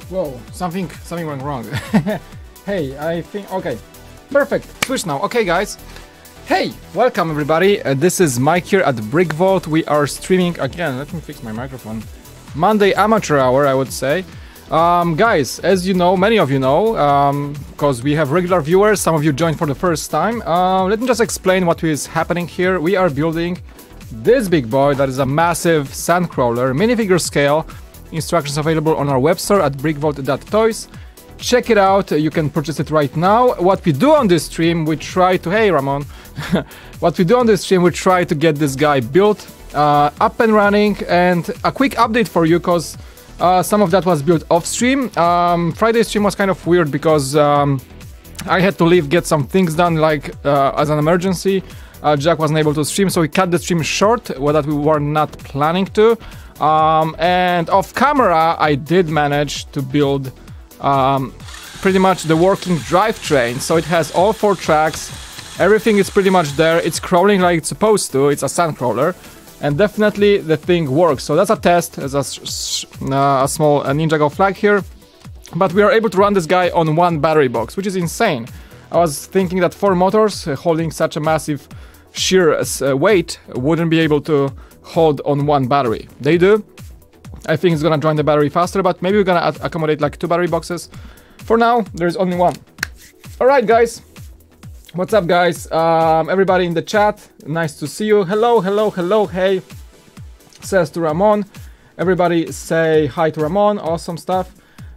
Whoa, something went wrong. Hey, I think, okay, perfect, switch now. Okay guys, hey, welcome everybody. This is Mike here at BrickVault. We are streaming again, let me fix my microphone. Monday amateur hour, I would say. Guys, as you know, many of you know, because we have regular viewers, some of you joined for the first time. Let me just explain what is happening here. We are building this big boy that is a massive Sandcrawler, minifigure scale. Instructions available on our website at brickvault.toys. Check it out, you can purchase it right now. What we do on this stream, we try to... Hey Ramon! What we do on this stream, we try to get this guy built, up and running, and a quick update for you, because some of that was built off stream. Friday's stream was kind of weird because I had to leave, get some things done, like as an emergency. Jack wasn't able to stream, so we cut the stream short, that we were not planning to. And off camera, I did manage to build pretty much the working drivetrain. So it has all 4 tracks, everything is pretty much there, it's crawling like it's supposed to, it's a Sandcrawler, and definitely the thing works. So that's a test, as a small Ninjago flag here. But we are able to run this guy on 1 battery box, which is insane. I was thinking that 4 motors holding such a massive sheer weight wouldn't be able to hold on 1 battery. They do. I think it's gonna join the battery faster, but maybe we're gonna accommodate like 2 battery boxes. For now, there's only 1. Alright guys, what's up guys? Everybody in the chat, nice to see you. Hello, hello, hello, hey, says to Ramon. Everybody say hi to Ramon, awesome stuff.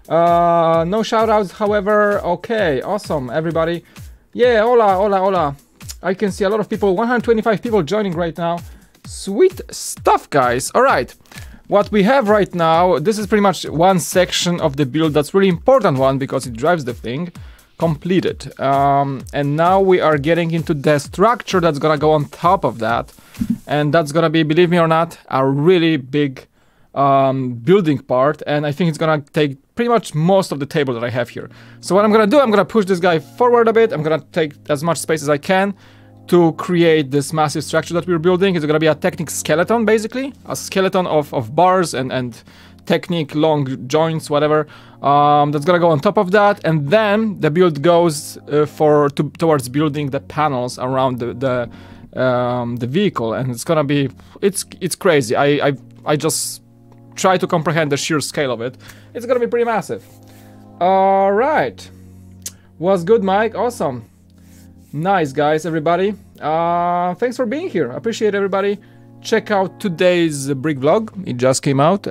No shoutouts, however. Okay, awesome, everybody. Yeah, hola, hola, hola. I can see a lot of people, 125 people joining right now. Sweet stuff, guys. All right, what we have right now, this is pretty much one section of the build that's really important one because it drives the thing, completed. And now we are getting into the structure that's gonna go on top of that. And that's gonna be, believe me or not, a really big building part. And I think it's gonna take pretty much most of the table that I have here. So what I'm gonna do, I'm gonna push this guy forward a bit. I'm gonna take as much space as I can to create this massive structure that we're building. It's gonna be a Technic skeleton, basically. A skeleton of bars and Technic long joints, whatever. That's gonna go on top of that. And then the build goes towards building the panels around the vehicle. And it's gonna be, it's crazy. I just try to comprehend the sheer scale of it. It's gonna be pretty massive. All right. Was good, Mike. Awesome. Nice, guys, everybody. Thanks for being here. Appreciate everybody. Check out today's brick vlog. It just came out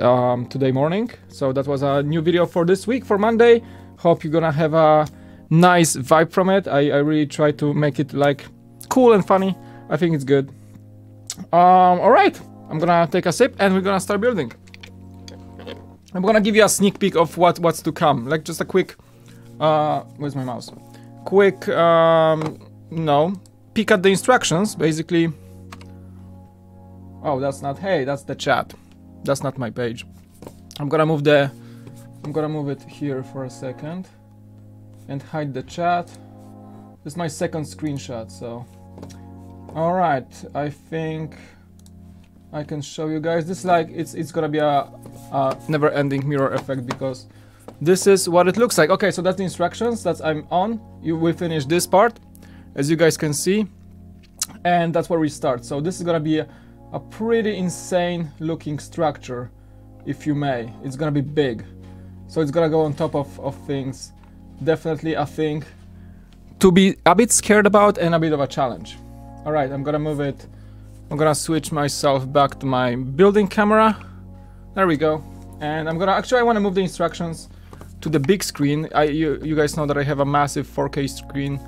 today morning. So that was a new video for this week, for Monday. Hope you're gonna have a nice vibe from it. I really try to make it like cool and funny. I think it's good. All right. I'm gonna take a sip and we're gonna start building. I'm gonna give you a sneak peek of what's to come. Like just a quick, where's my mouse? Quick, peek at the instructions, basically. Oh, that's not, hey, that's the chat. That's not my page. I'm gonna move it here for a second and hide the chat. This is my second screenshot, so. All right, I think I can show you guys. This is like, it's gonna be a never-ending mirror effect because this is what it looks like. Okay, so that's the instructions. That's I'm on. We finish this part, as you guys can see, and that's where we start. So this is gonna be a pretty insane looking structure, if you may. It's gonna be big, so it's gonna go on top of things. Definitely a thing to be a bit scared about and a bit of a challenge. All right, I'm gonna move it. I'm gonna switch myself back to my building camera. There we go. And I'm gonna I want to move the instructions to the big screen. You guys know that I have a massive 4K screen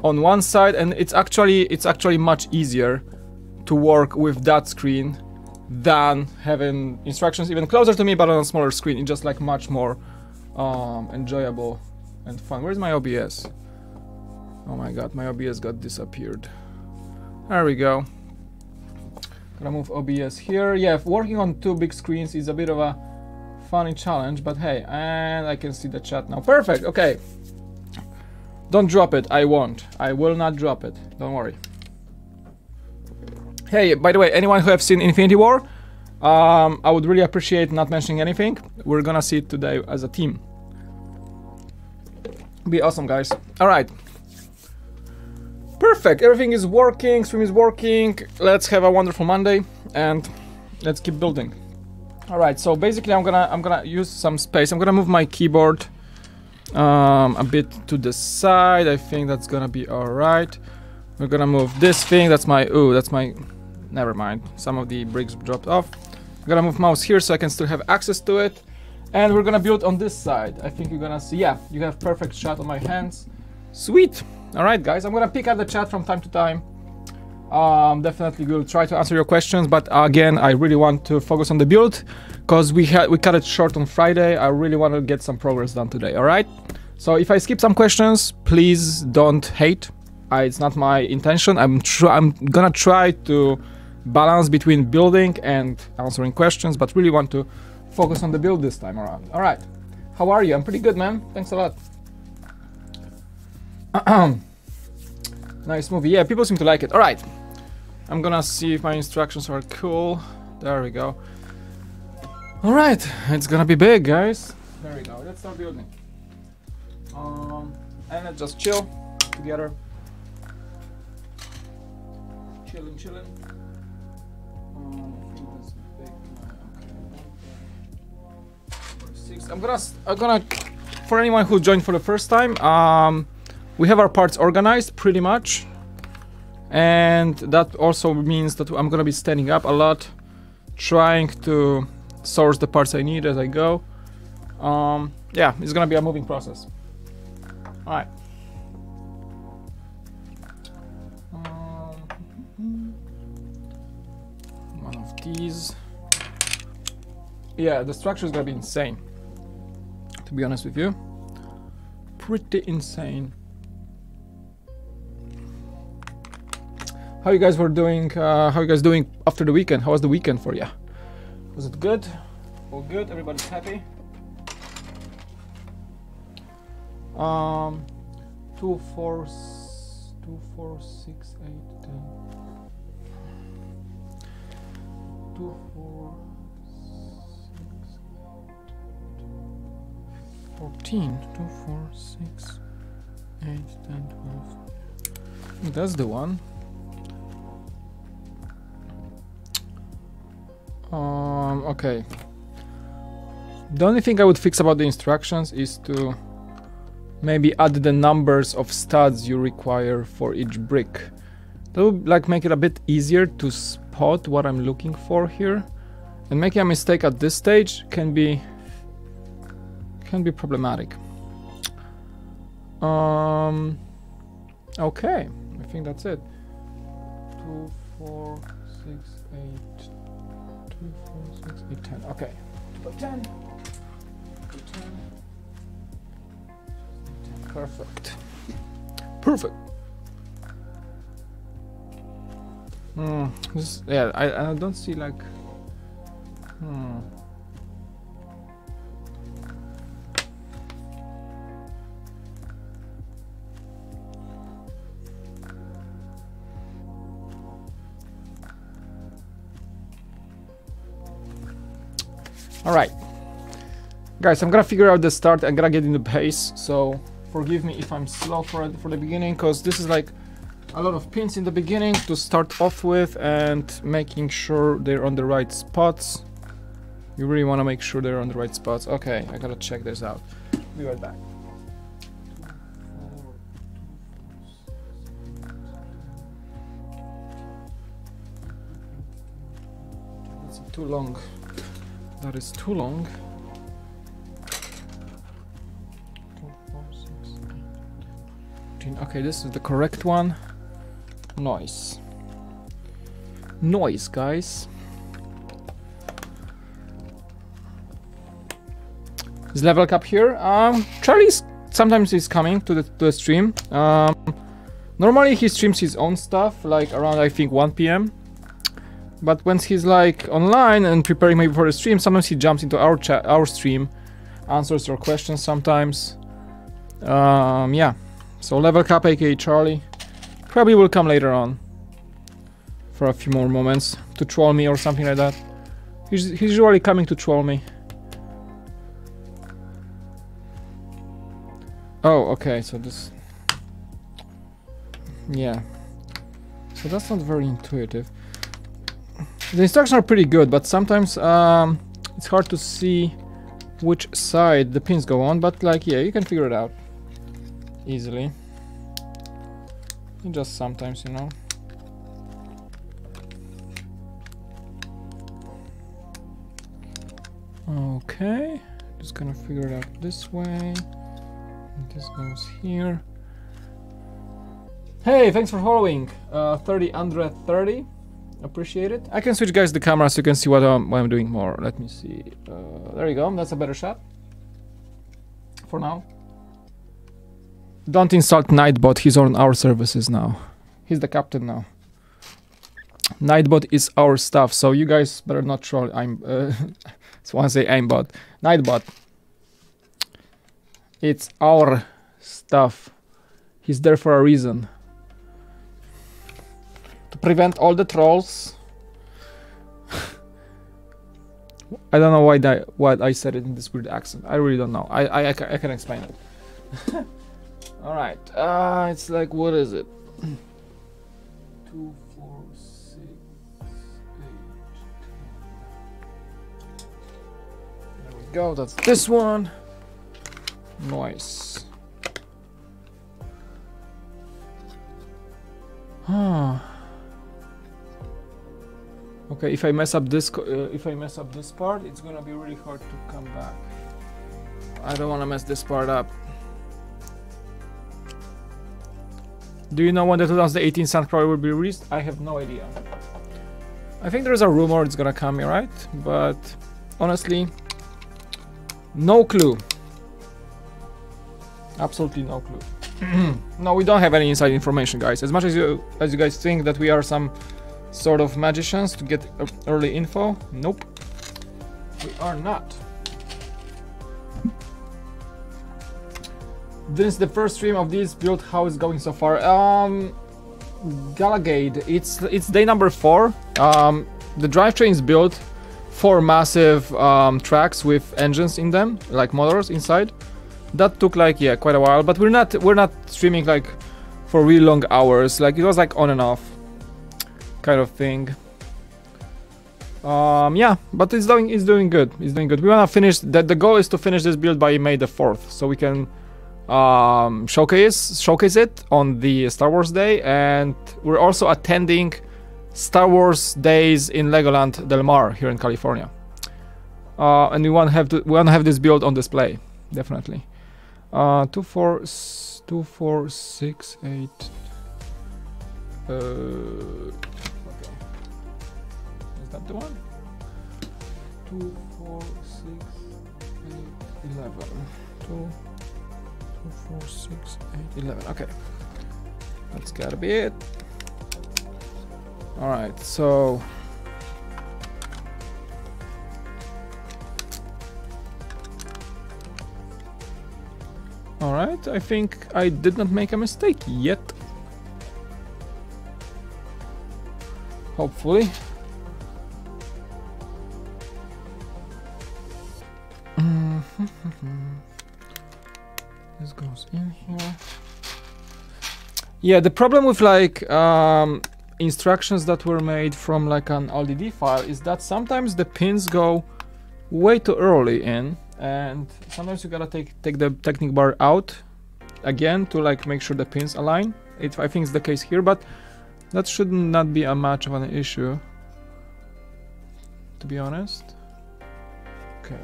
on one side, and it's actually much easier to work with that screen than having instructions even closer to me, but on a smaller screen. It's just like much more enjoyable and fun. Where's my OBS? Oh my god, my OBS got disappeared. There we go. Gonna move OBS here. Yeah, working on two big screens is a bit of a funny challenge, but hey, and I can see the chat now. Perfect, okay. Don't drop it, I won't. I will not drop it, don't worry. Hey, by the way, anyone who have seen Infinity War, I would really appreciate not mentioning anything. We're gonna see it today as a team. Be awesome, guys. All right. Perfect, everything is working, stream is working. Let's have a wonderful Monday and let's keep building. All right, so basically I'm gonna use some space. I'm gonna move my keyboard a bit to the side. I think that's gonna be all right. We're gonna move this thing. That's my, never mind. Some of the bricks dropped off. I'm gonna move mouse here so I can still have access to it. And we're gonna build on this side. I think you're gonna see, yeah, you have perfect shot on my hands. Sweet. All right, guys, I'm gonna pick at the chat from time to time. Definitely will try to answer your questions, but again, I really want to focus on the build because we cut it short on Friday. I really want to get some progress done today. All right. So if I skip some questions, please don't hate. It's not my intention. I'm gonna try to balance between building and answering questions, but really want to focus on the build this time around. All right. How are you? I'm pretty good, man. Thanks a lot. Nice movie. Yeah, people seem to like it. All right. I'm gonna see if my instructions are cool. There we go. All right. It's gonna be big, guys. There we go. Let's start building. And let's just chill together. Chilling. I'm gonna for anyone who joined for the first time, we have our parts organized pretty much, and that also means that I'm gonna be standing up a lot, trying to source the parts I need as I go. Yeah, it's gonna be a moving process. All right. One of these. Yeah, the structure is gonna be insane, to be honest with you. Pretty insane. How you guys were doing? How you guys doing after the weekend? How was the weekend for you? Was it good? All good? Everybody's happy? 2, 4, 6, 8, 10. 2, 4, 6, 14. 2, 4, 6, 8, 10, 12. That's the one. Okay. The only thing I would fix about the instructions is to maybe add the numbers of studs you require for each brick. That would like make it a bit easier to spot what I'm looking for here. And making a mistake at this stage can be problematic. Okay, I think that's it. 2, 4, 6, 8. 2, 4, 6, 8, 10. Okay. 2 by 10. 2, 10. Perfect. Perfect. Yeah, I don't see like. All right, guys, I'm gonna figure out the start. I'm gonna get in the pace, so forgive me if I'm slow for the beginning, because this is like a lot of pins in the beginning to start off with, and making sure they're on the right spots. You really want to make sure they're on the right spots. Okay, I gotta check this out. Be right back. That's too long. That is too long. 2, 4, 6, 8, 10. Okay, this is the correct one. Nice. Noise, guys. Is level cap here? Charlie's sometimes is coming to the stream. Normally he streams his own stuff like around I think 1 PM. But when he's like online and preparing maybe for the stream, sometimes he jumps into our chat, our stream, answers your questions sometimes. Yeah. So level cap, aka Charlie, probably will come later on for a few more moments to troll me or something like that. He's usually coming to troll me. Oh, okay, so this... Yeah. So that's not very intuitive. The instructions are pretty good, but sometimes it's hard to see which side the pins go on, but like, yeah, you can figure it out easily. Just sometimes, you know. Okay, just gonna figure it out this way. This goes here. Hey, thanks for following. 30 under 30. Appreciate it. I can switch, guys, the camera so you can see what I'm doing more. Let me see. There you go. That's a better shot. For now. Don't insult Nightbot. He's on our services now. He's the captain now. Nightbot is our stuff, so you guys better not troll. So I say aimbot. Nightbot. It's our stuff. He's there for a reason. To prevent all the trolls. I don't know why I said it in this weird accent. I really don't know. I can explain it. All right. It's like, what is it? 2, 4, 6, 8, 10. There we go. That's this one. Nice. Okay, if I mess up this part, it's gonna be really hard to come back. I don't want to mess this part up. Do you know when the 2018 Sandcrawler will be released? I have no idea. I think there's a rumor it's gonna come, right? But honestly, no clue. Absolutely no clue. No, we don't have any inside information, guys. As much as you guys think that we are some sort of magicians to get early info, nope, we are not. This is the first stream of this build. How is going so far? Galagade, it's day number 4. The drivetrain is built 4 massive tracks with engines in them, like motors inside. That took like, yeah, quite a while, but we're not streaming like for really long hours. Like it was like on and off kind of thing. Yeah, but it's doing good. It's doing good. We wanna finish. The goal is to finish this build by May the 4th, so we can showcase it on the Star Wars Day, and we're also attending Star Wars Days in Legoland Del Mar here in California. And we wanna have this build on display, definitely. 2, 4, 2, 4, 6, 8. Okay. Is that the one? 2, 4, 6, 8, 11. 2, 4, 6, 8, 11. Okay. That's gotta be it. Alright, so. Alright, I think I did not make a mistake yet. Hopefully. This goes in here. Yeah, the problem with like instructions that were made from like an LDD file is that sometimes the pins go way too early in, and sometimes you gotta take the technique bar out again to like make sure the pins align. I think it's the case here, but that should not be a much of an issue, to be honest. Okay.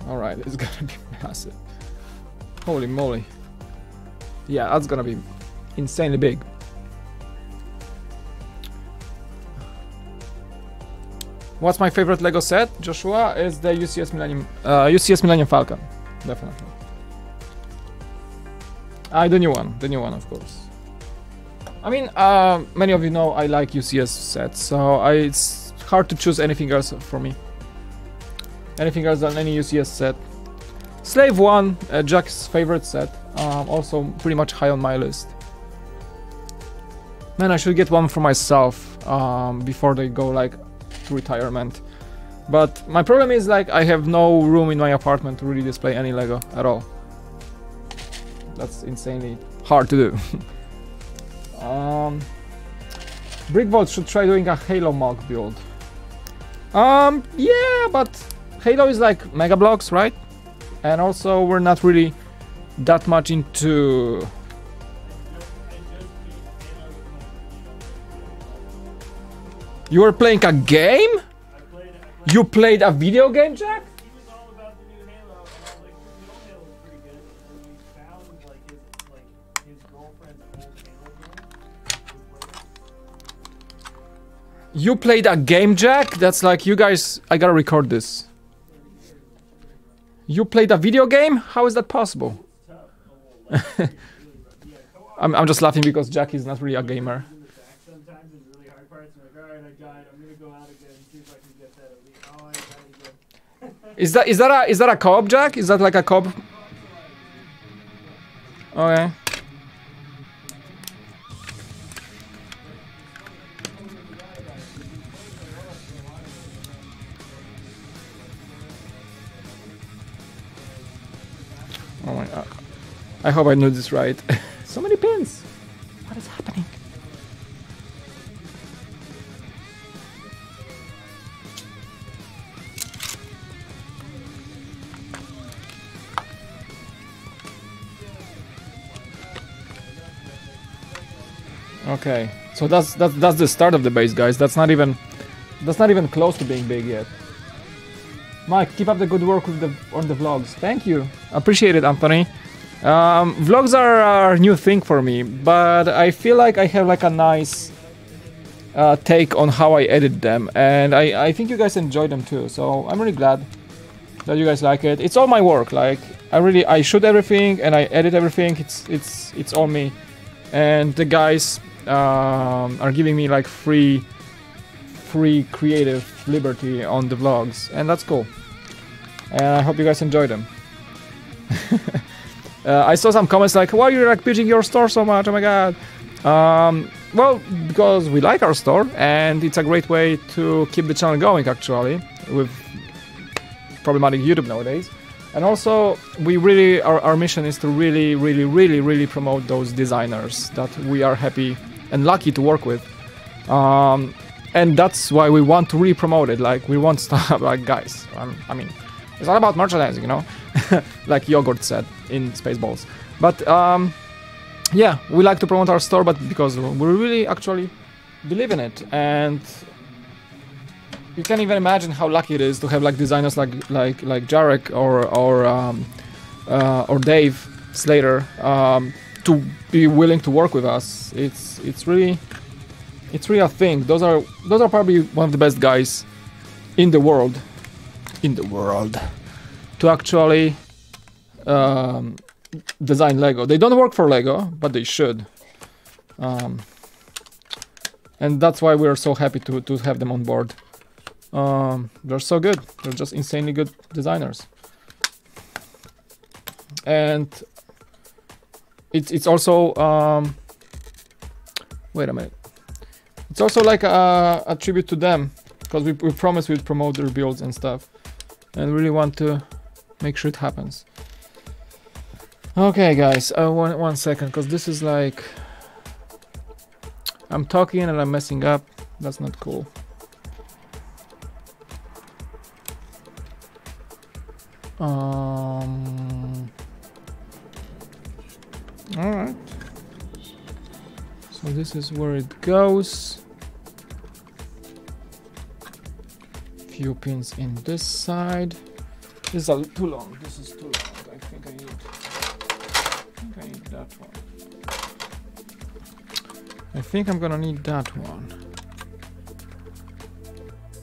Alright, it's gonna be massive. Holy moly. Yeah, that's gonna be insanely big. What's my favorite Lego set, Joshua? Is the UCS Millennium Falcon, definitely. The new one, of course. I mean, many of you know I like UCS sets, so it's hard to choose anything else for me. Anything else than any UCS set. Slave 1, Jack's favorite set, also pretty much high on my list. Man, I should get one for myself before they go like to retirement. But my problem is like I have no room in my apartment to really display any Lego at all. That's insanely hard to do. BrickVault should try doing a Halo MOC build. Yeah, but Halo is like Mega Blocks, right? And also we're not really that much into... You were playing a game? You played a video game, Jack? He was all about the new Halo, and I was like, the old Halo was pretty good. And we found like his girlfriend's old Halo game. You played a game, Jack? That's like, you guys, I gotta record this. You played a video game? How is that possible? I'm just laughing because Jack is not really a gamer. Sometimes it's really hard parts. I'm like, alright, I died. I'm gonna go out again and see if I can get that at least. Oh, I died again. Is that a co-op, Jack? Is that like a co-op? Okay. Oh my god. I hope I knew this right. So many pins! What is happening? Okay, so that's the start of the base, guys. That's not even close to being big yet. Mike, keep up the good work with on the vlogs. Thank you. Appreciate it, Anthony. Vlogs are a new thing for me, but I feel like I have like a nice take on how I edit them, and I think you guys enjoy them too. So I'm really glad that you guys like it. It's all my work. Like I shoot everything and I edit everything. It's all me, and the guys are giving me like free creative liberty on the vlogs, and that's cool. And I hope you guys enjoy them. I saw some comments like, why are you like pitching your store so much? Oh my god. Well, because we like our store, and it's a great way to keep the channel going actually, with problematic YouTube nowadays. And also, we really, our mission is to really promote those designers that we are happy and lucky to work with. And that's why we want to really promote it. Like, we want stuff like, guys, I mean, it's all about merchandising, you know, like Yogurt said in Spaceballs. But yeah, we like to promote our store, but because we really actually believe in it, and you can't even imagine how lucky it is to have like designers like Jarek or Dave Slater to be willing to work with us. It's really a thing. Those are probably one of the best guys in the world to actually design Lego. They don't work for Lego, but they should. And that's why we're so happy to have them on board. They're so good. They're just insanely good designers. And it's also wait a minute. It's also like a tribute to them, because we promised we'd promote their builds and stuff, and really want to make sure it happens. Okay, guys, one second, because this is like I'm talking and I'm messing up. That's not cool. All right. So this is where it goes. Few pins in this side. This is too long. This is too long. I think I need that one. I think I'm gonna need that one.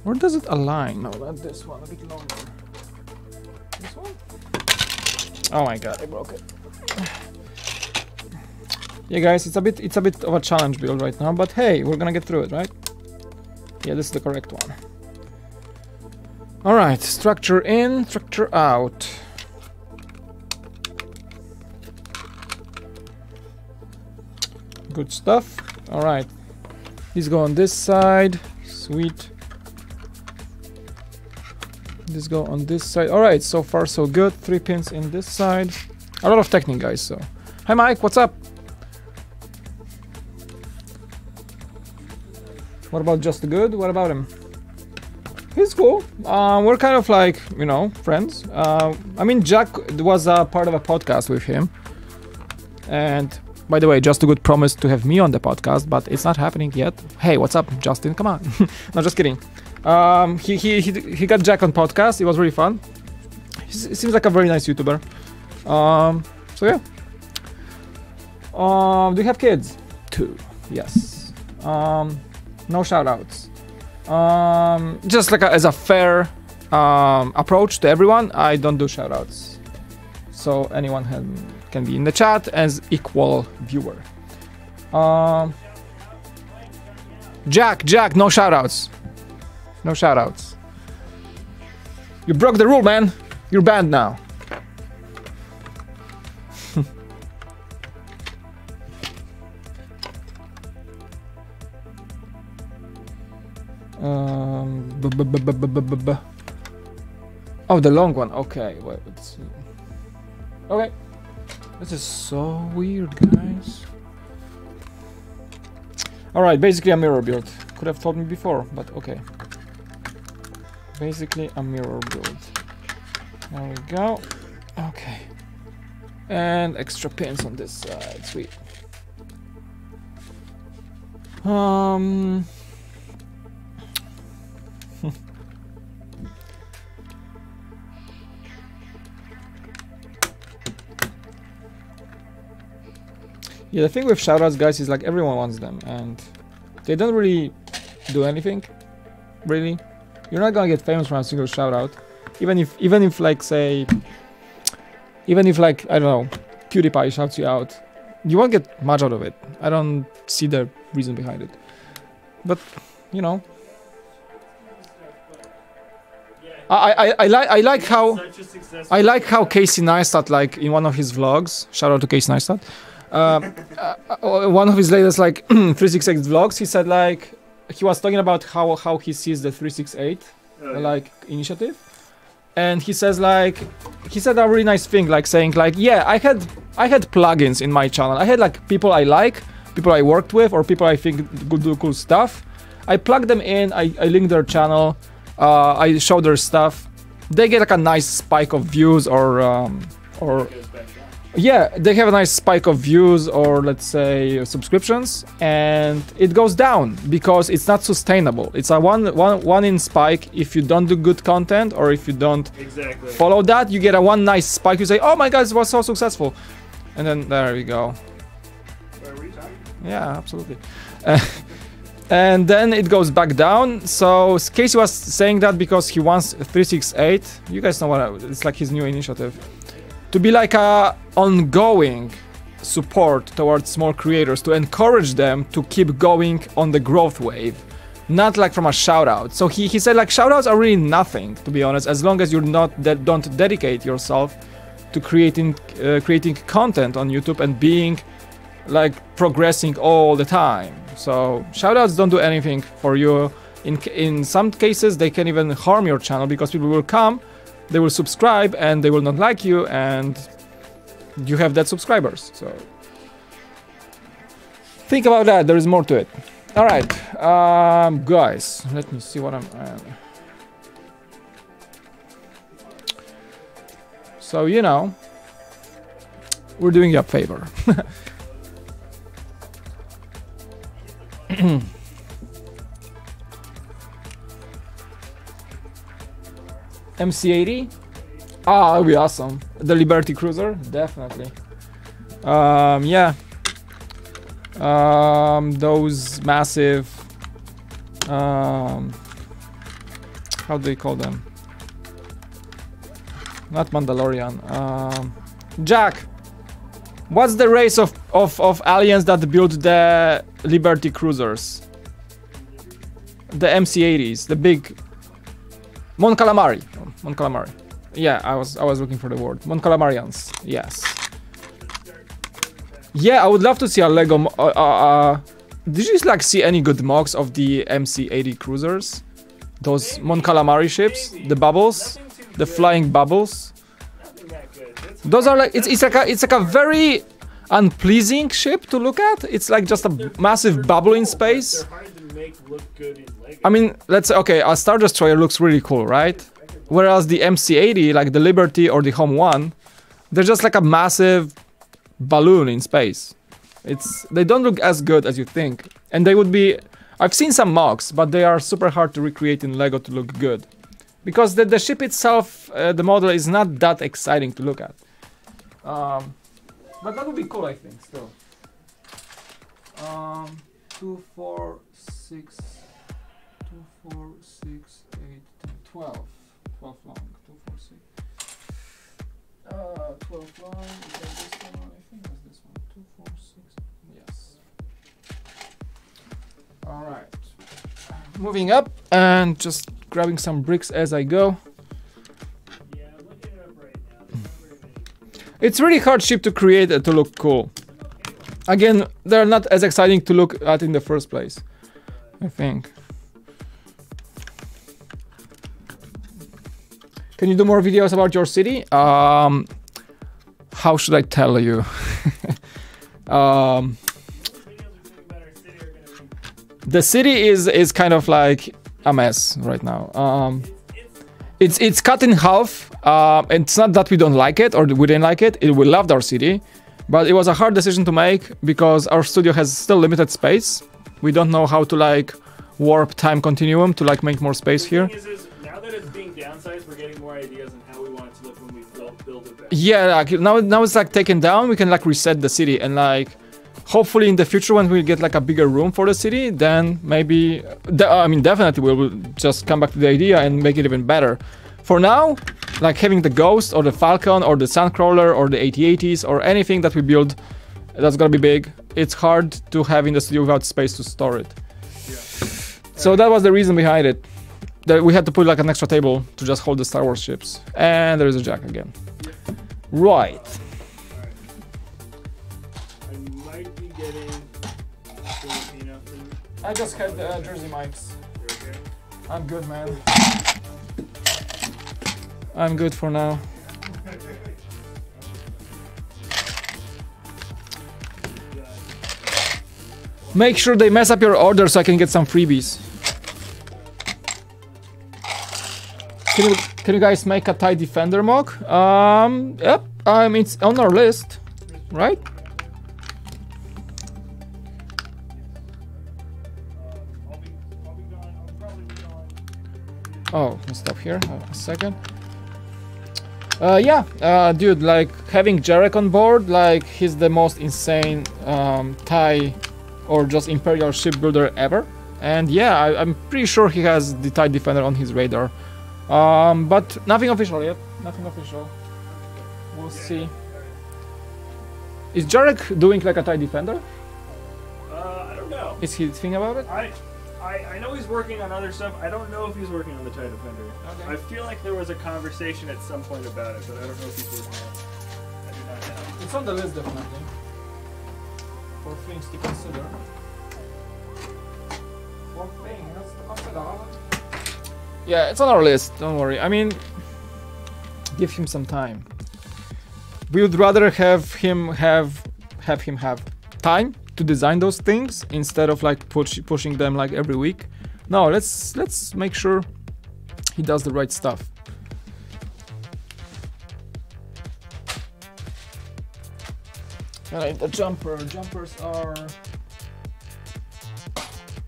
Or does it align? No, not this one. A bit longer. This one? Oh my god, I broke it. Yeah, guys, it's a bit of a challenge build right now, but hey, we're gonna get through it, right? Yeah, this is the correct one. All right, structure in, structure out. Good stuff. All right, these go on this side. Sweet. These go on this side. All right, so far so good. 3 pins in this side. A lot of technique, guys. So, hi Mike, what's up? What about Just Good? What about him? He's cool. We're kind of like, you know, friends. I mean, Jack was a part of a podcast with him. And by the way, Just Good promised to have me on the podcast, but it's not happening yet. Hey, what's up, Justin? Come on. No, just kidding. He got Jack on podcast. It was really fun. He seems like a very nice YouTuber. So yeah. Do you have kids? 2. Yes. No shoutouts. Just like as a fair approach to everyone, I don't do shoutouts. So anyone can be in the chat as equal viewer. Jack, no shoutouts. No shoutouts. You broke the rule, man. You're banned now. Oh, the long one. Okay, wait. Let's see. Okay. This is so weird, guys. All right, basically a mirror build. Could have told me before, but okay. Basically a mirror build. There we go. Okay. And extra pins on this side. Sweet. Yeah, the thing with shoutouts, guys, is like everyone wants them, and they don't really do anything. Really, you're not gonna get famous from a single shoutout. Even if like say, even if like I don't know, PewDiePie shouts you out, you won't get much out of it. I don't see the reason behind it. But you know, I like how Casey Neistat, like in one of his vlogs. Shout out to Casey Neistat. One of his latest like 368 vlogs, he said like he was talking about how he sees the 368 like initiative, and he says like, he said a really nice thing, like saying like, yeah, I had plugins in my channel. I had like people I like, people I worked with, or people I think could do cool stuff. I plug them in, I link their channel, I show their stuff. They get like a nice spike of views or yeah, they have a nice spike of views or let's say subscriptions, and it goes down because it's not sustainable. It's a one in spike if you don't do good content or if you don't follow that. You get a one nice spike. You say, "Oh my God, it was so successful," and then there we go. Yeah, absolutely. And then it goes back down. So Casey was saying that because he wants 368. You guys know what? It's like his new initiative. To be like a ongoing support towards small creators, to encourage them to keep going on the growth wave, not like from a shout out. So he said like shout outs are really nothing, to be honest, as long as you're not don't dedicate yourself to creating content on YouTube and being like progressing all the time. So shout outs don't do anything for you. In some cases they can even harm your channel because people will come, they will subscribe and they will not like you and you have dead subscribers. So think about that. There is more to it. All right, guys, let me see what I'm so you know, we're doing you a favor. MC80? Ah, that would be awesome. The Liberty Cruiser? Definitely. Yeah. Those massive... how do they call them? Not Mandalorian. Jack! What's the race of aliens that built the Liberty Cruisers? The MC80s, the big... Mon Calamari. Mon Calamari. Yeah, I was looking for the word. Mon Calamarians. Yes. Yeah, I would love to see a Lego. Did you like see any good mocks of the MC80 cruisers? Those Mon Calamari ships, the bubbles, the flying bubbles. Those are like it's like a very unpleasing ship to look at. It's like just a massive bubble in space. I mean, let's say, okay, a Star Destroyer looks really cool, right? Whereas the MC80, like the Liberty or the Home 1, they're just like a massive balloon in space. They don't look as good as you think. And they would be... I've seen some mocks, but they are super hard to recreate in Lego to look good. Because the ship itself, the model, is not that exciting to look at. But that would be cool, I think, still. 2, 4, 6, 2, 4, 6, 8, 10, 12. 12 long. 2, 4, 6. 12 long. Is that this one? I think that's this one. 2, 4, 6. Yes. Alright. Moving up and just grabbing some bricks as I go. Yeah, I'm looking it up right now. It's not very many. It's really hard ship to create to look cool. Again, they're not as exciting to look at in the first place, I think. Can you do more videos about your city? How should I tell you? The city is kind of like a mess right now. It's cut in half. It's not that we don't like it or we didn't like it. We loved our city. But it was a hard decision to make because our studio has still limited space. We don't know how to like warp time continuum to like make more space here. The thing is, now that it's being downsized, we're getting more ideas on how we want it to look when we build it back. Yeah, like now it's like taken down. We can like reset the city and like hopefully in the future when we get like a bigger room for the city, then maybe I mean definitely we'll just come back to the idea and make it even better. For now, like having the Ghost or the Falcon or the Sandcrawler or the 8080s or anything that we build that's gonna be big, it's hard to have in the studio without space to store it. Yeah. So that was the reason behind it. That we had to put like an extra table to just hold the Star Wars ships. And there is a Jack again. Right. I might be getting Filipino food. I just had Jersey Mike's. You're okay? I'm good, man. I'm good for now. Make sure they mess up your order so I can get some freebies. Can you guys make a TIE Defender mock? Yep. It's on our list, right? Oh, let's stop here a second. Yeah, dude, like having Jarek on board, like he's the most insane TIE or just Imperial shipbuilder ever. And yeah, I'm pretty sure he has the TIE Defender on his radar. But nothing official yet. Nothing official. We'll see. Is Jarek doing like a TIE Defender? I don't know. Is he thinking about it? I know he's working on other stuff. I don't know if he's working on the TIE Defender. Okay. I feel like there was a conversation at some point about it, but I don't know if he's working on it. I do not know. It's on the list definitely. For things to consider. One thing that's to consider. Yeah, it's on our list. Don't worry. I mean, give him some time. We would rather have him have time to design those things instead of like pushing them like every week. No, let's make sure he does the right stuff. Alright, the jumpers are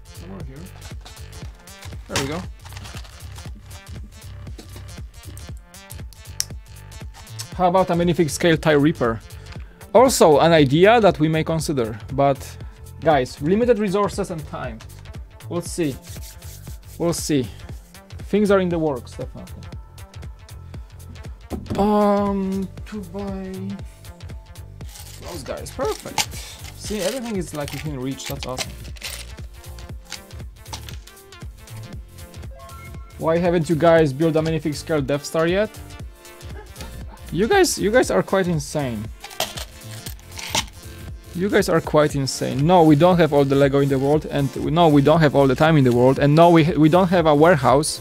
somewhere here. There we go. How about a minifig scale TIE Reaper? Also an idea that we may consider, but guys, limited resources and time. We'll see. We'll see. Things are in the works, definitely. To buy those guys, perfect. See, everything is like within reach. That's awesome. Why haven't you guys built a minifig scale Death Star yet? You guys are quite insane. You guys are quite insane. No, we don't have all the Lego in the world, and no, we don't have all the time in the world, and no, we don't have a warehouse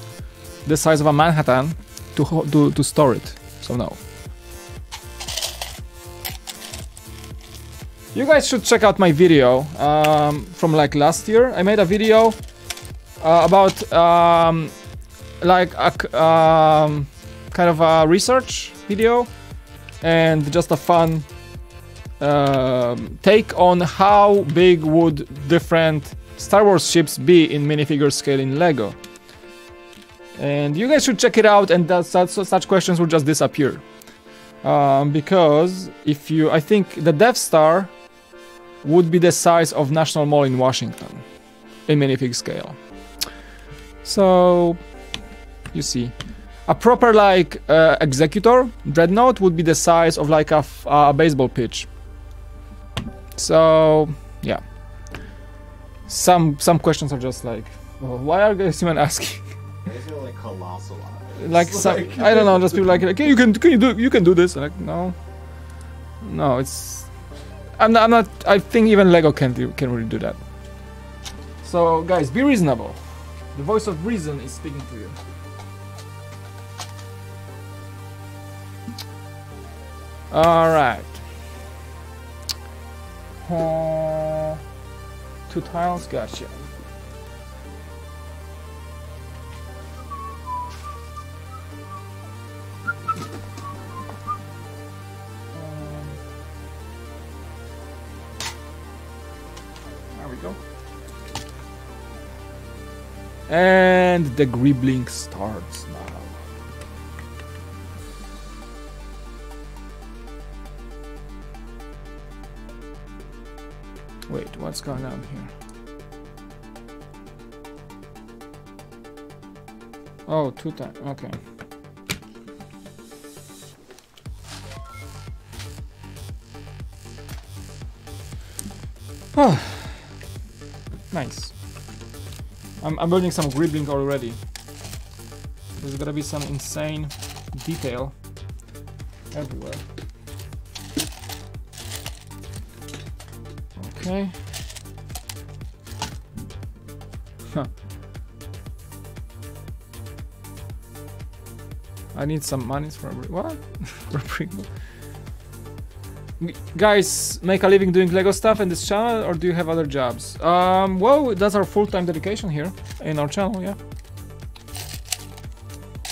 the size of a Manhattan to store it. So no. You guys should check out my video from like last year. I made a video about like a kind of a research video and just a fun take on how big would different Star Wars ships be in minifigure scale in Lego. And you guys should check it out, and such questions will just disappear. Because I think the Death Star would be the size of National Mall in Washington in minifig scale. So you see, a proper like executor dreadnought would be the size of like a baseball pitch. So yeah, some questions are just like, oh, why are guys even asking? Those are like colossal. Like some, I don't know, just people like, you can do this. Like no, it's I'm not. I think even Lego can really do that. So guys, be reasonable. The voice of reason is speaking to you. All right. 2 tiles, gotcha. There we go. And the gribbling starts now. Wait, what's going on here? Oh, 2 times. Okay. Oh, nice. I'm building some gribbling already. There's gotta be some insane detail everywhere. Okay. Huh. I need some money for what? For BrickVault. Guys, make a living doing Lego stuff in this channel, or do you have other jobs? Well, that's our full-time dedication here in our channel, yeah.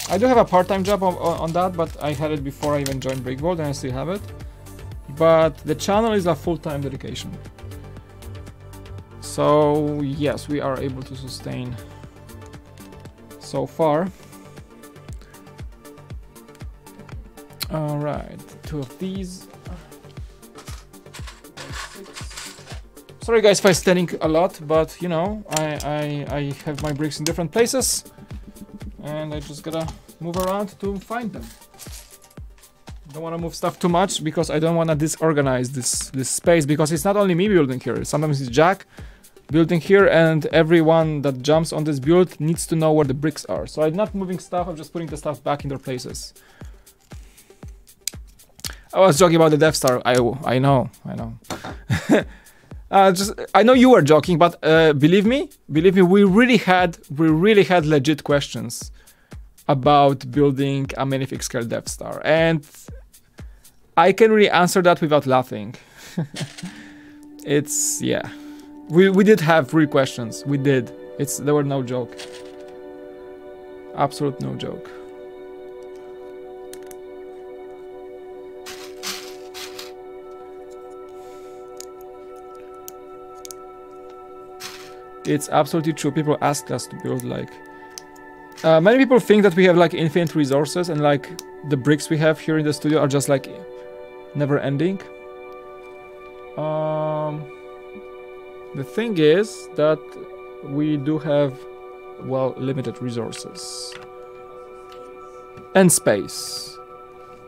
I do have a part-time job on that, but I had it before I even joined BrickVault, and I still have it. But the channel is a full-time dedication. So, yes, we are able to sustain so far. Alright, 2 of these. Sorry guys if I'm standing a lot, but you know, I have my bricks in different places and I just gotta move around to find them. Don't want to move stuff too much because I don't want to disorganize this space, because it's not only me building here. Sometimes it's Jack building here, and everyone that jumps on this build needs to know where the bricks are. So I'm not moving stuff, I'm just putting the stuff back in their places. I was joking about the Death Star. I know. I know you were joking, but believe me, we really had legit questions about building a minifig scale Death Star, and I can really answer that without laughing. It's, yeah, we did have real questions. We did. They were no joke. Absolute no joke. It's absolutely true. People ask us to build like... many people think that we have like infinite resources, and like the bricks we have here in the studio are just like never ending. The thing is that we do have, well, limited resources. And space.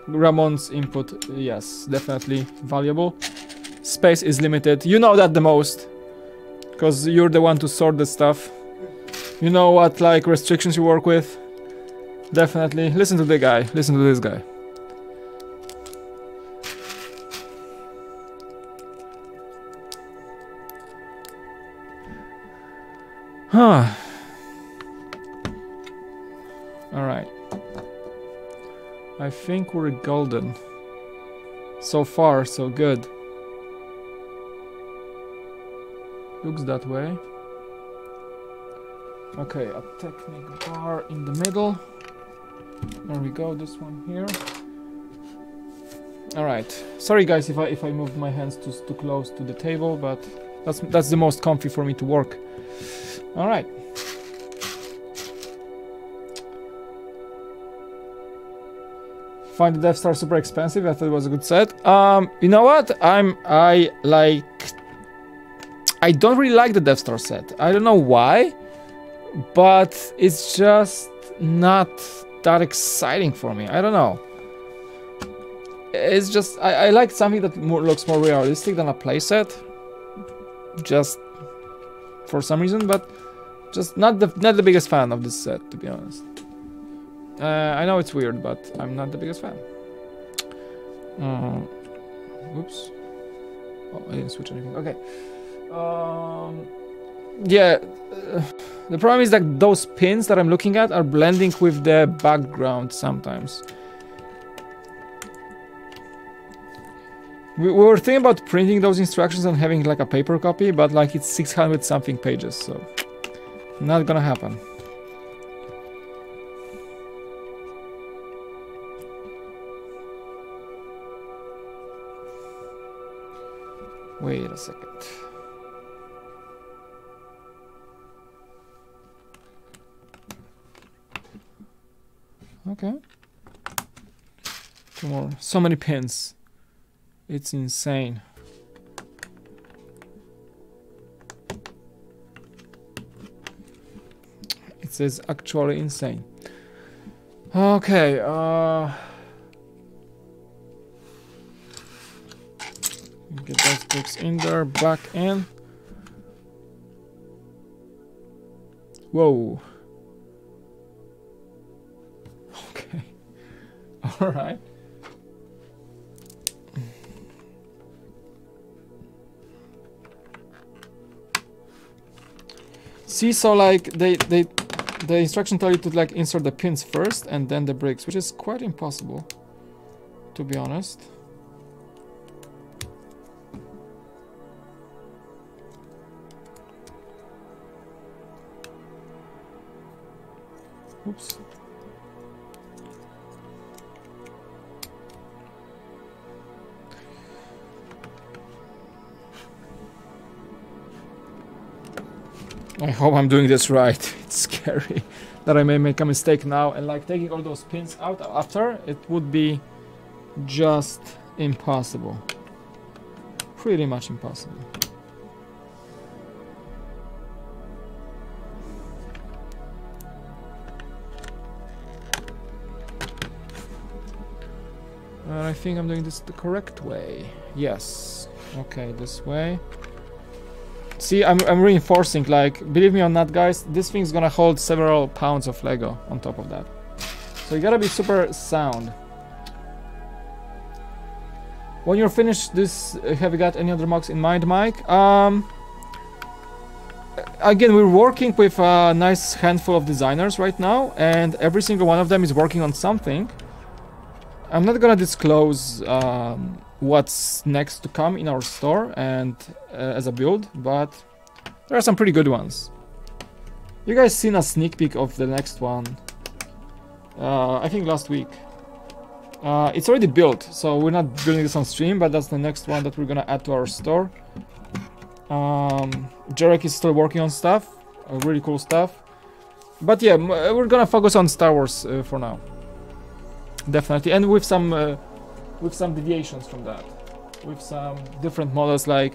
Ramon's input, yes, definitely valuable. Space is limited. You know that the most. Because you're the one to sort the stuff. You know what like restrictions you work with. Definitely. Listen to the guy. Listen to this guy. Huh. Alright. I think we're golden. So far, so good. Looks that way. Okay, a technic bar in the middle. There we go, this one here. Alright. Sorry guys if I moved my hands too close to the table, but that's the most comfy for me to work. Alright. Find the Death Star super expensive. I thought it was a good set. You know what? I don't really like the Death Star set. I don't know why, but it's just not that exciting for me. I don't know. It's just I like something that looks more realistic than a playset. Just for some reason, but just not the biggest fan of this set, to be honest. I know it's weird, but I'm not the biggest fan. Oops. Oh, I didn't switch anything. Okay. Yeah, the problem is that those pins that I'm looking at are blending with the background sometimes. We were thinking about printing those instructions and having like a paper copy, but like it's 600 something pages, so not gonna happen. Wait a second. Okay. 2 more. So many pins. It's insane. It says actually insane. Okay, get those bricks in there, back in. Whoa. Okay. All right. See, so like they the instruction tell you to like insert the pins first and then the bricks, which is quite impossible, to be honest. Oops. I hope I'm doing this right. It's scary that I may make a mistake now, and like taking all those pins out after, it would be just impossible. Pretty much impossible. And I think I'm doing this the correct way. Yes. Okay, this way. See, I'm reinforcing, like, believe me or not, guys, this thing's gonna hold several pounds of Lego on top of that. So you gotta be super sound. When you're finished this, have you got any other MOCs in mind, Mike? Again, we're working with a nice handful of designers right now, and every single one of them is working on something. I'm not gonna disclose what's next to come in our store and as a build, but there are some pretty good ones. You guys seen a sneak peek of the next one, I think last week. It's already built, so we're not building this on stream, but that's the next one that we're gonna add to our store. Jarek is still working on stuff, really cool stuff. But yeah, we're gonna focus on Star Wars for now. Definitely, and with some deviations from that, with some different models. Like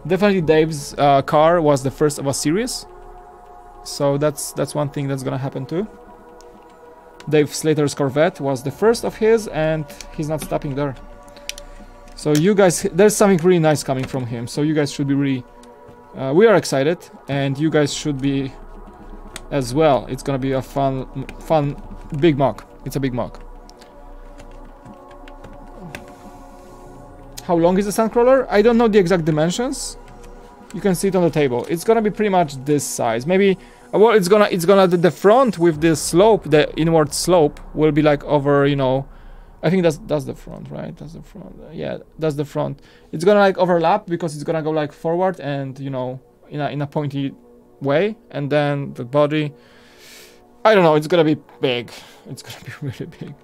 definitely Dave's car was the first of a series, so that's one thing that's gonna happen too. Dave Slater's Corvette was the first of his, and he's not stopping there. So you guys, there's something really nice coming from him, so you guys should be really we are excited, and you guys should be as well. It's gonna be a fun big MOC. It's a big MOC. How long is the Sandcrawler? I don't know the exact dimensions. You can see it on the table. It's gonna be pretty much this size. Maybe, well, it's gonna the front with the slope, the inward slope will be like over, you know, I think that's the front, right? That's the front. Yeah, that's the front. It's gonna like overlap because it's gonna go like forward and, you know, in a pointy way, and then the body, I don't know, it's gonna be big. It's gonna be really big.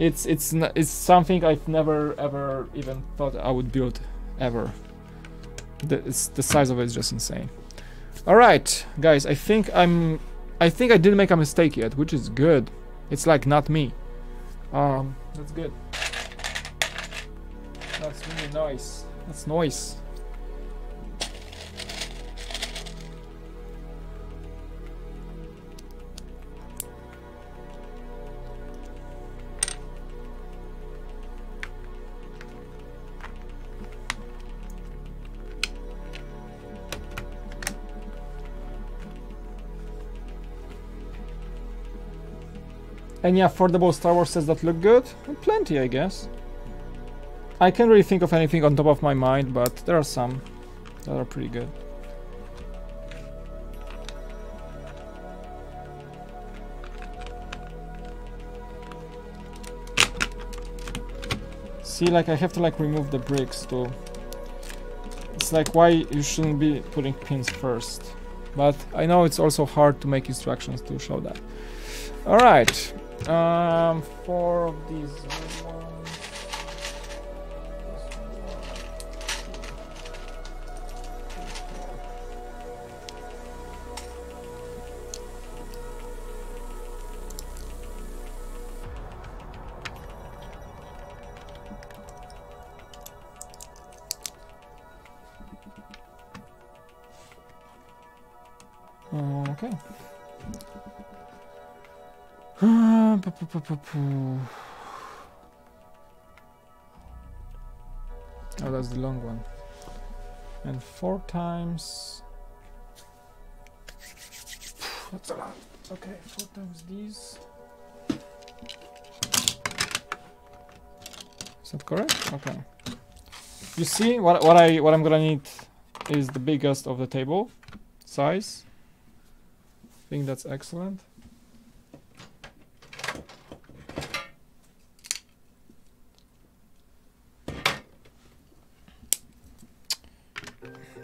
It's something I've never ever even thought I would build ever. The size of it is just insane. All right, guys, I think I didn't make a mistake yet, which is good. It's like not me. That's good. That's really nice. That's nice. Any affordable Star Wars sets that look good? Well, plenty, I guess. I can't really think of anything on top of my mind, but there are some that are pretty good. See, like I have to like remove the bricks too. It's like why you shouldn't be putting pins first. But I know it's also hard to make instructions to show that. Alright. 4 of these ones. Okay. Oh, that's the long one. And 4 times. That's a lot. Okay, 4 times these. Is that correct? Okay. You see what I'm gonna need is the biggest of the table size. think that's excellent.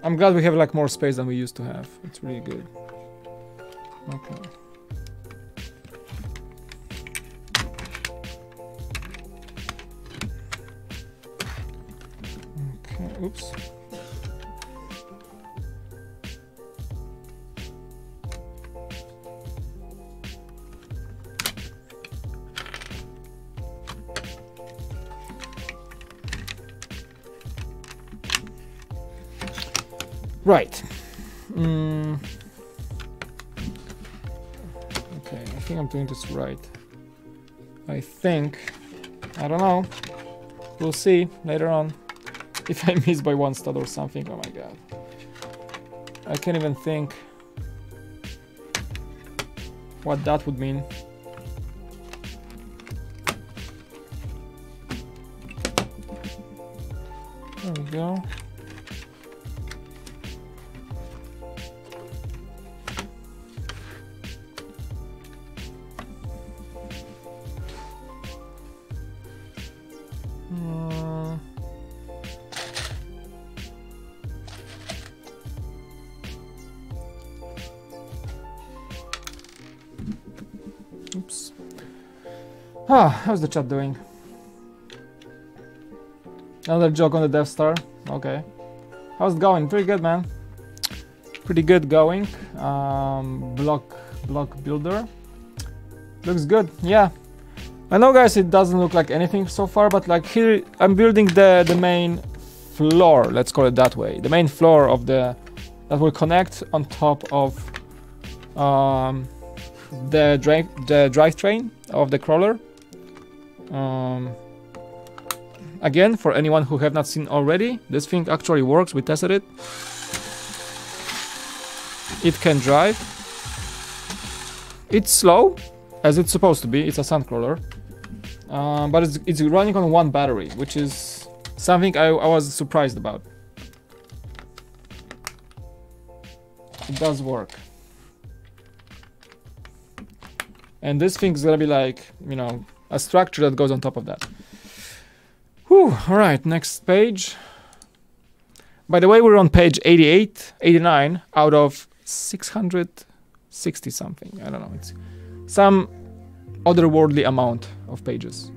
I'm glad we have like more space than we used to have. It's really good. Okay. Okay, oops. Right. Okay, I think I'm doing this right. I think. I don't know. We'll see later on. If I miss by one stud or something, oh my god. I can't even think what that would mean. There we go. Oops. How's the chat doing? Another joke on the Death Star. Okay. How's it going? Pretty good, man. Pretty good going. Block builder. Looks good. Yeah. I know, guys, it doesn't look like anything so far, but like here I'm building the main floor. Let's call it that way. The main floor of that will connect on top of the drivetrain of the crawler. Again, for anyone who have not seen already, this thing actually works. We tested it. It can drive. It's slow, as it's supposed to be. It's a Sandcrawler, but it's running on one battery, which is something I was surprised about. It does work. And this thing's gonna be like, you know, a structure that goes on top of that. Whew, alright, next page. By the way, we're on page 89 out of 660 something. I don't know, it's some otherworldly amount of pages.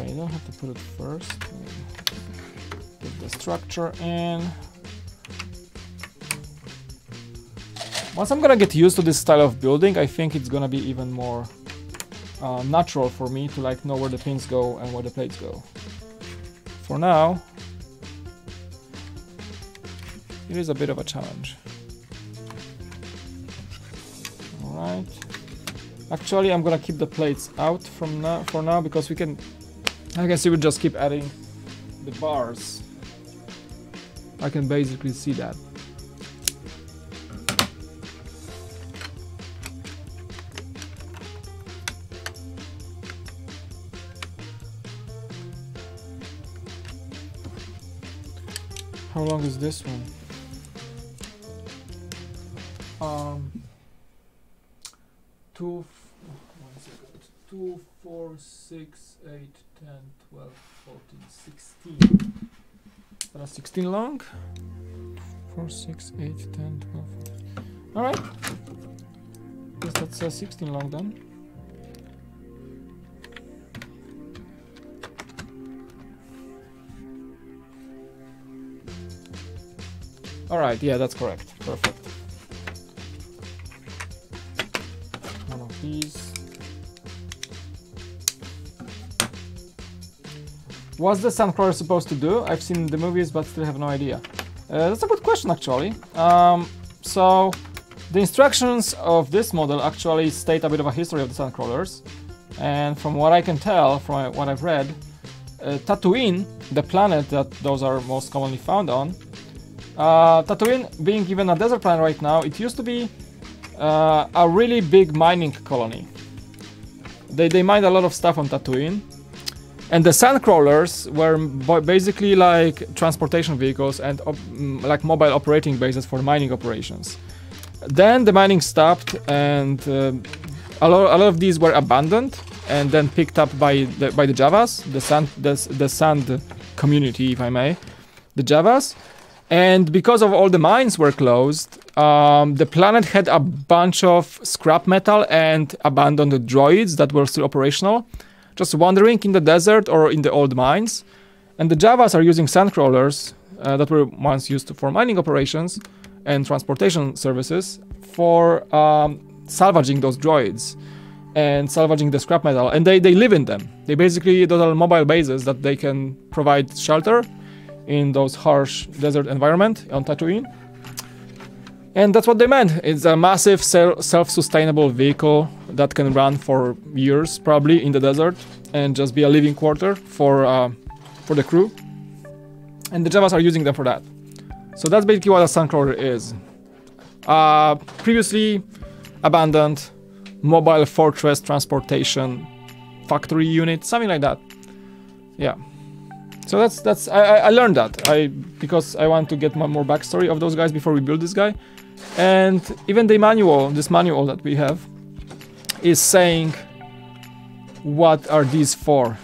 I don't have to put it first. Get the structure in. Once I'm gonna get used to this style of building, I think it's gonna be even more natural for me to like know where the pins go and where the plates go. For now, it is a bit of a challenge. All right. Actually, I'm gonna keep the plates out from now for now because we can. I guess you would just keep adding the bars. I can basically see that. How long is this one? 2, 4, 6, 8, 10, 12, 14, 16. That's 16 long. 4, 6, 8, 10, 12, 14. Alright. Guess that's 16 long then. Alright, yeah, that's correct. Perfect. One of these. What's the Sandcrawler supposed to do? I've seen the movies but still have no idea. That's a good question actually. So the instructions of this model actually state a bit of a history of the Sandcrawlers. And from what I can tell, from what I've read, Tatooine, the planet that those are most commonly found on, Tatooine being given a desert planet right now, it used to be a really big mining colony. They mined a lot of stuff on Tatooine. And the Sandcrawlers were basically like transportation vehicles and like mobile operating bases for mining operations. Then the mining stopped, and a lot of these were abandoned and then picked up by the Jawas, the sand community, if I may, the Jawas. And because of all the mines were closed, the planet had a bunch of scrap metal and abandoned droids that were still operational, just wandering in the desert or in the old mines. And the Jawas are using Sandcrawlers that were once used for mining operations and transportation services for salvaging those droids and salvaging the scrap metal. And they live in them. They basically, those are mobile bases that they can provide shelter in those harsh desert environment on Tatooine. And that's what they meant. It's a massive self-sustainable vehicle that can run for years, probably, in the desert, and just be a living quarter for the crew. And the Jawas are using them for that. So that's basically what a Sandcrawler is. Previously abandoned mobile fortress transportation factory unit, something like that. Yeah. So that's I learned that because I want to get more backstory of those guys before we build this guy. And even the manual, this manual that we have, is saying what are these for.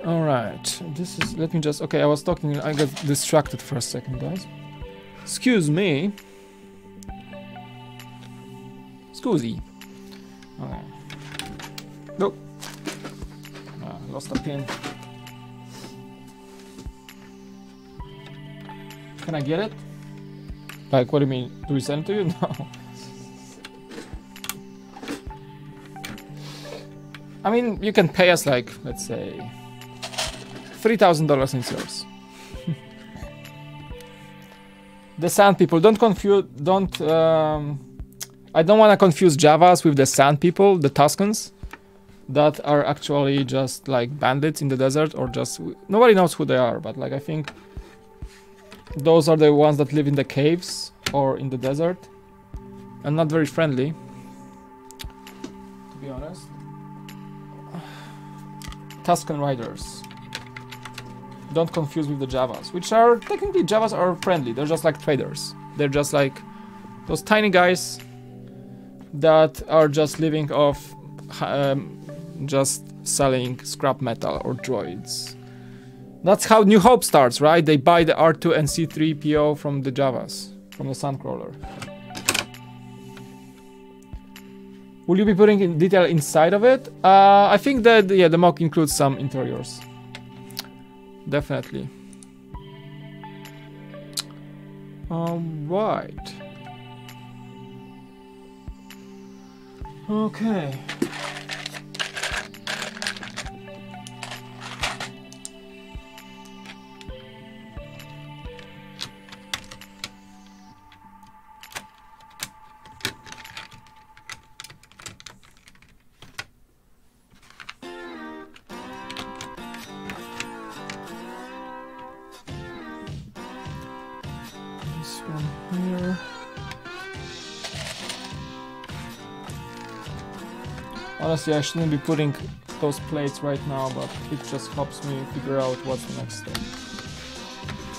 All right, this is, let me just, okay, I was talking, I got distracted for a second, guys. Excuse me. Scusi. Okay. Nope. Lost a pin. Can I get it? Like, what do you mean? Do we send it to you? No. I mean, you can pay us like, let's say, $3,000 and it's yours. The sand people, don't confuse, I don't want to confuse Jawas with the sand people, the Tuscans, that are actually just like bandits in the desert, or just, nobody knows who they are, but like I think those are the ones that live in the caves or in the desert and not very friendly, to be honest. Tuscan riders. Don't confuse with the Jawas, which are technically, Jawas are friendly. They're just like traders. They're just like those tiny guys that are just living off just selling scrap metal or droids. That's how New Hope starts, right? They buy the R2 and C3PO from the Jawas, from the Sandcrawler. Will you be putting in detail inside of it? I think that, yeah, the MOC includes some interiors. Definitely. Alright. Okay. Here. Honestly, I shouldn't be putting those plates right now, but it just helps me figure out what's the next step.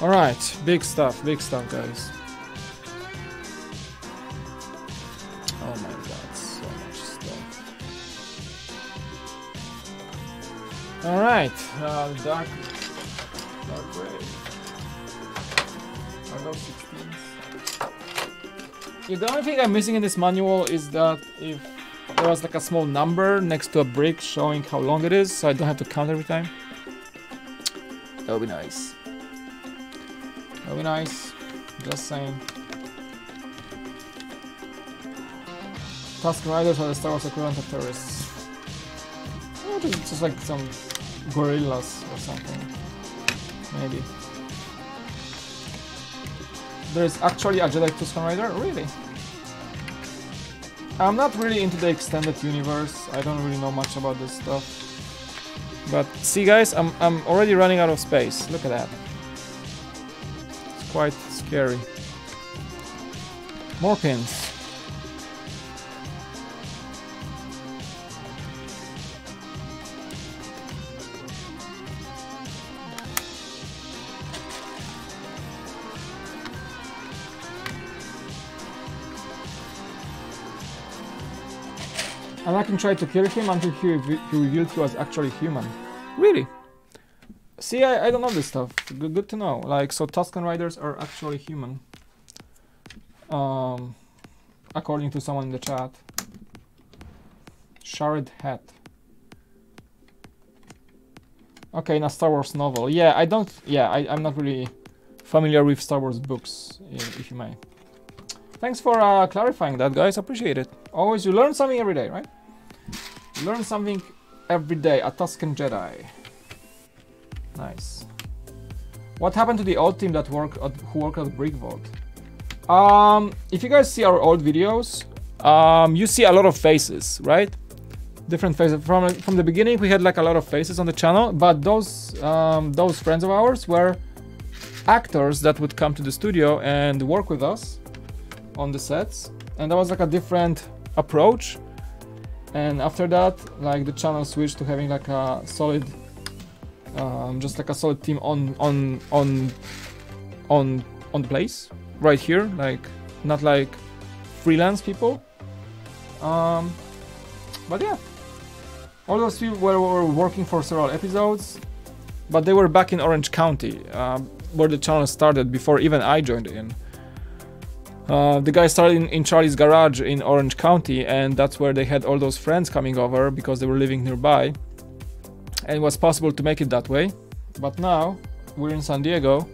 Alright, big stuff, guys. Oh my god, so much stuff. Alright, dark gray. Are those 16s? Yeah, the only thing I'm missing in this manual is that if there was like a small number next to a brick showing how long it is, so I don't have to count every time. That would be nice. That would be nice. Just saying. Tusken Riders are the Star Wars equivalent of terrorists. Oh, it's just like some gorillas or something. Maybe. There's actually a Jedi Tusken Rider? Really? I'm not really into the extended universe. I don't really know much about this stuff. But see guys, I'm already running out of space. Look at that. It's quite scary. More pins. And I can try to kill him until he revealed he was actually human. Really? See, I don't know this stuff. Good to know. Like, so Tusken Riders are actually human. According to someone in the chat. Shard Hat. Okay, in a Star Wars novel. Yeah, I'm not really familiar with Star Wars books, if you may. Thanks for clarifying that, guys. Appreciate it. Always, you learn something every day, right? You learn something every day. A Tusken Jedi. Nice. What happened to the old team that who worked at BrickVault? If you guys see our old videos, you see a lot of faces, right? Different faces. From the beginning, we had like a lot of faces on the channel, but those friends of ours were actors that would come to the studio and work with us on the sets, and that was like a different approach. And after that, like, the channel switched to having like a solid, just like a solid team on the place right here, like not like freelance people. But yeah, all those people were working for several episodes, but they were back in Orange County, where the channel started before even I joined in. The guy started in Charlie's garage in Orange County, and that's where they had all those friends coming over because they were living nearby, and it was possible to make it that way. But now we're in San Diego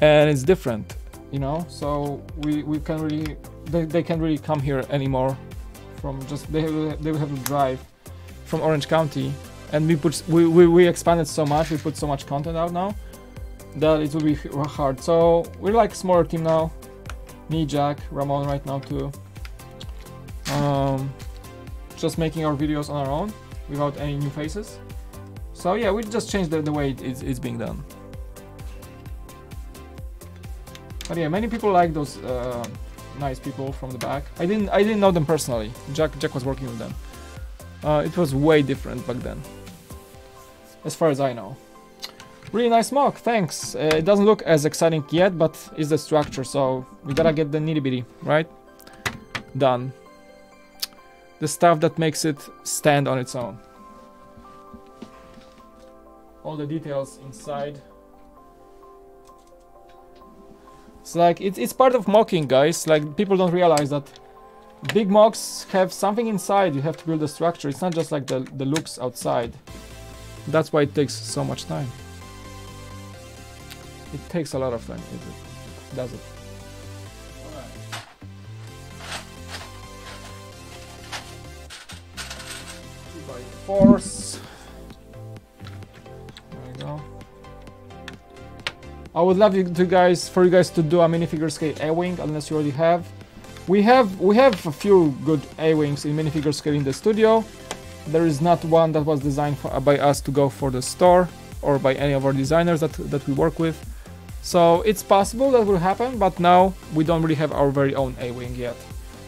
and it's different, you know, so we can't really, they can't really come here anymore from just, they will have to drive from Orange County, and we expanded so much, we put so much content out now that it will be hard. So we're like a smaller team now. Me, Jack, Ramon right now too. Just making our videos on our own without any new faces. So yeah, we just changed the way it's being done. But yeah, many people like those nice people from the back. I didn't know them personally. Jack was working with them. It was way different back then, as far as I know. Really nice MOC, thanks. It doesn't look as exciting yet, but it's the structure, so we gotta get the nitty bitty, right? Done. The stuff that makes it stand on its own. All the details inside. It's like, it's part of mocking, guys. Like, people don't realize that big MOCs have something inside. You have to build a structure. It's not just like the looks outside. That's why it takes so much time. It takes a lot of time, does it? Alright. By force. There we go. I would love for you guys to do a minifigure scale A-wing, unless you already have. We have a few good A-wings in minifigure scale in the studio. There is not one that was designed by us to go for the store or by any of our designers that we work with. So it's possible that will happen, but now we don't really have our very own A-wing yet.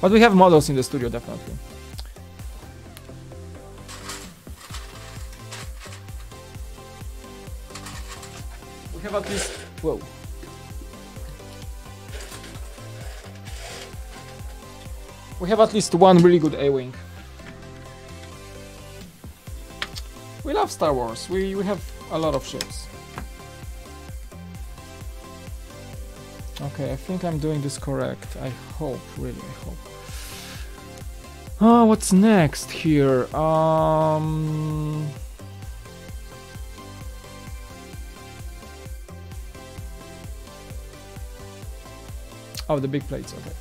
But we have models in the studio, definitely. We have at least... Whoa. We have at least one really good A-wing. We love Star Wars. We have a lot of ships. Okay, I think I'm doing this correct. I hope, really, I hope. Oh, what's next here? Oh, the big plates, okay.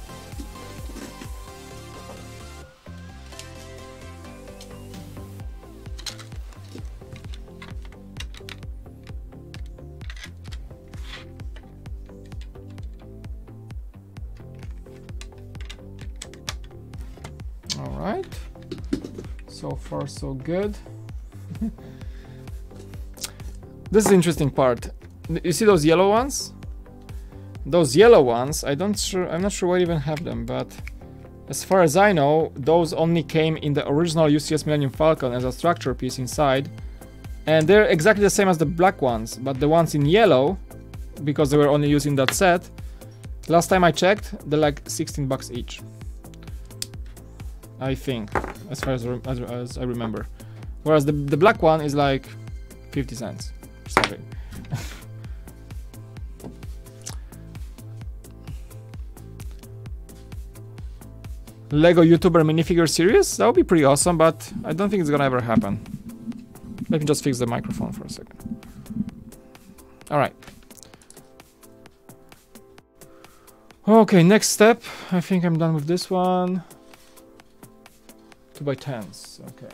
Alright, so far so good. This is the interesting part. You see those yellow ones? Those yellow ones, I'm not sure why I even have them, but as far as I know, those only came in the original UCS Millennium Falcon as a structure piece inside. And they're exactly the same as the black ones, but the ones in yellow, because they were only using that set, last time I checked, they're like 16 bucks each. I think, as far as I remember. Whereas the black one is like 50 cents or something. Lego YouTuber minifigure series? That would be pretty awesome, but I don't think it's gonna ever happen. Let me just fix the microphone for a second. Alright. Okay, next step. I think I'm done with this one. 2x10s, okay.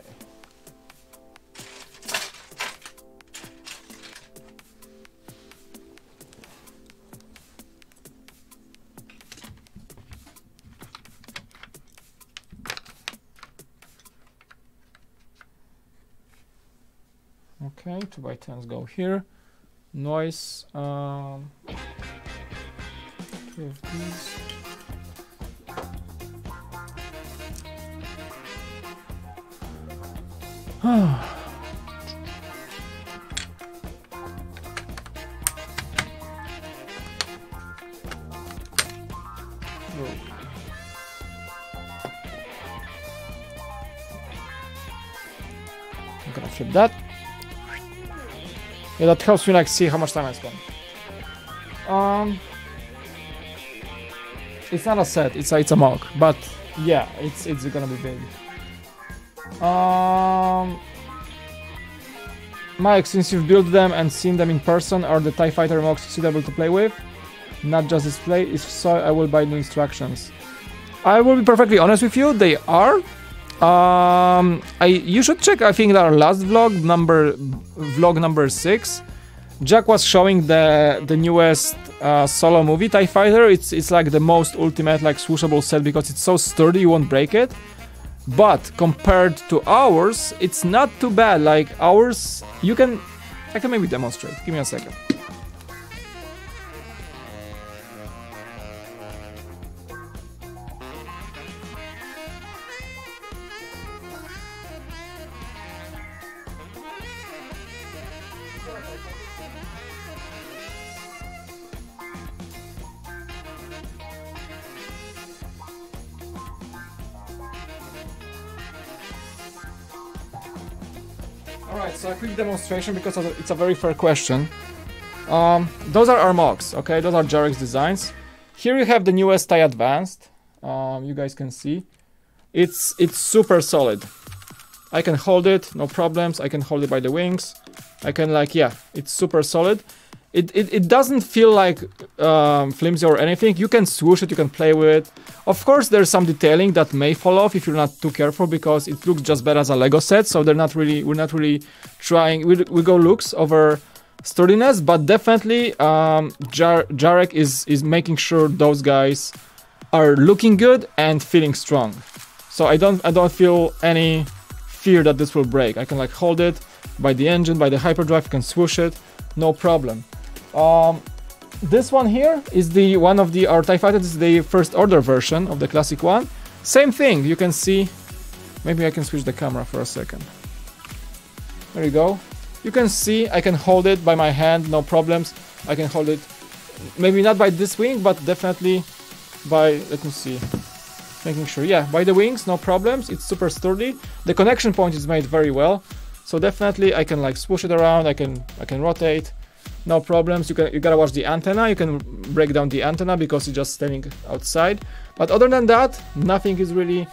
Okay, 2x10s go here. Noise, 2 of these. I'm gonna flip that. Yeah, that helps me like see how much time I spent. It's not a set, it's a MOC, but yeah, it's gonna be big. Mike, since you've built them and seen them in person, are the TIE Fighter MOCs suitable to play with? Not just display? If so, I will buy the instructions. I will be perfectly honest with you, they are. You should check, I think, our last vlog number 6. Jack was showing the newest solo movie TIE Fighter. It's like the most ultimate like swooshable set because it's so sturdy you won't break it. But compared to ours, it's not too bad. Like ours, I can maybe demonstrate. Give me a second. Alright, so a quick demonstration because it's a very fair question. Those are our MOCs, okay? Those are Jarek's designs. Here you have the newest TIE Advanced. You guys can see. It's super solid. I can hold it, no problems. I can hold it by the wings. I can it's super solid. It doesn't feel like flimsy or anything. You can swoosh it, you can play with it. Of course, there's some detailing that may fall off if you're not too careful because it looks just better as a Lego set. So we're not really trying. We go looks over sturdiness, but definitely Jarek is making sure those guys are looking good and feeling strong. So I don't feel any fear that this will break. I can like hold it by the engine, by the hyperdrive. You can swoosh it, no problem. This one here is the one of the TIE Fighter. This is the first order version of the classic one. Same thing, you can see. Maybe I can switch the camera for a second. There you go. You can see I can hold it by my hand, no problems. I can hold it, maybe not by this wing, but definitely by, let me see, making sure, yeah, by the wings, no problems. It's super sturdy. The connection point is made very well. So definitely I can like swoosh it around, I can rotate. No problems. You gotta watch the antenna. You can break down the antenna because it's just standing outside. But other than that, nothing is really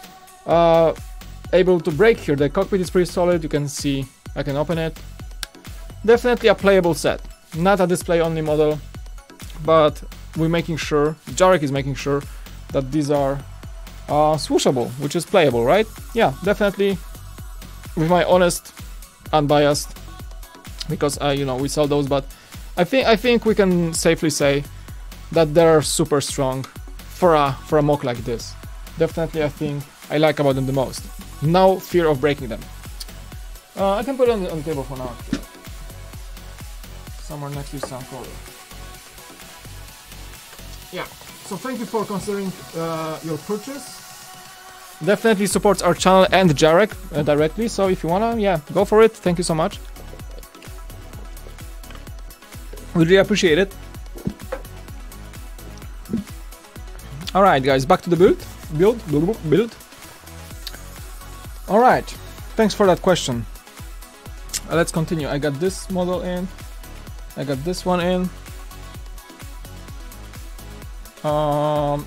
able to break here. The cockpit is pretty solid. You can see I can open it. Definitely a playable set. Not a display only model, but we're making sure, Jarek is making sure that these are swooshable, which is playable, right? Yeah, definitely. With my honest, unbiased, because we sell those, but I think we can safely say that they're super strong for a MOC like this. Definitely, I think I like about them the most. No fear of breaking them. I can put it on the table for now. Somewhere next to Sandcrawler. yeah. So thank you for considering your purchase. Definitely supports our channel and Jarek directly. So if you wanna, yeah, go for it. Thank you so much. We really appreciate it. All right, guys, back to the build. All right, thanks for that question. Let's continue. I got this model in. I got this one in.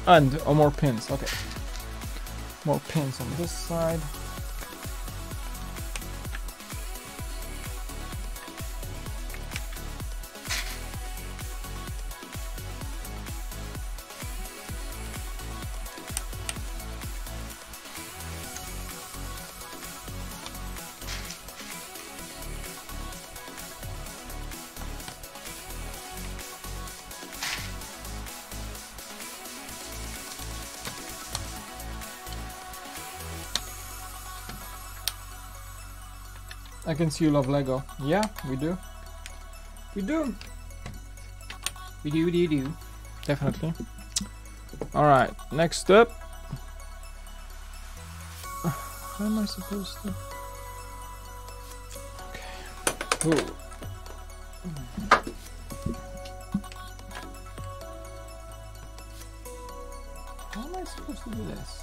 And more pins. Okay, more pins on this side. I can see you love Lego. Yeah, we do. We do. We do. Definitely. Alright, next up. How am I supposed to? Okay. Ooh. How am I supposed to do this?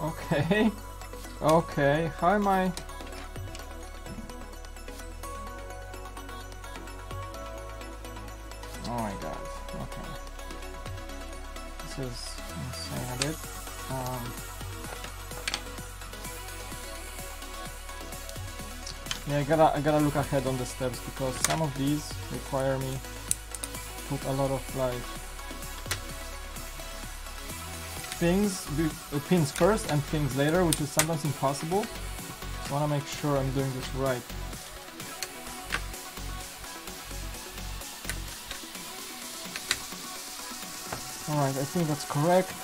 Okay. Okay, how am I? Oh my god, okay. This is insane a bit. Yeah, I gotta look ahead on the steps because some of these require me to put a lot of like things, pins first and things later, which is sometimes impossible. So I want to make sure I'm doing this right. Alright, I think that's correct.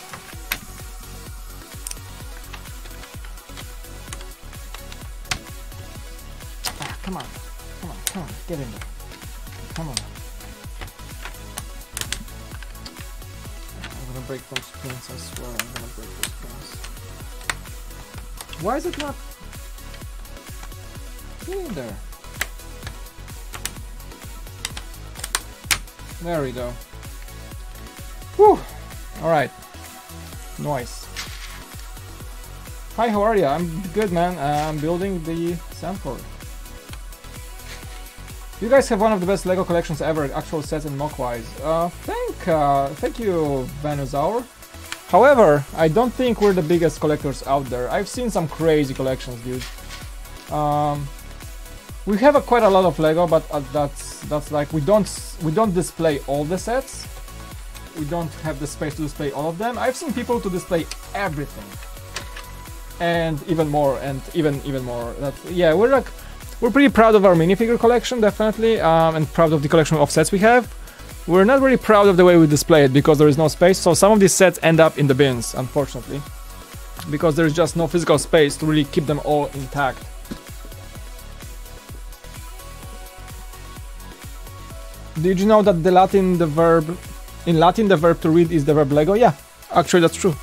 Ah, come on, get in there. Come on. I'm gonna break those pins, I swear I'm gonna break those pins. Why is it not in there? There we go. Whew! Alright. Nice. Hi, how are you? I'm good, man. I'm building the Sandcrawler. You guys have one of the best LEGO collections ever, actual sets and MOC wise. Thank you, Venusaur. However, I don't think we're the biggest collectors out there. I've seen some crazy collections, dude. We have quite a lot of LEGO, but that's like we don't display all the sets. We don't have the space to display all of them. I've seen people to display everything, and even more, and even more. Yeah, we're pretty proud of our minifigure collection, definitely, and proud of the collection of sets we have. We're not really proud of the way we display it because there is no space. So some of these sets end up in the bins, unfortunately, because there's just no physical space to really keep them all intact. Did you know that in Latin the verb to read is the verb Lego? Yeah, actually that's true.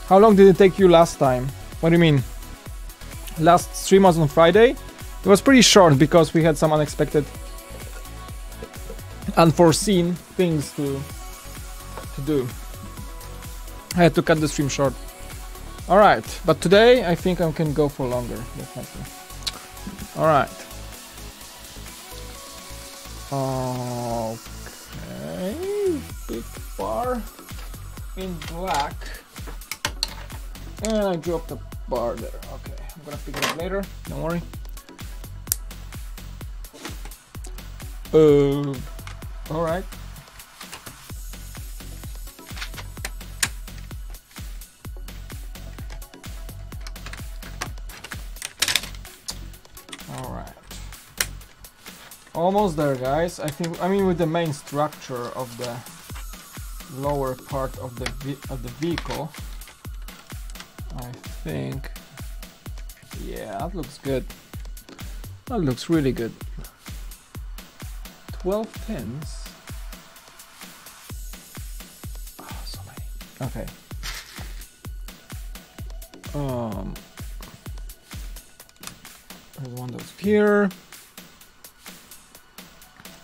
How long did it take you last time? What do you mean? Last stream was on Friday. It was pretty short because we had some unexpected, unforeseen things to do. I had to cut the stream short. Alright, but today I think I can go for longer, definitely. Alright. Okay, big bar in black. And I dropped the bar there. Okay, I'm gonna pick it up later, don't worry. Alright. Alright. Almost there, guys. I mean with the main structure of the lower part of the vehicle. I think, yeah, that looks good. That looks really good. 12 pins. Oh, so many. Okay. There's one goes here.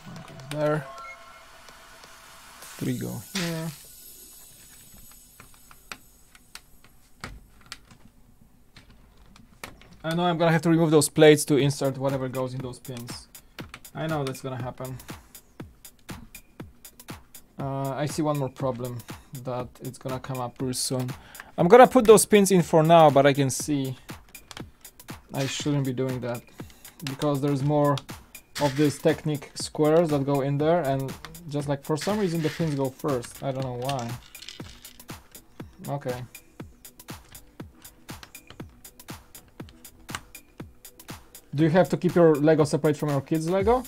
One goes there. 3 go here. I know I'm gonna have to remove those plates to insert whatever goes in those pins. I know that's gonna happen. I see one more problem that it's gonna come up pretty soon. I'm gonna put those pins in for now, but I can see I shouldn't be doing that because there's more of these Technic squares that go in there, and just like for some reason the pins go first. I don't know why. Okay. Do you have to keep your Lego separate from your kids' Lego?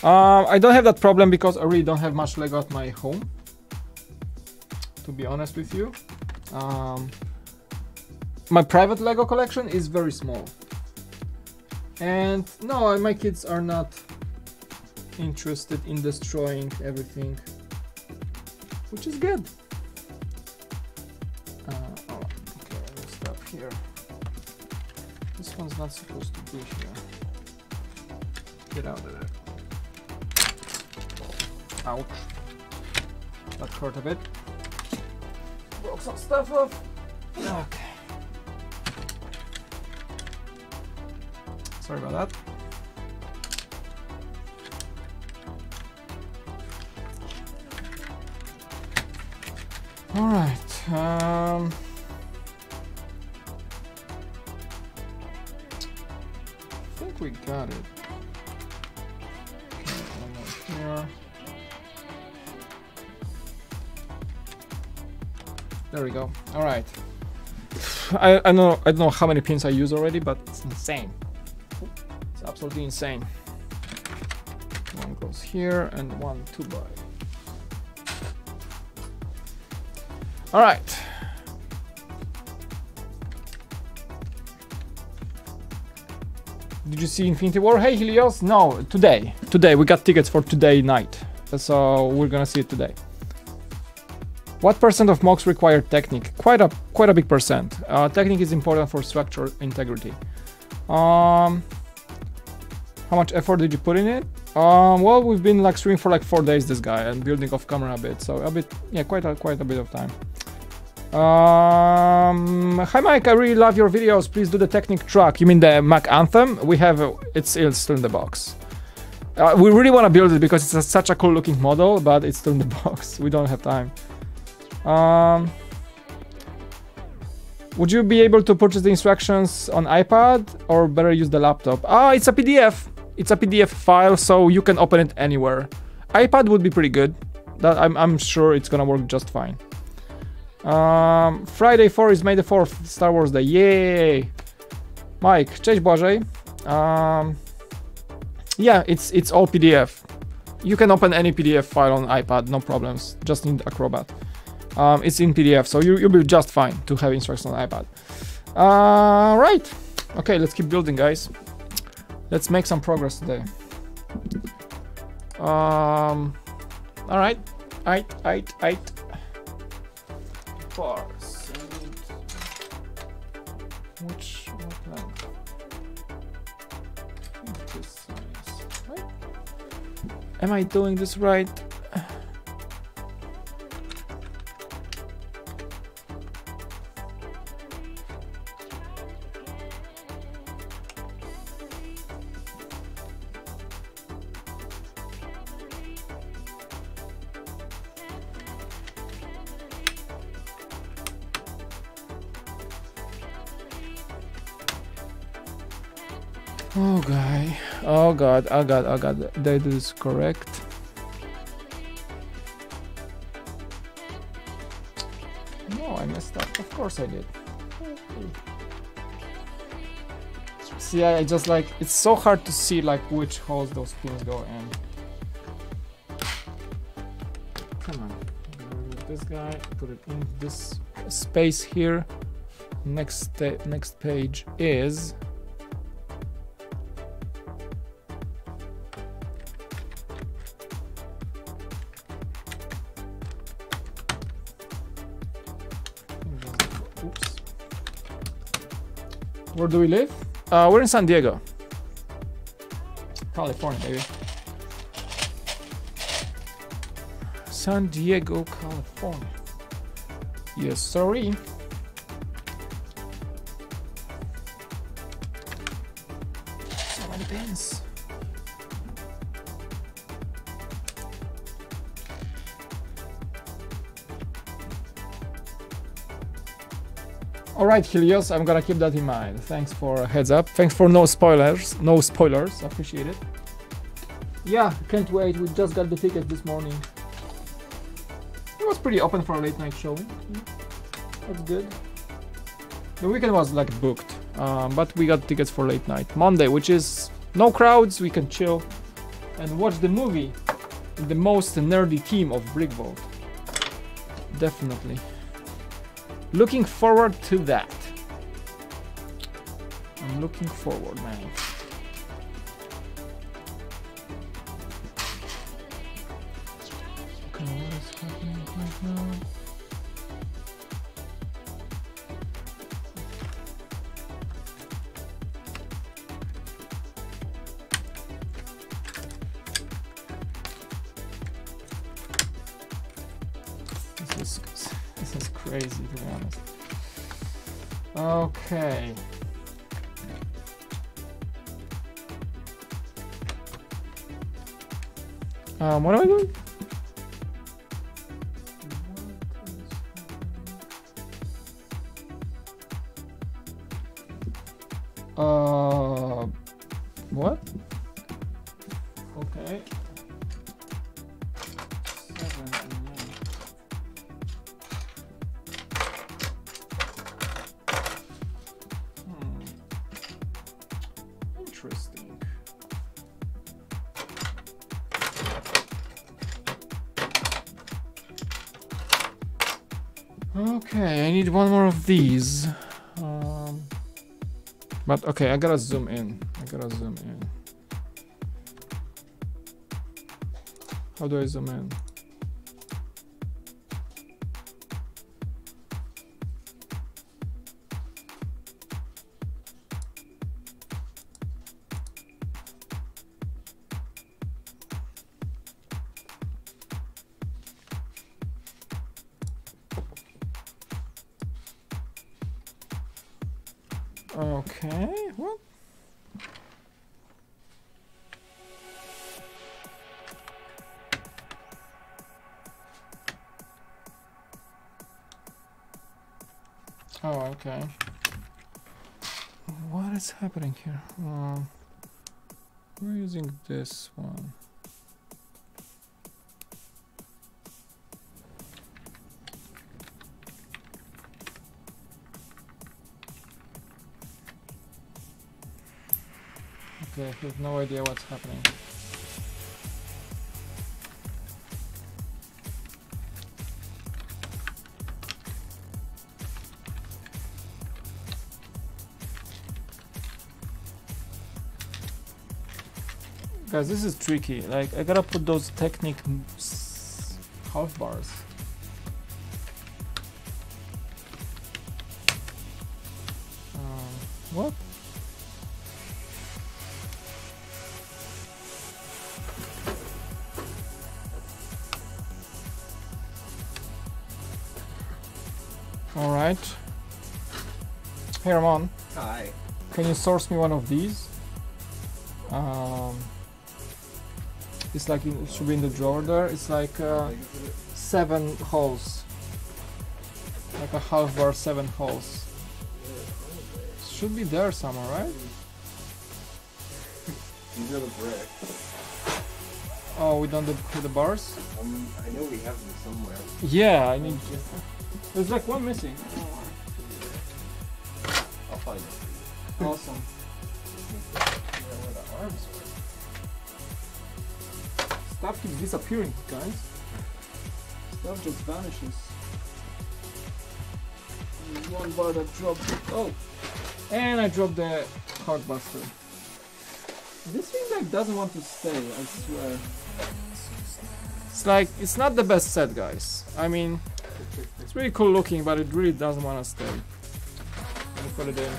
I don't have that problem because I really don't have much Lego at my home, to be honest with you. My private Lego collection is very small. And no, my kids are not interested in destroying everything, which is good. Oh, okay, let's stop here. This one's not supposed to be here. Get out of there. Ouch. That hurt a bit. Broke some stuff off. Okay. Sorry about that. All right. I think we got it. Okay, one more here. There we go. All right. I don't know how many pins I use already, but it's insane. It's absolutely insane. One goes here and one 2x. All right. Did you see Infinity War? Hey Helios, no, today we got tickets for today night, so we're gonna see it today. What percent of MOCs require Technic? Quite a big percent. Technic is important for structural integrity. How much effort did you put in it? Well, we've been like streaming for like 4 days, this guy, and building off camera a bit, so a bit, yeah, quite a bit of time. Hi Mike, I really love your videos. Please do the Technic track. You mean the Mac Anthem? We have it's still in the box. We really want to build it because it's such a cool looking model, but it's still in the box. We don't have time. Would you be able to purchase the instructions on iPad or better use the laptop? It's a PDF. It's a PDF file, so you can open it anywhere. iPad would be pretty good. That I'm sure it's gonna work just fine. Friday 4 is May the 4th, Star Wars Day. Yay! Mike, cześć Błażej. Yeah, it's all PDF. You can open any PDF file on iPad, no problems. Just need Acrobat. It's in PDF, so you'll be just fine to have instructions on iPad. Right. Okay, let's keep building, guys. Let's make some progress today. All right. Eight. Bars. What length? I think this size, right? Am I doing this right? Oh god, that is correct. No, I messed up. Of course I did. See, I just like, it's so hard to see like which holes those pins go in. Come on, remove this guy, put it in this space here. Next page is Oops. Where do we live? We're in San Diego. California, baby. San Diego, California. Yes, sorry. So many pins. Alright, Helios, I'm gonna keep that in mind. Thanks for a heads up. Thanks for no spoilers. No spoilers, appreciate it. Yeah, can't wait. We just got the ticket this morning. It was pretty open for a late night showing. That's good. The weekend was like booked, but we got tickets for late night. Monday, which is no crowds, we can chill and watch the movie in the most nerdy team of BrickVault. Definitely. Looking forward to that. I'm looking forward, man. Okay, what is happening right now? This is crazy, to be honest. Okay. What am I doing? What? Okay. 7 and 9. Interesting. Okay, I need one more of these. But okay, I gotta zoom in. How do I zoom in? Okay, what? Oh, okay. What is happening here? We're using this one. Okay, I have no idea what's happening. Guys, this is tricky. Like, I gotta put those Technic half bars. What? All right. Hey, Ramon. Hi. Can you source me one of these? It's like it should be in the drawer there. It's like 7 holes. Like a half bar, 7 holes. Should be there somewhere, right? These are the brick. Oh, we don't put the bars? I know we have them somewhere. Yeah, I need. There's like one missing. I'll find it. Awesome. Where the arms were. Stuff keeps disappearing, guys. Stuff just vanishes. There's one bar that dropped. Oh! And I dropped the Heartbuster. This thing like doesn't want to stay, I swear. It's like, it's not the best set, guys. I mean, It's really cool looking, but it really doesn't want to stay. Let me put it in.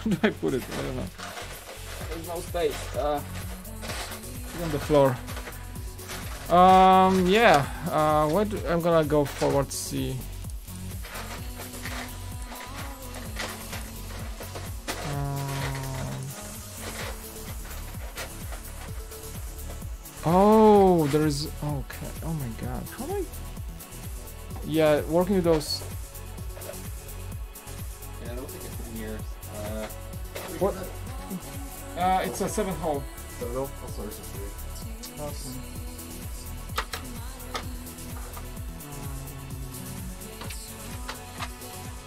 Where do I put it? I don't know. There's no space. It's on the floor. Yeah. I'm gonna go forward C. Oh, there is. Okay. Oh my God. How am I? Yeah, working with those. Yeah, I don't think it's in here. What? It's a 7th hole. So no, I'll source it for you. Awesome.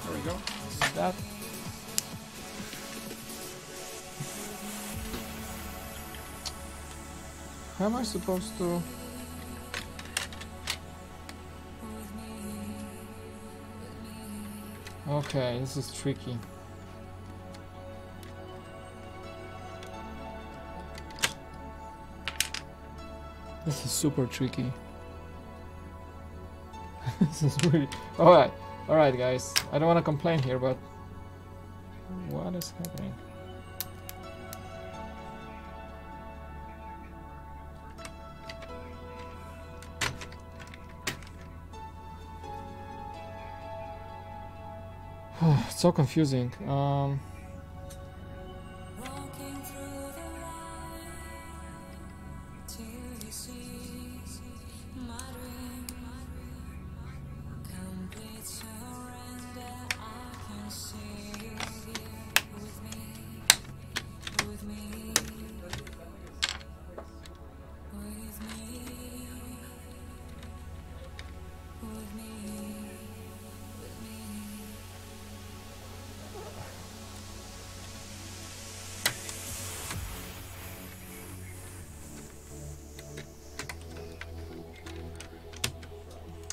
There we go. This is that. How am I supposed to? Okay, this is tricky. This is super tricky. This is really... Alright guys. I don't want to complain here, but... What is happening? It's so confusing.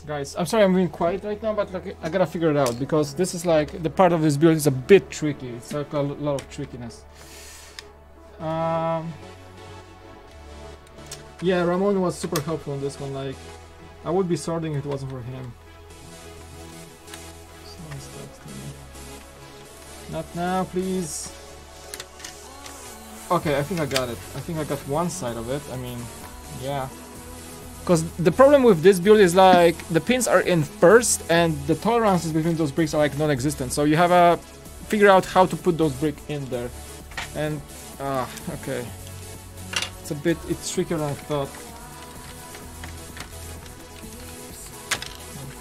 Guys, I'm sorry I'm being quiet right now, but like, I gotta figure it out because this is like the part of this build is a bit tricky. It's like a lot of trickiness. Yeah, Ramon was super helpful on this one. Like, I would be sorting if it wasn't for him. Someone's texting me. Not now, please. Okay, I think I got it. I think I got one side of it. I mean, yeah. Because the problem with this build is like the pins are in first and the tolerances between those bricks are like non-existent. So you have to figure out how to put those bricks in there. And okay, it's trickier than I thought.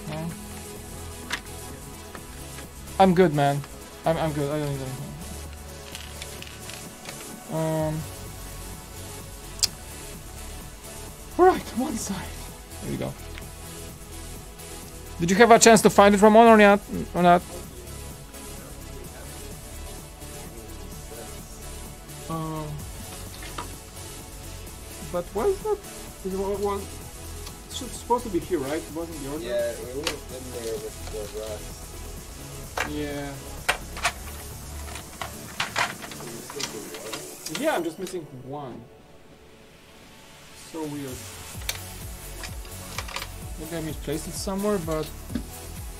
Okay, I'm good, man. I'm good. I don't need anything. Right, one side. There you go. Did you have a chance to find it, Ramon, or not? But why is that? It's supposed to be here, right? It wasn't the order? Yeah, it would have been there with the rust. Yeah. Yeah, I'm just missing one. So weird. Maybe I misplaced it somewhere, but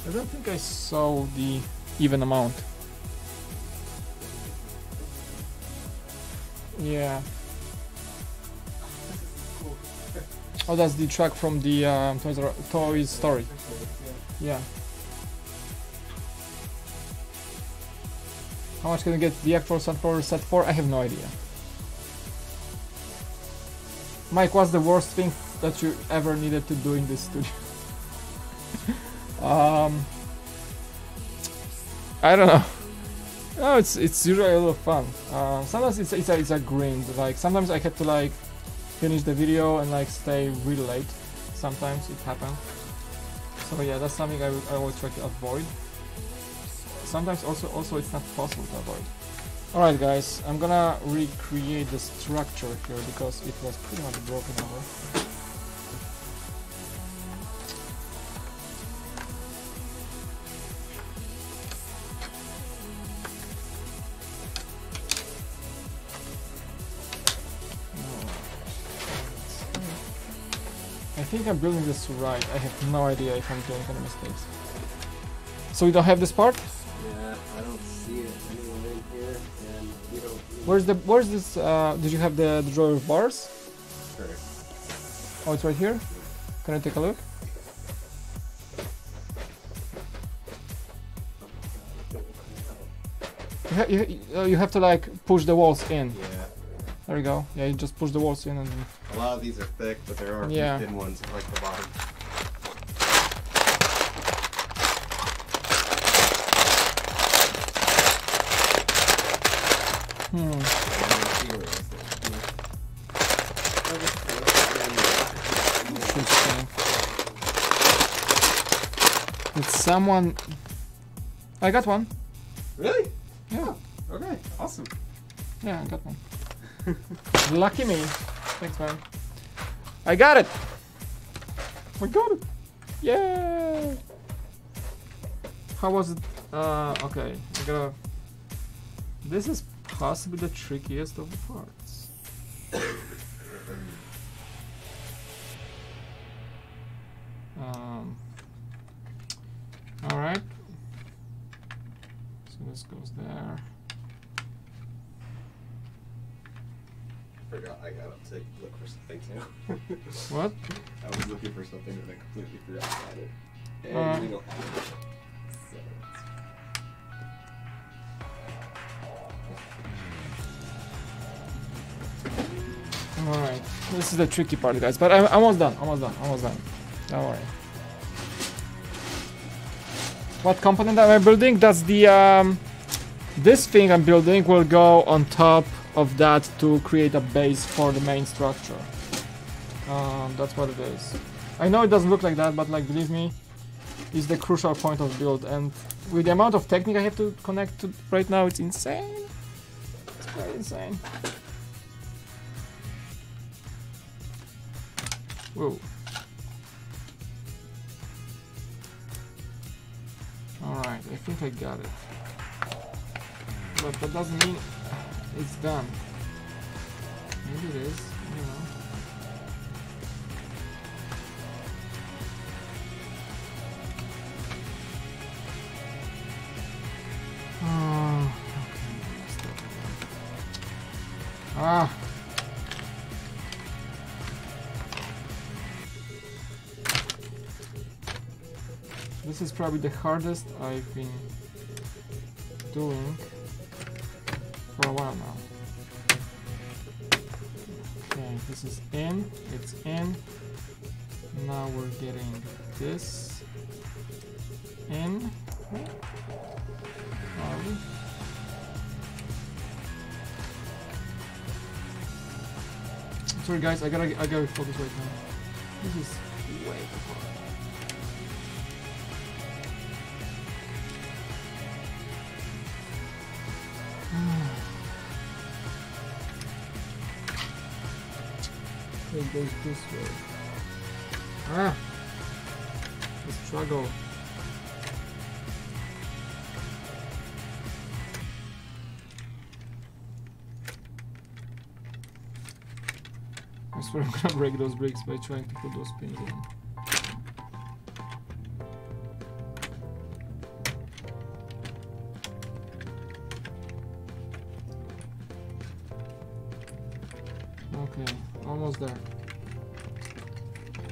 I don't think I saw the even amount. Yeah. Oh, that's the track from the Toys Story. Yeah. How much can I get the actual Sandcrawler set for? I have no idea. Mike, what's the worst thing that you ever needed to do in this studio? I don't know. No, it's usually a lot of fun. Sometimes it's a grind. Like sometimes I had to like finish the video and like stay really late. Sometimes it happens. So yeah, that's something I always try to avoid. Sometimes also it's not possible to avoid. Alright guys, I'm gonna recreate the structure here because it was pretty much broken over. I think I'm building this right. I have no idea if I'm doing any mistakes. So we don't have this part? Yeah, I don't see it anywhere in here, and we don't. Where's this? Did you have the drawer of bars? Sure. Oh, it's right here. Can I take a look? You have to like push the walls in. Yeah. There you go. Yeah, you just push the walls in and. A lot of these are thick, but there are a few Yeah. thin ones like the bottom. Interesting. Did someone? I got one. Really? Yeah. Okay. Awesome. Yeah, I got one. Lucky me. Thanks, man. I got it. We got it. Yay! How was it? Okay. I gotta. This is possibly the trickiest of the parts. All right. So this goes there. Forgot I gotta look for something too. What? I was looking for something and I completely forgot about it. And Alright. we don't have it. So All right. This is the tricky part, guys. But I'm almost done. Almost done. Almost done. Don't worry. What component am I building? That's the this thing I'm building will go on top of that to create a base for the main structure. That's what it is. I know it doesn't look like that, but like believe me, it's the crucial point of build. And with the amount of technique I have to connect to right now, it's insane. It's quite insane. Whoa. Alright, I think I got it. But that doesn't mean it's done. Maybe it is, I don't know. Okay. Ah! This is probably the hardest I've been doing for a while now. Okay, this is in, it's in. Now we're getting this in. Sorry guys, I gotta focus right now. This is way too hard. It goes this way. Ah! The struggle. I swear I'm gonna break those bricks by trying to put those pins in. Okay, almost there.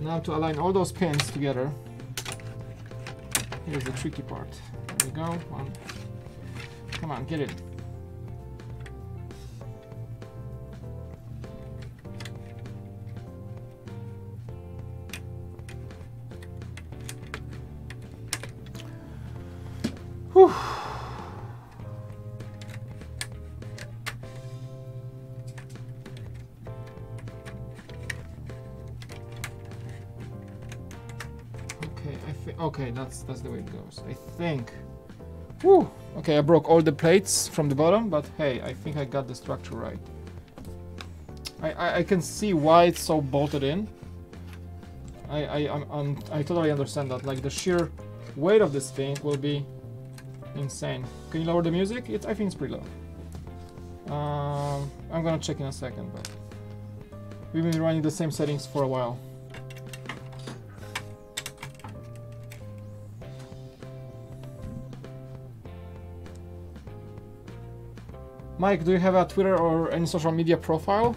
Now to align all those pins together. Here's the tricky part. There we go. One. Come on, get it. Whew. Okay, that's the way it goes. I think. Whew. Okay, I broke all the plates from the bottom, but hey, I think I got the structure right. I can see why it's so bolted in. I totally understand that. Like the sheer weight of this thing will be insane. Can you lower the music? I think it's pretty low. I'm gonna check in a second, but we've been running the same settings for a while. Mike, do you have a Twitter or any social media profile?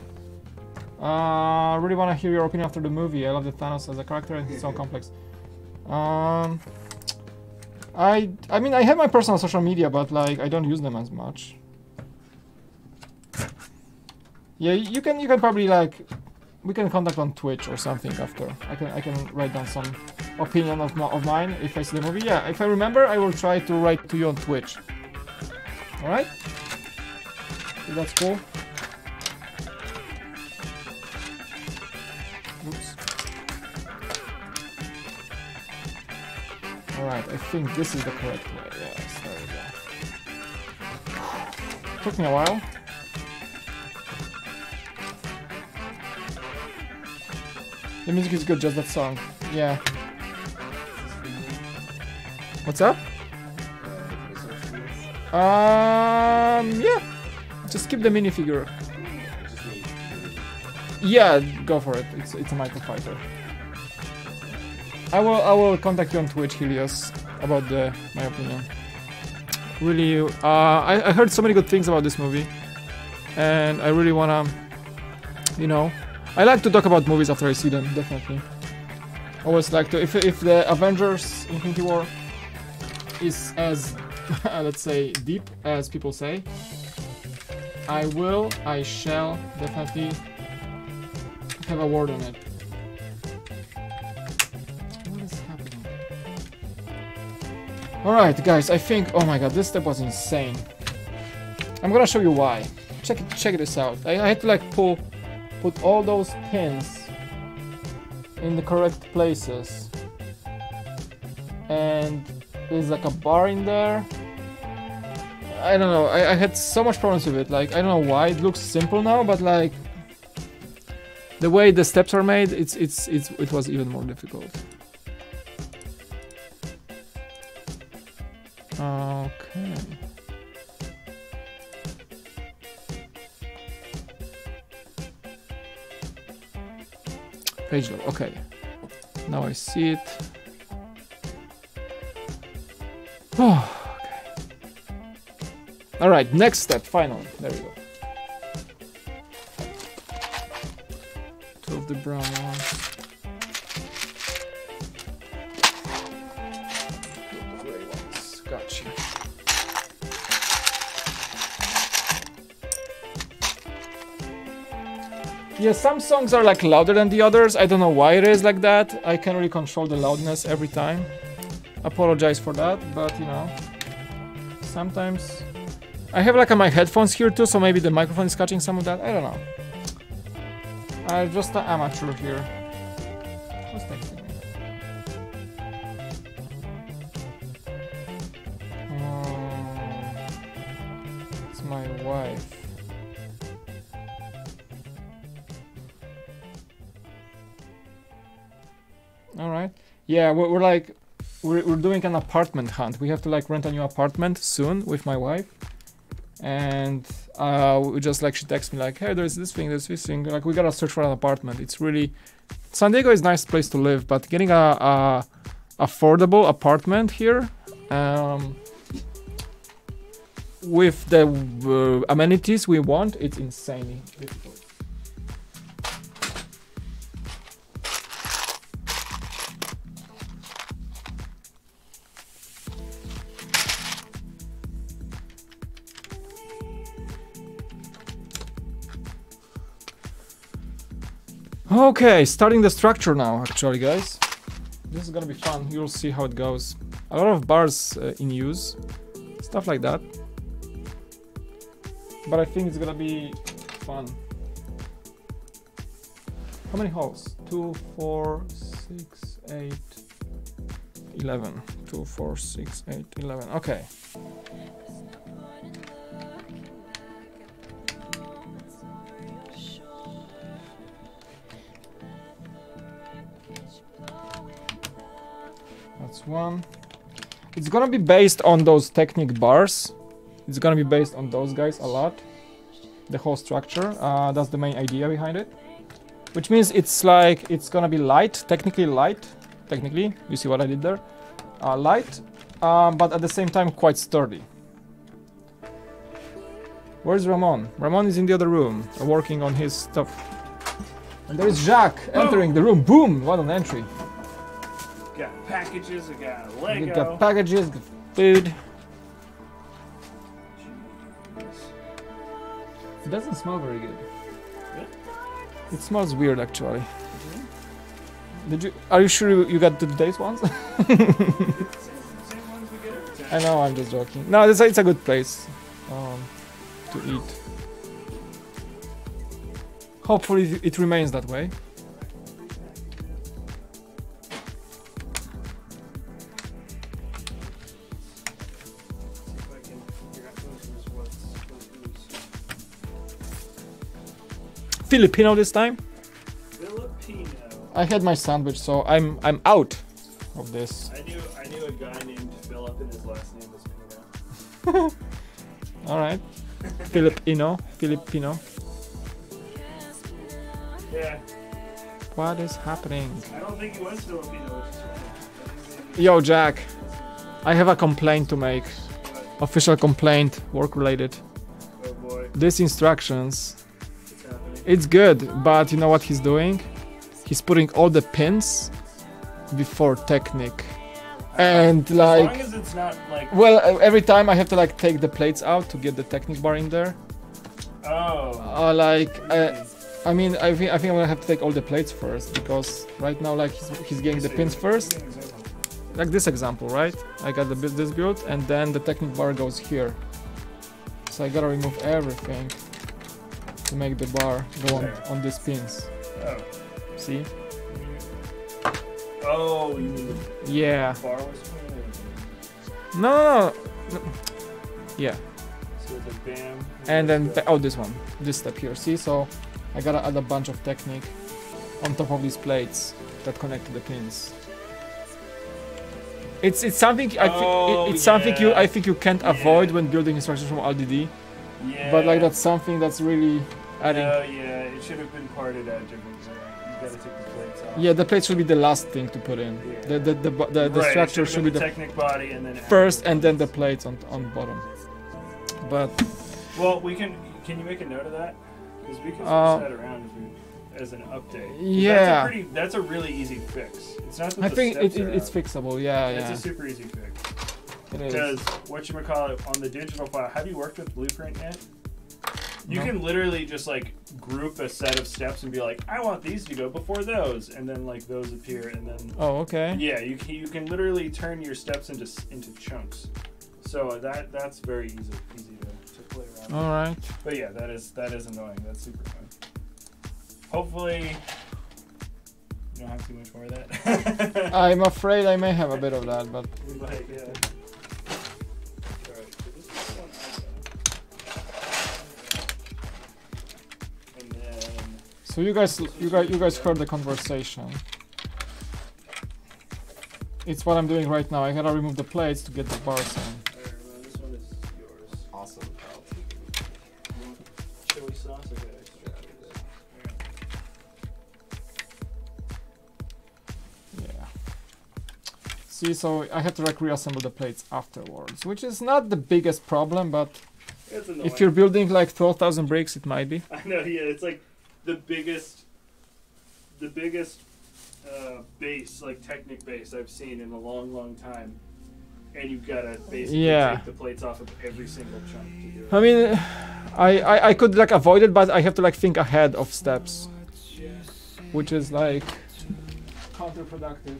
I really want to hear your opinion after the movie. I love the Thanos as a character and he's so complex. I mean, I have my personal social media, but like I don't use them as much. Yeah, you can probably like we can contact on Twitch or something after. I can write down some opinion of mine if I see the movie. Yeah, if I remember, I will try to write to you on Twitch. All right, so that's cool. Oops. All right, I think this is the correct way. Yes, there we go. Took me a while. The music is good, just that song. Yeah. What's up? Yeah. Just keep the minifigure. Yeah, go for it. It's a microfighter. I will contact you on Twitch, Helios, about my opinion. Really, I heard so many good things about this movie, and I really wanna, you know, I like to talk about movies after I see them. Definitely, always like to. If the Avengers Infinity War is as let's say deep as people say, I shall definitely have a word on it. What is happening? Alright guys, I think, oh my god, this step was insane. I'm gonna show you why. Check this out. I had to like put all those pins in the correct places. And there's like a bar in there. I don't know, I had so much problems with it. Like, I don't know why, it looks simple now, but like the way the steps are made, it was even more difficult. Okay. Page load, okay. Now I see it. Oh, okay. Alright, next step, final. There we go. Two of the brown ones. The gray ones. Gotcha. Yeah, some songs are like louder than the others. I don't know why it is like that. I can't really control the loudness every time. Apologize for that, but you know, sometimes I have like my headphones here too, so maybe the microphone is catching some of that. I don't know. I'm just an amateur here. Who's texting me? It's my wife. All right. Yeah, we're doing an apartment hunt. We have to like rent a new apartment soon with my wife, and we just like she texts me like, hey, there's this thing, like we gotta search for an apartment. It's really, San Diego is a nice place to live, but getting a affordable apartment here with the amenities we want, it's insanely difficult. Okay, starting the structure now, actually, guys. This is gonna be fun. You'll see how it goes. A lot of bars in use, stuff like that. But I think it's gonna be fun. How many holes? 2, 4, 6, 8, 11. 2, 4, 6, 8, 11. Okay. That's one. It's gonna be based on those Technic bars. It's gonna be based on those guys a lot. The whole structure. That's the main idea behind it. Which means it's like, it's gonna be light, technically light. Technically, you see what I did there? Light, but at the same time quite sturdy. Where's Ramon? Ramon is in the other room, working on his stuff. And there is Jacques entering the room. Boom! What an entry. Got packages, I got a We Lego. got packages, got food. It doesn't smell very good. It smells weird, actually. Did you? Are you sure you got today's ones? Same ones we get every time. I know, I'm just joking. No, it's a good place to eat. Hopefully it remains that way. Filipino this time. Filipino. I had my sandwich, so I'm out of this. I knew a guy named Philip, and his last name was Pino. All right, Filipino. Yeah. What is happening? I don't think he was Filipino, which is funny. Yo, Jack, I have a complaint to make. Official complaint, work related. Oh boy, These instructions. it's happening. It's good, but you know what he's doing? He's putting all the pins before technique. And As like, long as it's not like. well, every time I have to like take the plates out to get the technique bar in there. Oh. Really? I mean, I think I'm gonna have to take all the plates first because right now like he's getting the pins first. Like this example, right? I got this build and then the technique bar goes here. So I gotta remove everything to make the bar go on these pins. Oh. See? Oh, you mean the Yeah. bar was funny? No. Yeah. So the bam. And then this one, this step here. See? So I gotta add a bunch of technique on top of these plates that connect to the pins. It's something I think you can't avoid when building instructions from LDD. Yeah. But like that's something that's really adding. Oh yeah, it should have been parted out differently. You gotta take the plates off. Yeah, the plate should be the last thing to put in. Yeah. The Right, structure it should be the the technic body and then first, and then the plates on bottom. But Well, we can. Can you make a note of that? Because we can switch that around as an update. 'Cause Yeah. That's a really easy fix. It's not that I the think steps are it's out. fixable. Yeah, It's yeah. a super easy fix. It is. Because whatchamacallit, on the digital file, have you worked with Blueprint yet? You No. can literally just like group a set of steps and be like, I want these to go before those, and then like those appear, and then Oh, okay. yeah, you can literally turn your steps into chunks. So that's very easy to play around with. All right. But yeah, that is annoying. That's super fun. Hopefully, you don't have too much more of that. I'm afraid I may have a bit of that, but We might, yeah. Alright, so this is the one I got. And then so you guys heard the conversation. It's what I'm doing right now. I gotta remove the plates to get the bars in. alright, well, this one is yours. Awesome. Chili sauce, I got extra out of this. Yeah. See, so I have to like reassemble the plates afterwards, which is not the biggest problem, but It's annoying. if you're building like 12,000 bricks, it might be. I know, yeah, it's like the biggest base, like Technic base I've seen in a long time. And you've got to basically take the plates off of every single chunk to do it. I mean, I could like avoid it, but I have to like think ahead of steps, Yeah. which is like counterproductive.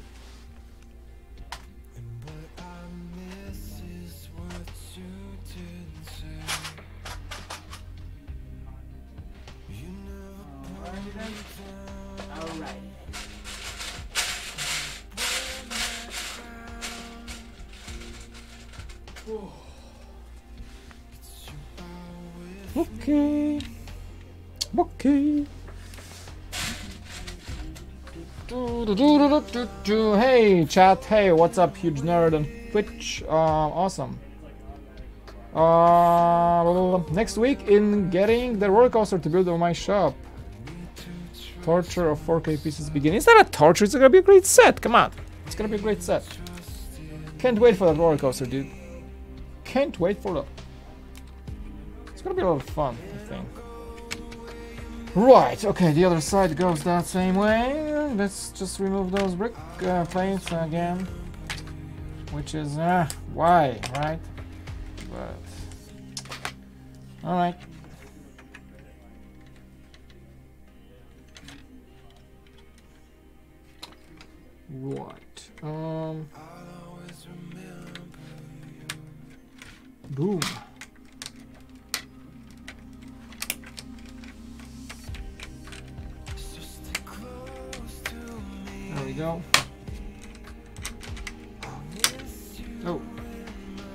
Alright. Okay. Okay. Hey chat, hey, what's up, huge nerd on Twitch? Awesome. Next week in getting the roller coaster to build on my shop. Torture of 4K pieces begin. It's not a torture, it's gonna be a great set. Come on. It's gonna be a great set. Can't wait for that roller coaster, dude. Can't wait for that. It's gonna be a lot of fun, I think. Right, okay, the other side goes that same way. Let's just remove those brick plates again. Which is, why, right? But, alright. Right, boom. There we go. Oh,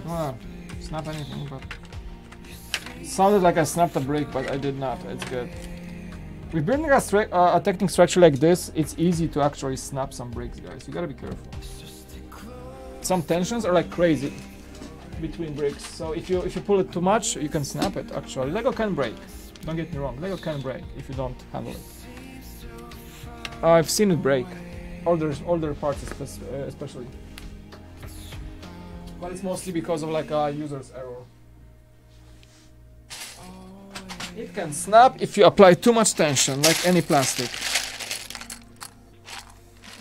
well, snap anything, but it sounded like I snapped a brick, but I did not. It's good. With building a technique structure like this, it's easy to actually snap some bricks, guys. You gotta be careful. Some tensions are like crazy between bricks, so if you pull it too much, you can snap it. Actually, Lego can break. Don't get me wrong, Lego can break if you don't handle it. I've seen it break. Older parts especially. But it's mostly because of like a user's error. It can snap if you apply too much tension, like any plastic.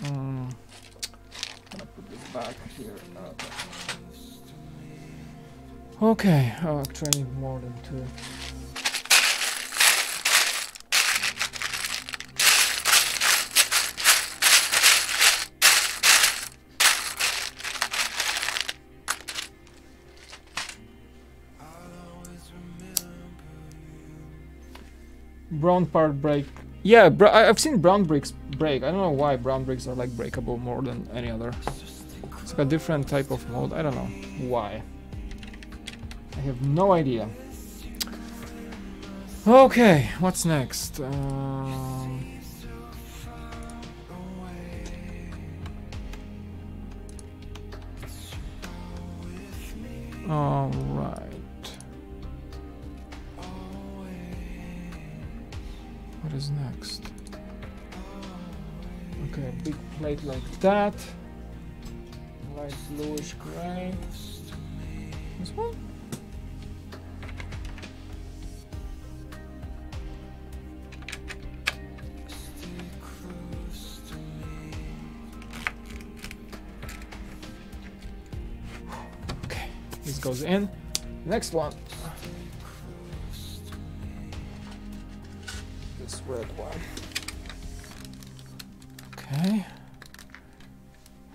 I'm gonna put this back here. Okay, oh, actually more than two. Brown part break. Yeah, I've seen brown bricks break. I don't know why brown bricks are like breakable more than any other. It's like a different type of mode. I don't know why. I have no idea. Okay, what's next? All right. What is next? Okay, big plate like that. Light bluish gray. This one? Okay, this goes in. Next one. Red one. Okay.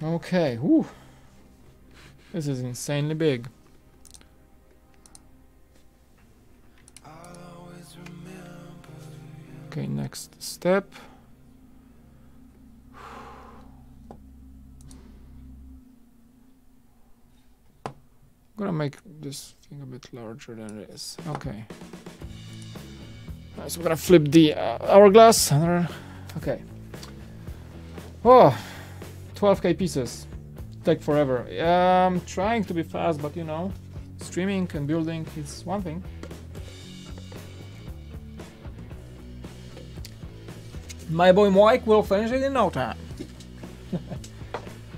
Okay. Whew. This is insanely big. Okay, next step. I'm gonna make this thing a bit larger than it is. Okay. So we're gonna flip the hourglass. Okay. Oh, 12k pieces. Take forever. I'm trying to be fast, but you know, streaming and building is one thing. My boy Mike will finish it in no time.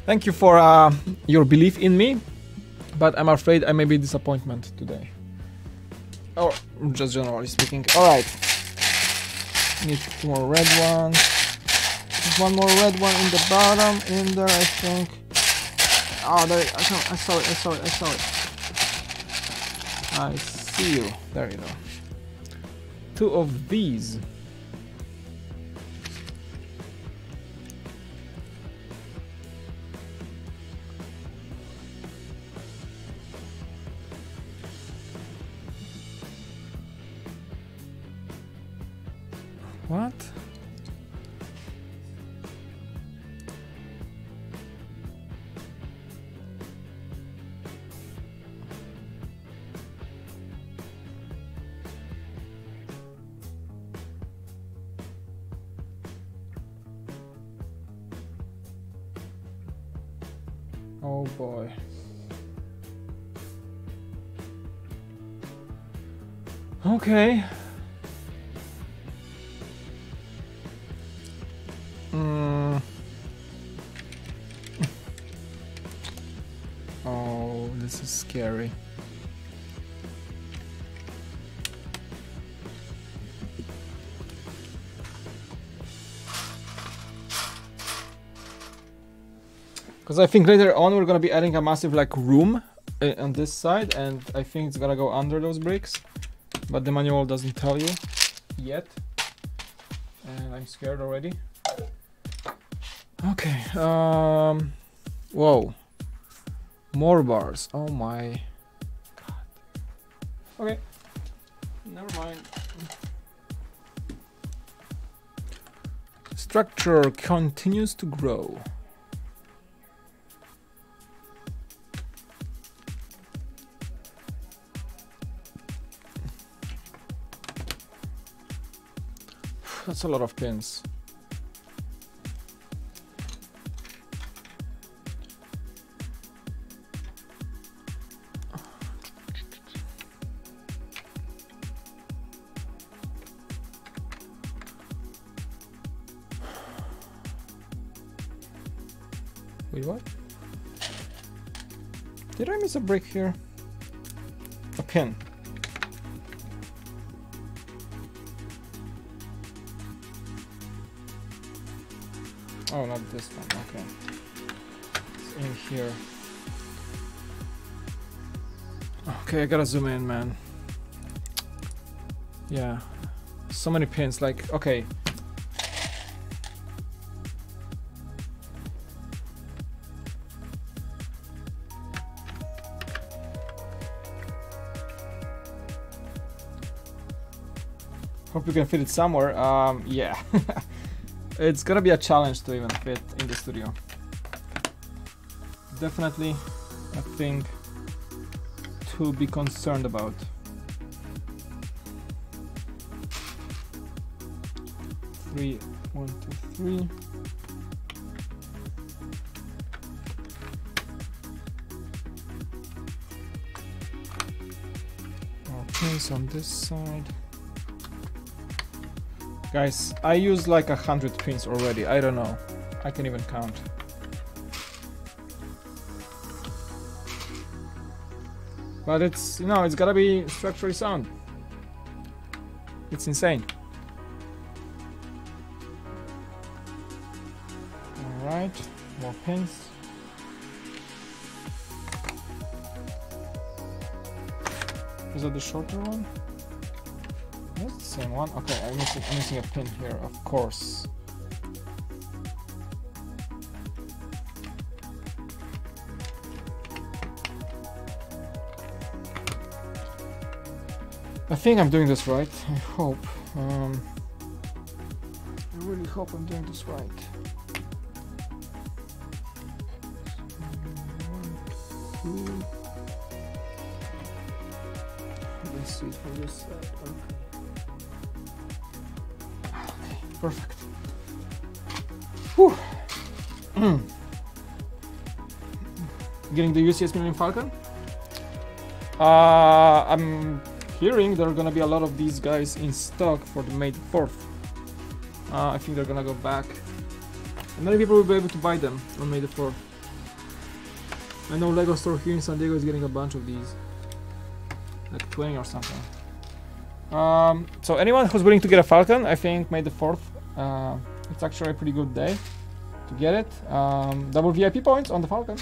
Thank you for your belief in me, but I'm afraid I may be a disappointment today. Or just generally speaking. Alright. Need two more red ones. There's one more red one in the bottom, in there I think. Oh, there, I saw it. I see you. There you go. Two of these. What? Oh boy. Okay. Oh, this is scary. Because I think later on we're gonna be adding a massive like room on this side, and I think it's gonna go under those bricks, but the manual doesn't tell you yet, and I'm scared already. Okay, whoa, more bars, oh my god. Okay, never mind. Structure continues to grow. That's a lot of pins. Wait, what? Did I miss a brick here? A pin. Oh, not this one, okay. It's in here. Okay, I gotta zoom in, man. Yeah. So many pins, like, okay. Hope we can fit it somewhere. Yeah. It's gonna be a challenge to even fit in the studio. Definitely a thing to be concerned about. Three, 1, 2, 3. Okay, so on this side. Guys, I use like 100 pins already. I don't know. I can't even count. But it's, you know, it's gotta be structurally sound. It's insane. Alright, more pins. Is that the shorter one? That's the same one. Okay, I'm missing a pin here, of course. I think I'm doing this right. I hope. I really hope I'm doing this right. Let's see from this side. Okay, perfect. Whew. Getting the UCS Millennium Falcon. I'm hearing there are gonna be a lot of these guys in stock for the May 4th. I think they're gonna go back, and many people will be able to buy them on May the 4th. I know Lego store here in San Diego is getting a bunch of these, like 20 or something. So anyone who's willing to get a Falcon, I think May the 4th, it's actually a pretty good day to get it. Double VIP points on the Falcon.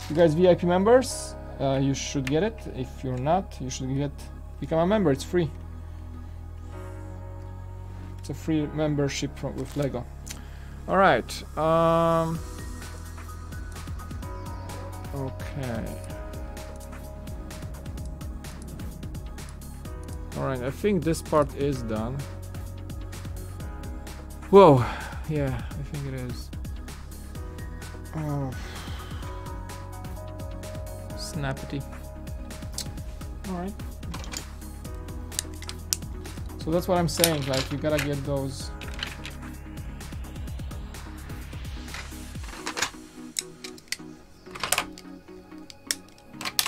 You guys VIP members, you should get it. If you're not, you should become a member. It's free. It's a free membership with Lego. All right. Okay. All right. I think this part is done. Whoa. Yeah, I think it is. Oh. Snappity. All right. So that's what I'm saying. Like, you gotta get those.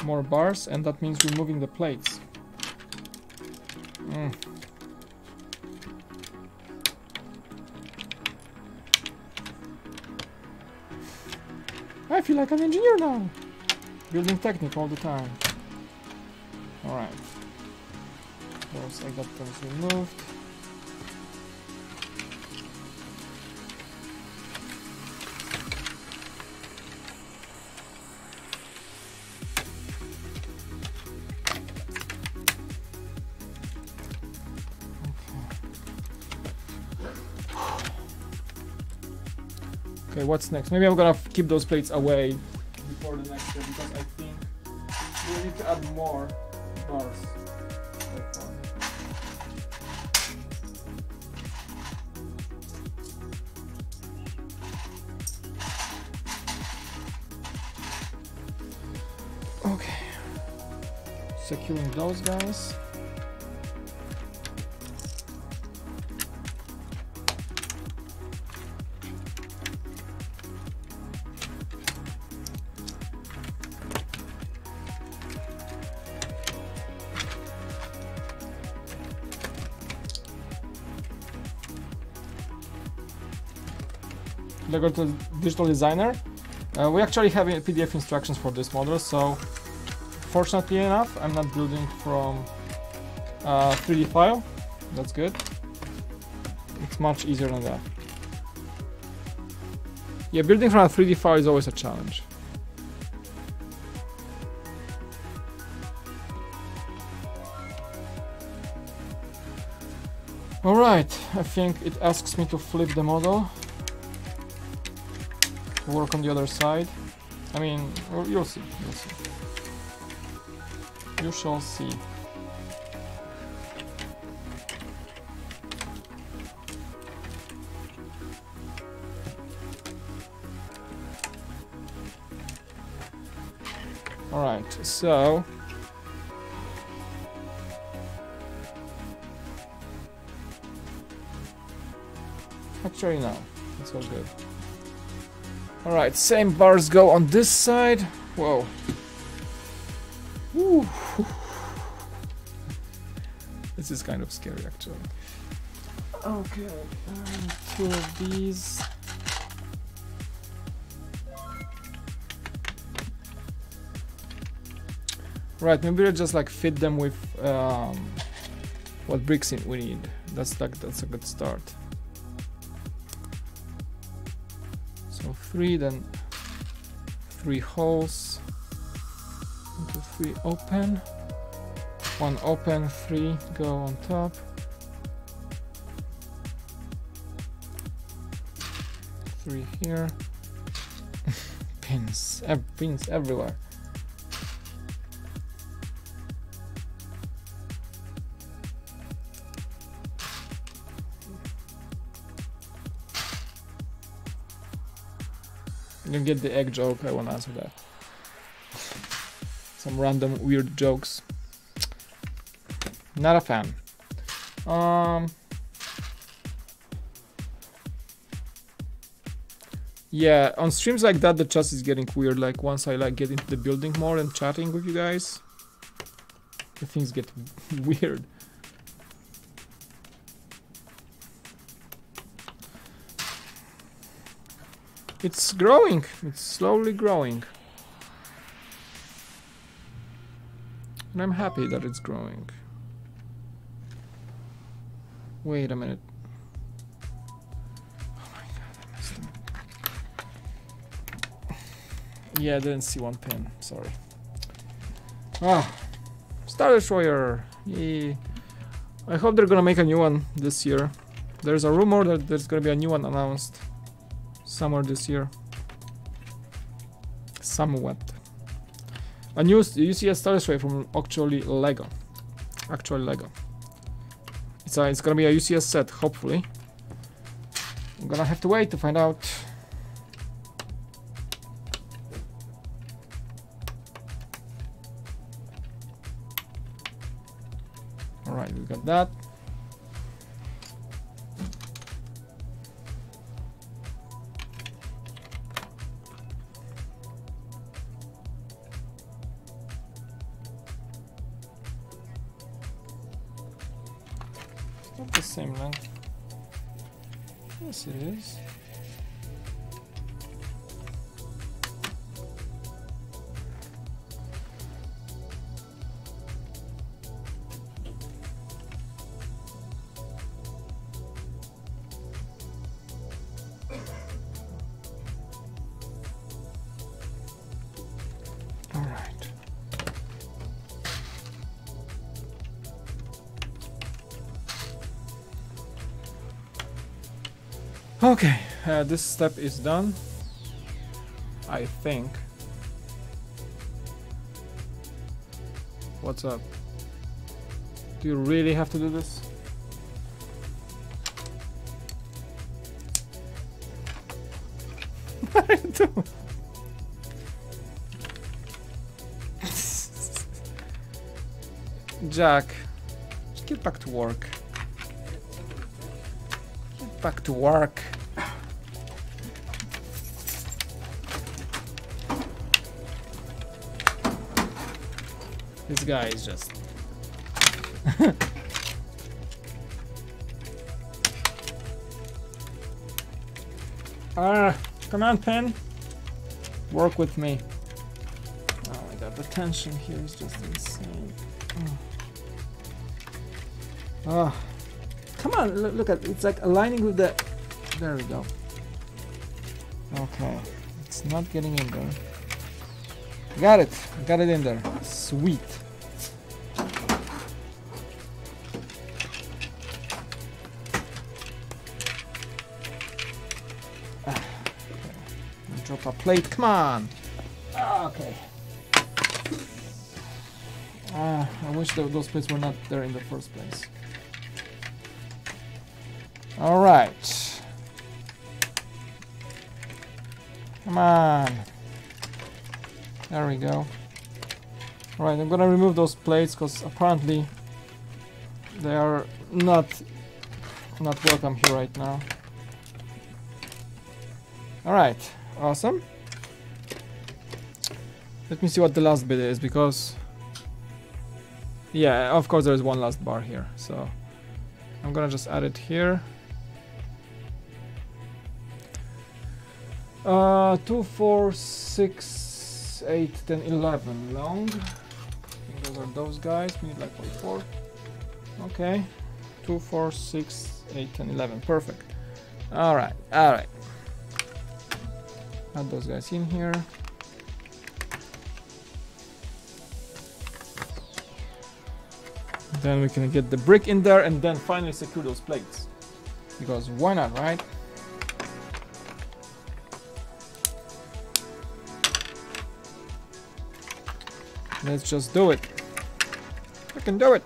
More bars, and that means removing the plates. I feel like an engineer now. Building technique all the time. Alright. I got those removed. Okay, what's next? Maybe I'm gonna keep those plates away before the next step because I think we need to add more bars. Okay, securing those guys. Go to digital designer. We actually have PDF instructions for this model, so fortunately enough I'm not building from 3D file. That's good. It's much easier than that. Yeah, building from a 3D file is always a challenge. Alright, I think it asks me to flip the model. Work on the other side. I mean, you'll see. You'll see. You shall see. All right. So. Actually, no. It's all good. Alright, same bars go on this side. Whoa. Woo. This is kind of scary actually. Okay, 2 of these. Right, maybe we'll just like fit them with what bricks we need. That's a good start. 3, then 3 holes. 1, 2, 3 open. 1 open, 3 go on top. 3 here. Pins everywhere. You get the egg joke, I won't answer that. Some random weird jokes. Not a fan. Yeah, on streams like that the chat is getting weird, like once I like get into the building more and chatting with you guys, the things get weird. It's growing. It's slowly growing. And I'm happy that it's growing. Wait a minute. Oh my god, I messed up. Yeah, I didn't see 1 pin. Sorry. Ah, Star Destroyer. Yeah. I hope they're gonna make a new one this year. There's a rumor that there's gonna be a new one announced somewhere this year. Somewhat. A new UCS Star Destroyer from actually Lego. Actual Lego. It's gonna be a UCS set, hopefully. I'm gonna have to wait to find out. Alright, we got that. Same length. Yes, it is. All right. Okay, this step is done. I think. What's up? Do you really have to do this? What are you doing? Jack, just get back to work. Get back to work. This guy is just... command pen, work with me. Oh my god, the tension here is just insane. Oh, come on, look at it's like aligning with the... There we go. Okay, it's not getting in there. Got it, got it in there. Sweet. Drop a plate, come on. Okay. I wish those plates were not there in the first place. All right. Come on. There we go. All right, I'm gonna remove those plates because apparently they are not welcome here right now. All right. Awesome. Let me see what the last bit is, because yeah, of course there's one last bar here, so I'm gonna just add it here. 2, 4, 6, 8, 10, 11 long. I think those are those guys. We need like 44. Okay, 2, 4, 6, 8, 10, 11. Perfect. All right, all right. Add those guys in here. Then we can get the brick in there and then finally secure those plates. Because why not, right? Let's just do it. We can do it.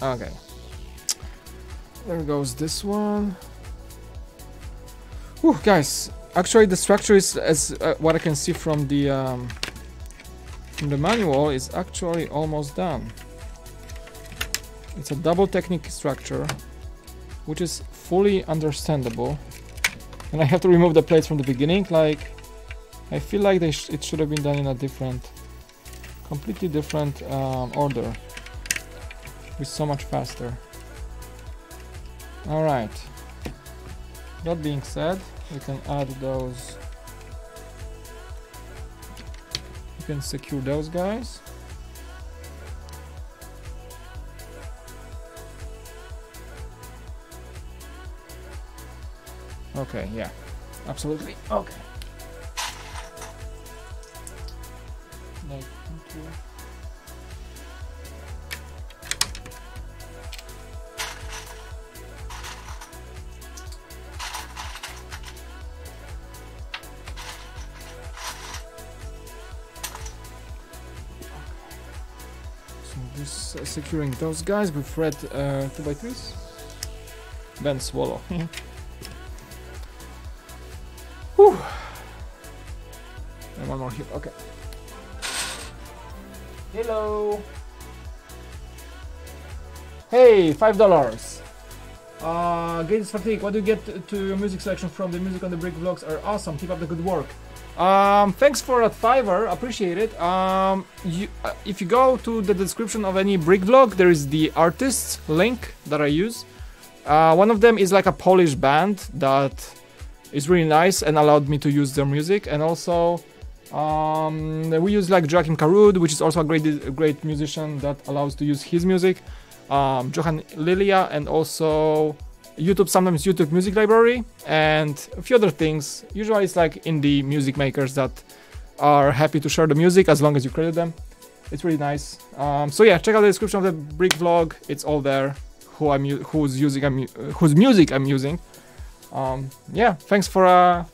Okay, there goes this one. Whew, guys, actually the structure is, as what I can see from the manual, is actually almost done. It's a double technique structure, which is fully understandable. And I have to remove the plates from the beginning. Like, I feel like it should have been done in a different, completely different order. Be so much faster. All right. That being said, we can add those. You can secure those guys. Okay, yeah, absolutely. Okay. Like, okay. Securing those guys with red 2x3s. Then swallow. Whew. And one more here. Okay. Hello. Hey, $5. Gates Fatigue. What do you get to your music selection from? The music on the Brick vlogs are awesome. Keep up the good work. Thanks for that $5, appreciate it. If you go to the description of any brick vlog, there is the artists link that I use. One of them is like a Polish band that is really nice and allowed me to use their music. And also, we use like Joachim Karud, which is also a great musician that allows to use his music. Johan Lilia, and also YouTube, sometimes YouTube Music Library, and a few other things. Usually it's like indie music makers that are happy to share the music as long as you credit them. It's really nice. So yeah, check out the description of the BrickVlog. It's all there. Whose music I'm using. Yeah, thanks for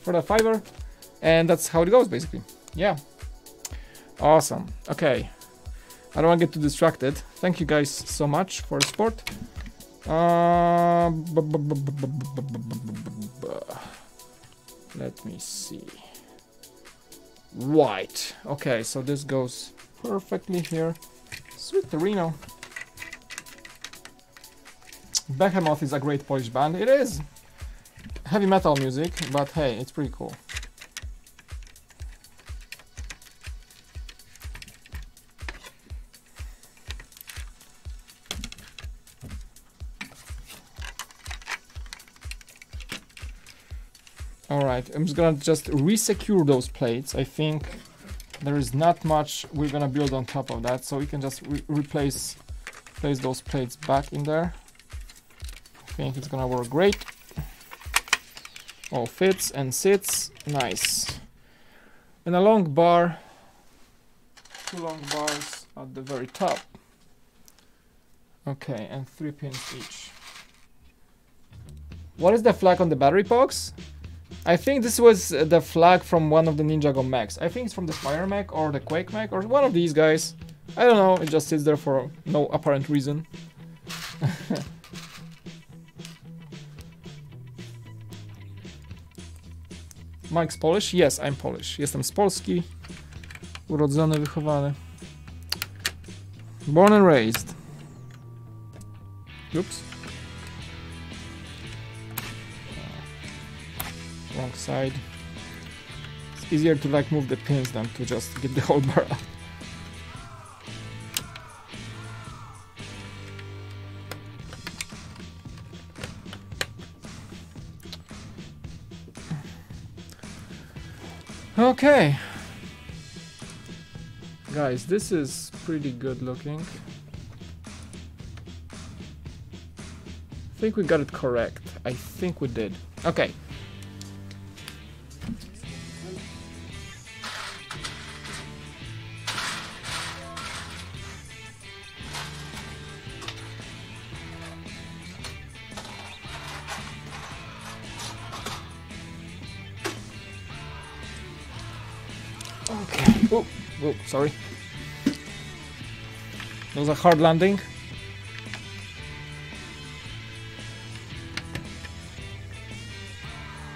the $5, and that's how it goes basically. Yeah, awesome. Okay, I don't want to get too distracted. Thank you guys so much for the support. Let me see. White. Okay, so this goes perfectly here. Sweet Torino. Behemoth is a great Polish band. It is heavy metal music, but hey, it's pretty cool. Alright, I'm just gonna resecure those plates. I think there is not much we're gonna build on top of that, so we can just place those plates back in there. I think it's gonna work great. All fits and sits. Nice. And a long bar. 2 long bars at the very top. Okay, and 3 pins each. What is the flag on the battery box? I think this was the flag from one of the Ninjago mechs. I think it's from the Fire mech or the Quake mech or one of these guys. I don't know, it just sits there for no apparent reason. Mike's Polish? Yes, I'm Polish. Jestem z Polski. Urodzony, wychowany. Born and raised. Oops. Wrong side. It's easier to like move the pins than to just get the whole bar out. Okay, guys, this is pretty good looking. I think we got it correct. I think we did. Okay. Oh, sorry. That was a hard landing.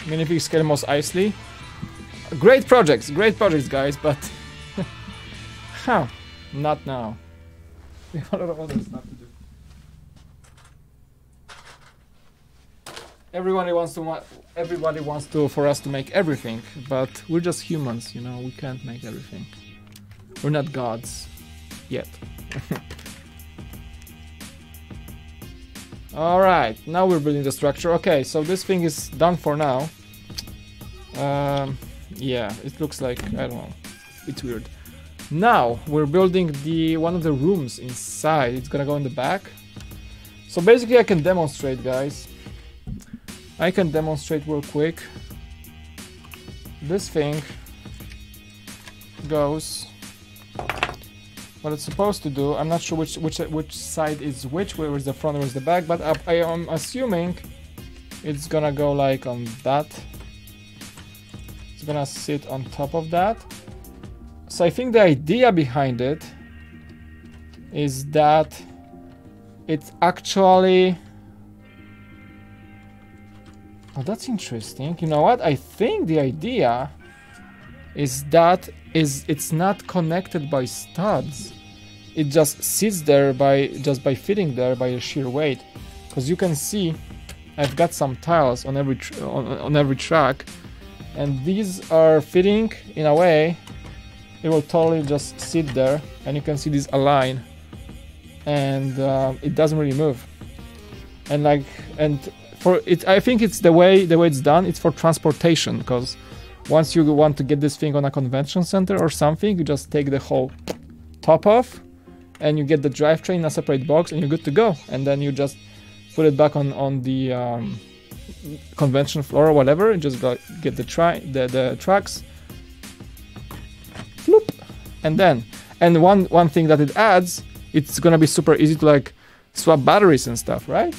Minifig scale most Isley. Great projects, guys, but huh, not now. We have a lot of other stuff to do. Everybody wants for us to make everything, but we're just humans, you know. We can't make everything. We're not gods yet. All right, now we're building the structure. Okay, so this thing is done for now. Yeah, it looks like, I don't know, it's weird. Now we're building one of the rooms inside. It's gonna go in the back. So basically I can demonstrate, guys. I can demonstrate real quick. This thing goes what it's supposed to do. I'm not sure which side is which, where is the front, where is the back, but I am assuming it's gonna go like on that. It's gonna sit on top of that. So I think the idea behind it is that it's actually... Oh, that's interesting. You know what? I think the idea is that it's not connected by studs. It just sits there by fitting there by a sheer weight. Because you can see I've got some tiles on every on every track, and these are fitting in a way it will totally just sit there, and you can see these align, and it doesn't really move. And like, and for it, I think it's the way it's done. It's for transportation, because once you want to get this thing on a convention center or something, you just take the whole top off, and you get the drivetrain in a separate box, and you're good to go. And then you just put it back on the convention floor or whatever, and just get the tracks. Floop. And one thing that it adds, it's gonna be super easy to like swap batteries and stuff, right?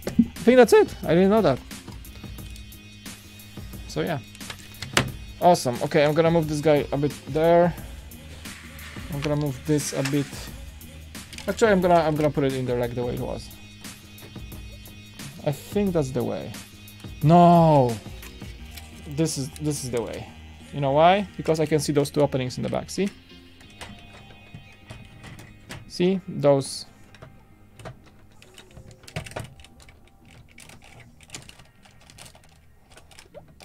I think that's it. I didn't know that. So yeah, awesome. Okay, I'm gonna move this guy a bit there. I'm gonna move this a bit. Actually, I'm gonna put it in there like the way it was. I think that's the way. No, this is the way. You know why? Because I can see those two openings in the back. See? See those?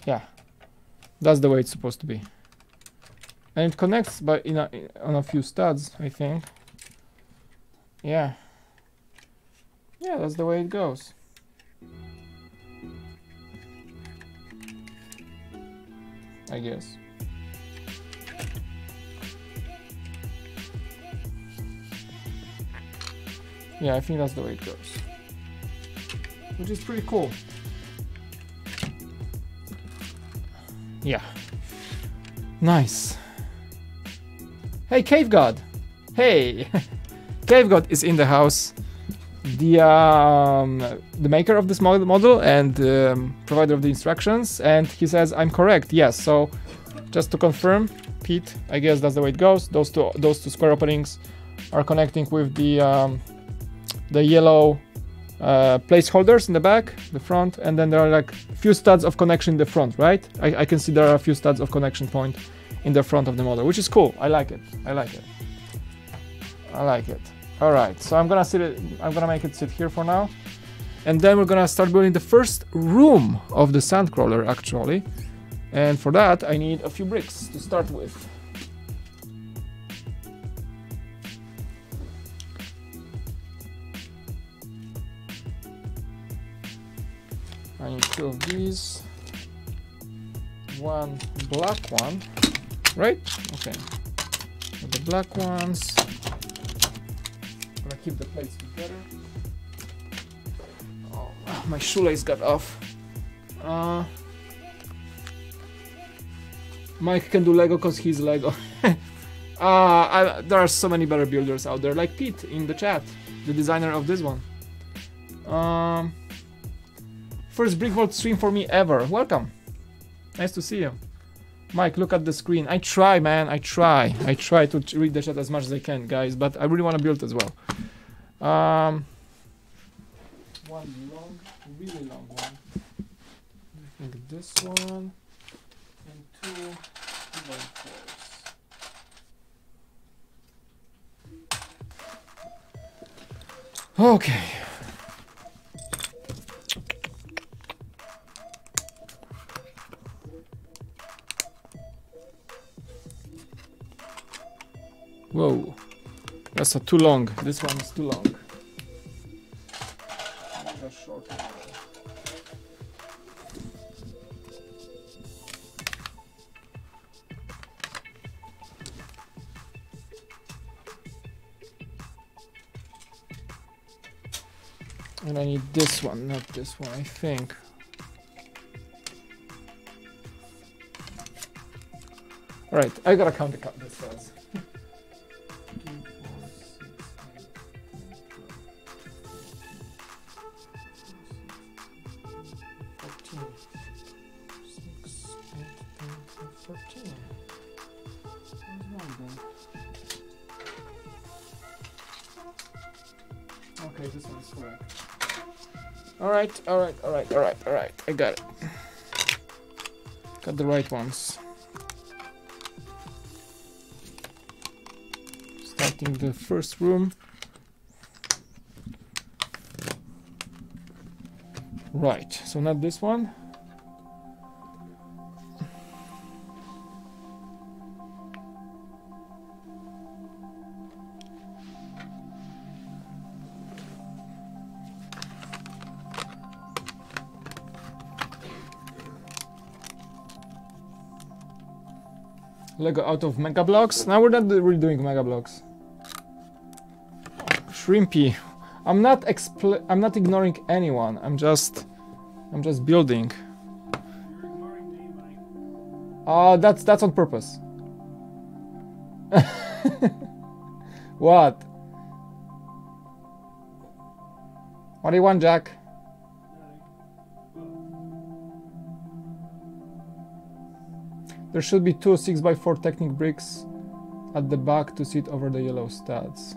Yeah, that's the way it's supposed to be. And it connects by on a few studs, I think. Yeah. Yeah, that's the way it goes. I guess. Yeah, I think that's the way it goes. Which is pretty cool. Yeah. Nice. Hey, Cave God. Hey. Cave God is in the house. The maker of this model and provider of the instructions, and he says I'm correct. Yes. So just to confirm, Pete, I guess that's the way it goes. Those two square openings are connecting with the yellow placeholders in the back, the front, and then there are like a few studs of connection in the front, right? I can see there are a few studs of connection point in the front of the model, which is cool. I like it. I like it. I like it. All right, so I'm gonna make it sit here for now, and then we're gonna start building the first room of the Sandcrawler actually, and for that I need a few bricks to start with. I need 2 of these, 1 black one, right? Okay, with the black ones. Keep the plates together. Oh, my shoelace got off. Mike can do Lego because he's Lego. There are so many better builders out there, like Pete in the chat, the designer of this one. First BrickVault stream for me ever. Welcome. Nice to see you. Mike, look at the screen. I try, man. I try to read the chat as much as I can, guys, but I really want to build as well. One long, really long one. I think this one, and 2 waffles. Okay. Whoa, that's too long. This one is too long. And I need this one, not this one, I think. Alright, I gotta count the cells. 14. Okay, this one is correct. Alright. I got it. Got the right ones. Starting the first room. Right, so not this one. Lego out of Mega Blocks. Now we're not really doing Mega Blocks. Shrimpy, I'm not ignoring anyone. I'm just building. That's on purpose. What? What do you want, Jack? There should be 2 6x4 Technic bricks at the back to sit over the yellow studs.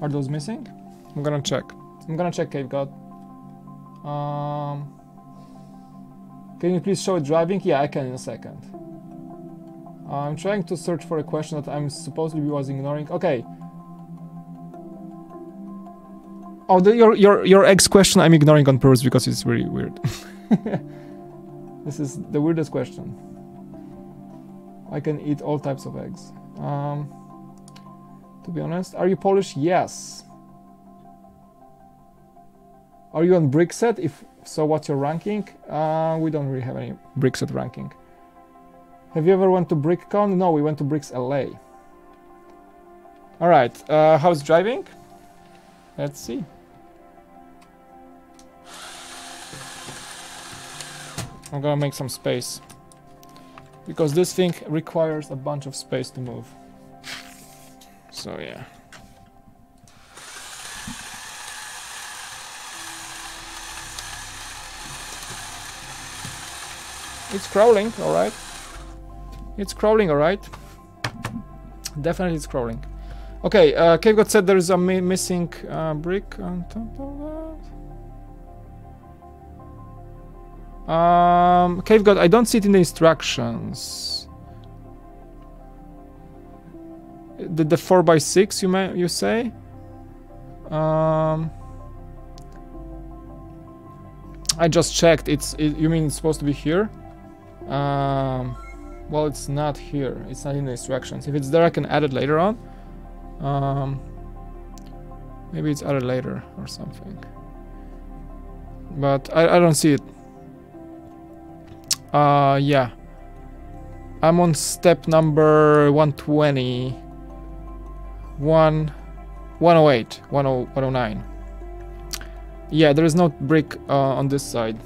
Are those missing? I'm gonna check. Cave God. Can you please show driving? Yeah, I can in a second. I'm trying to search for a question that I'm supposedly was ignoring. Okay. Oh, your eggs question I'm ignoring on purpose because it's really weird. This is the weirdest question. I can eat all types of eggs. To be honest, are you Polish? Yes. Are you on BrickSet? If so, what's your ranking? We don't really have any BrickSet ranking. Have you ever went to BrickCon? No, we went to Bricks LA. All right. How's driving? Let's see. I'm gonna make some space because this thing requires a bunch of space to move. So yeah. It's crawling, all right. It's crawling, all right. Definitely it's crawling. Okay, Cave God said there is a missing brick on top of that. Cave God, I don't see it in the instructions. The 4x6 you say? I just checked. You mean it's supposed to be here? Well, it's not here. It's not in the instructions. If it's there, I can add it later on. Maybe it's added later or something. But I don't see it. Yeah. I'm on step number 120. 108. 109. Yeah, there is no brick on this side.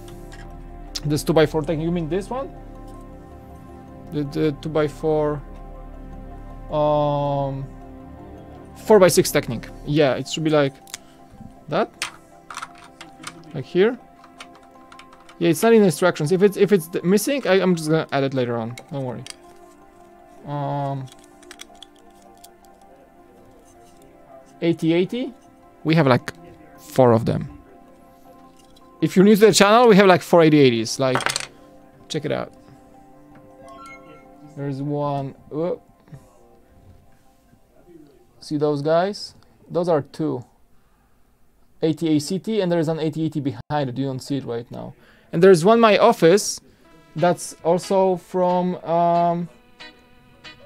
This 2x4 thing. You mean this one? The 2x4 4x6 technique. Yeah, it should be like that, like here. Yeah, it's not in the instructions. If it's missing, I'm just gonna add it later on. Don't worry. 8080. We have like 4 of them. If you're new to the channel, we have like 4 8080s. Like, check it out. There's one. Oh. See those guys? Those are 2. 80ACT, and there's an 8080 behind it. You don't see it right now. And there's one in my office that's also from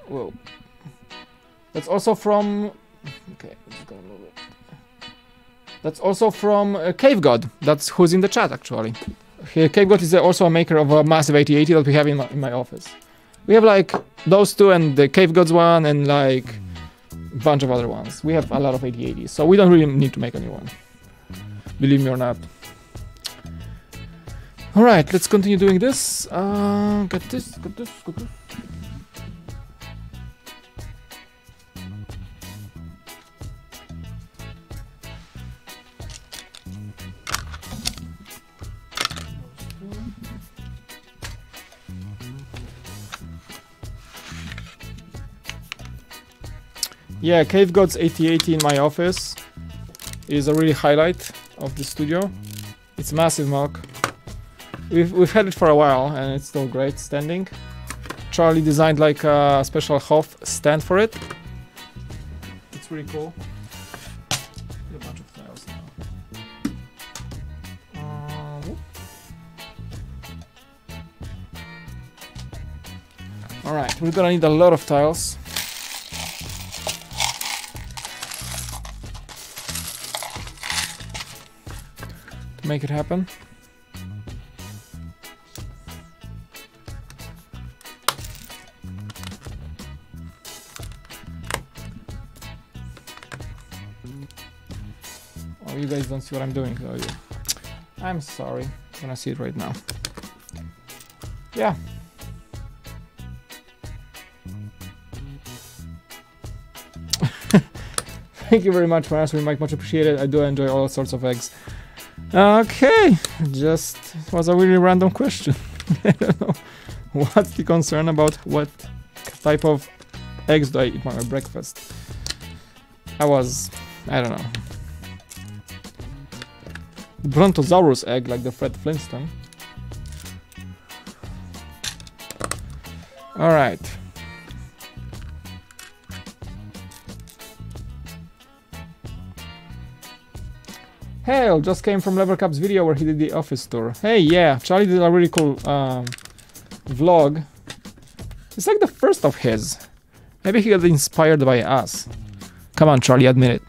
whoa. That's also from okay, I'm just gonna move it. That's also from Cave God. That's who's in the chat actually. Cave God is also a maker of a massive 8080 that we have in my office. We have like those 2 and the Cave Gods one and like a bunch of other ones. We have a lot of 8080s, so we don't really need to make a new one. Believe me or not. Alright, let's continue doing this. Got this. Yeah, Cave God's 8080 in my office is a really highlight of the studio. It's massive MOC. We've had it for a while and it's still great standing. Charlie designed like a special Hof stand for it. It's really cool. A bunch of tiles now. Alright, we're gonna need a lot of tiles. To make it happen. you guys don't see what I'm doing, though. I'm sorry. I'm gonna see it right now. Yeah. Thank you very much for answering, Mike. Much appreciated. I do enjoy all sorts of eggs. Okay, just was a really random question. I don't know. What's the concern about what type of eggs do I eat for my breakfast? I don't know. Brontosaurus egg, like the Fred Flintstone. All right. Hale just came from Levercup's video where he did the office tour. Hey, yeah, Charlie did a really cool vlog. It's like the first of his. Maybe he got inspired by us. Come on, Charlie, admit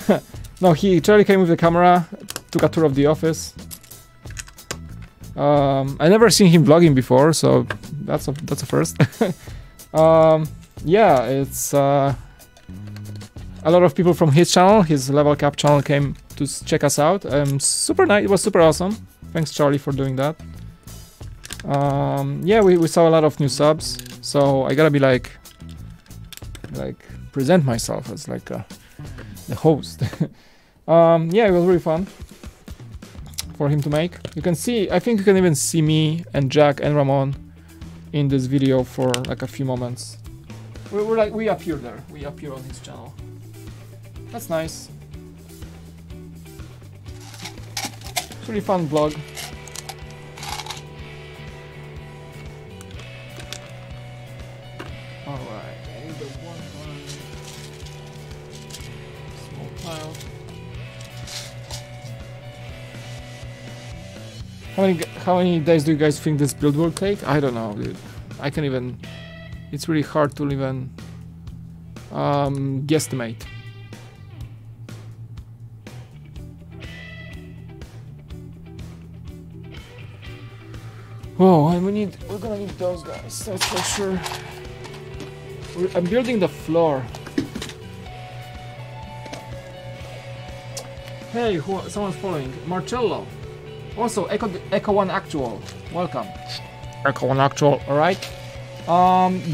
it. No, Charlie came with the camera, took a tour of the office. I never seen him vlogging before, so that's a first. Yeah, it's a lot of people from his channel, his Level Cap channel, came to check us out. Super nice. It was super awesome. Thanks, Charlie, for doing that. Yeah, we saw a lot of new subs, so I gotta be like present myself as like the host. Yeah, it was really fun for him to make. You can see, I think you can even see me and Jack and Ramon in this video for like a few moments. We appear there. We appear on his channel. That's nice. It's really fun vlog. Alright, I need the one small tile. How many days do you guys think this build will take? I don't know, dude. I can't even. It's really hard to even guesstimate. Oh, and we're gonna need those guys, that's for sure. I'm building the floor. Hey, someone's following. Marcello. Also, Echo 1 Actual. Welcome. Echo 1 Actual, alright.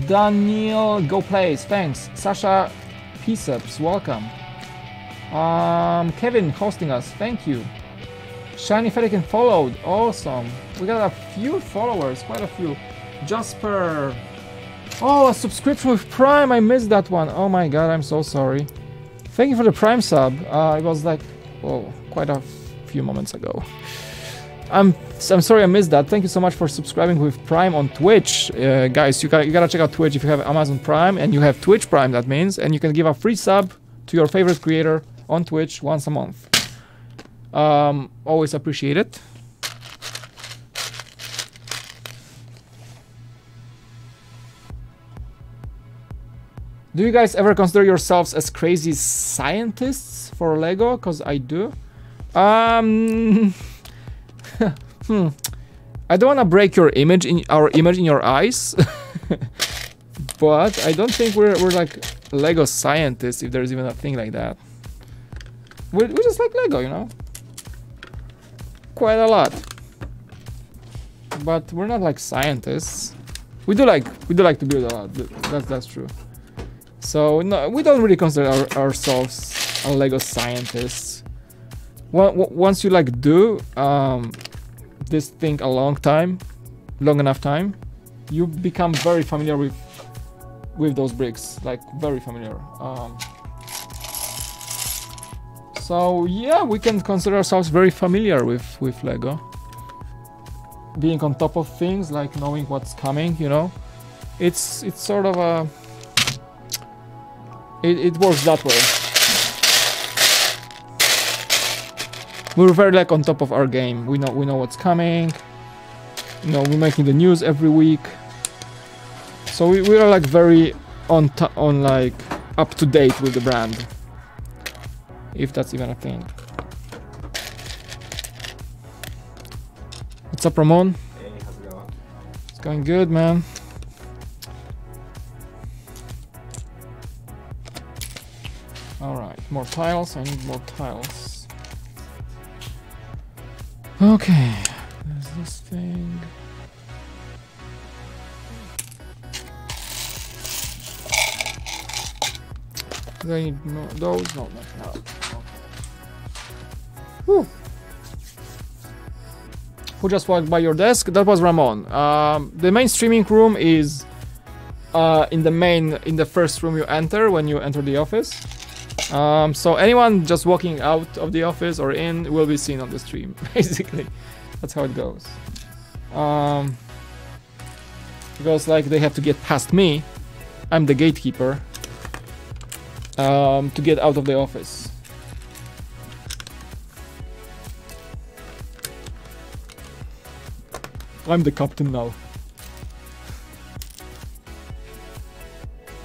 Daniel Go Plays, thanks. Sasha Piceps, welcome. Kevin hosting us, thank you. Shiny Fetican followed, awesome. We got a few followers, quite a few. Jasper. Oh, a subscription with Prime, I missed that one. Oh my god, I'm so sorry. Thank you for the Prime sub. It was like, oh, quite a few moments ago. I'm sorry I missed that. Thank you so much for subscribing with Prime on Twitch. Guys, you gotta check out Twitch if you have Amazon Prime and you have Twitch Prime, that means. And you can give a free sub to your favorite creator on Twitch once a month. Always appreciate it. Do you guys ever consider yourselves as crazy scientists for Lego? Because I do. I don't want to break our image in your eyes, but I don't think we're like Lego scientists, if there's even a thing like that. We just like Lego, you know. Quite a lot, but we're not like scientists. We do like to build a lot. That's true. So no, we don't really consider ourselves a Lego scientists. Once you like do this thing a long enough time, you become very familiar with those bricks, like very familiar. So yeah, we can consider ourselves very familiar with Lego. Being on top of things, like knowing what's coming, you know. It's sort of a... It works that way. We're very like on top of our game. We know what's coming. You know, we're making the news every week. So we are like very on like up to date with the brand. If that's even a thing. What's up, Ramon? Hey, how's it going? It's going good, man. Alright, more tiles. I need more tiles. Okay, there's this thing. Do I need those? No, no. Okay. Whew. Who just walked by your desk? That was Ramon. The main streaming room is in the first room you enter when you enter the office. So anyone just walking out of the office or in will be seen on the stream. Basically, that's how it goes. Because like they have to get past me. I'm the gatekeeper. To get out of the office. I'm the captain now.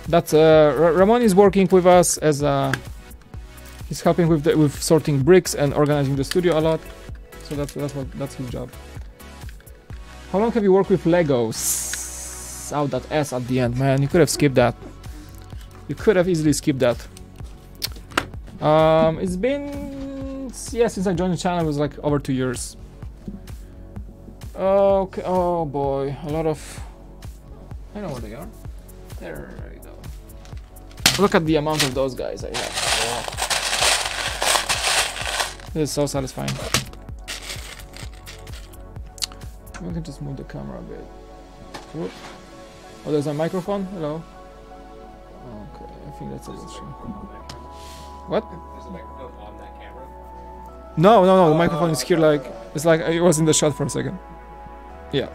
That's Ramon is working with us as he's helping with sorting bricks and organizing the studio a lot. So that's his job. How long have you worked with Legos? Oh, that S at the end, man. You could have skipped that. You could have easily skipped that. It's been since I joined the channel it was like over 2 years. Okay. Oh boy, a lot of. I know where they are. There you go. Look at the amount of those guys I have. Wow. This is so satisfying. We can just move the camera a bit. Whoop. Oh, there's a microphone. Hello. Okay, I think that's a little stream. What? There's a microphone on that camera? No, the microphone is here like... It's like it was in the shot for a second. Yeah.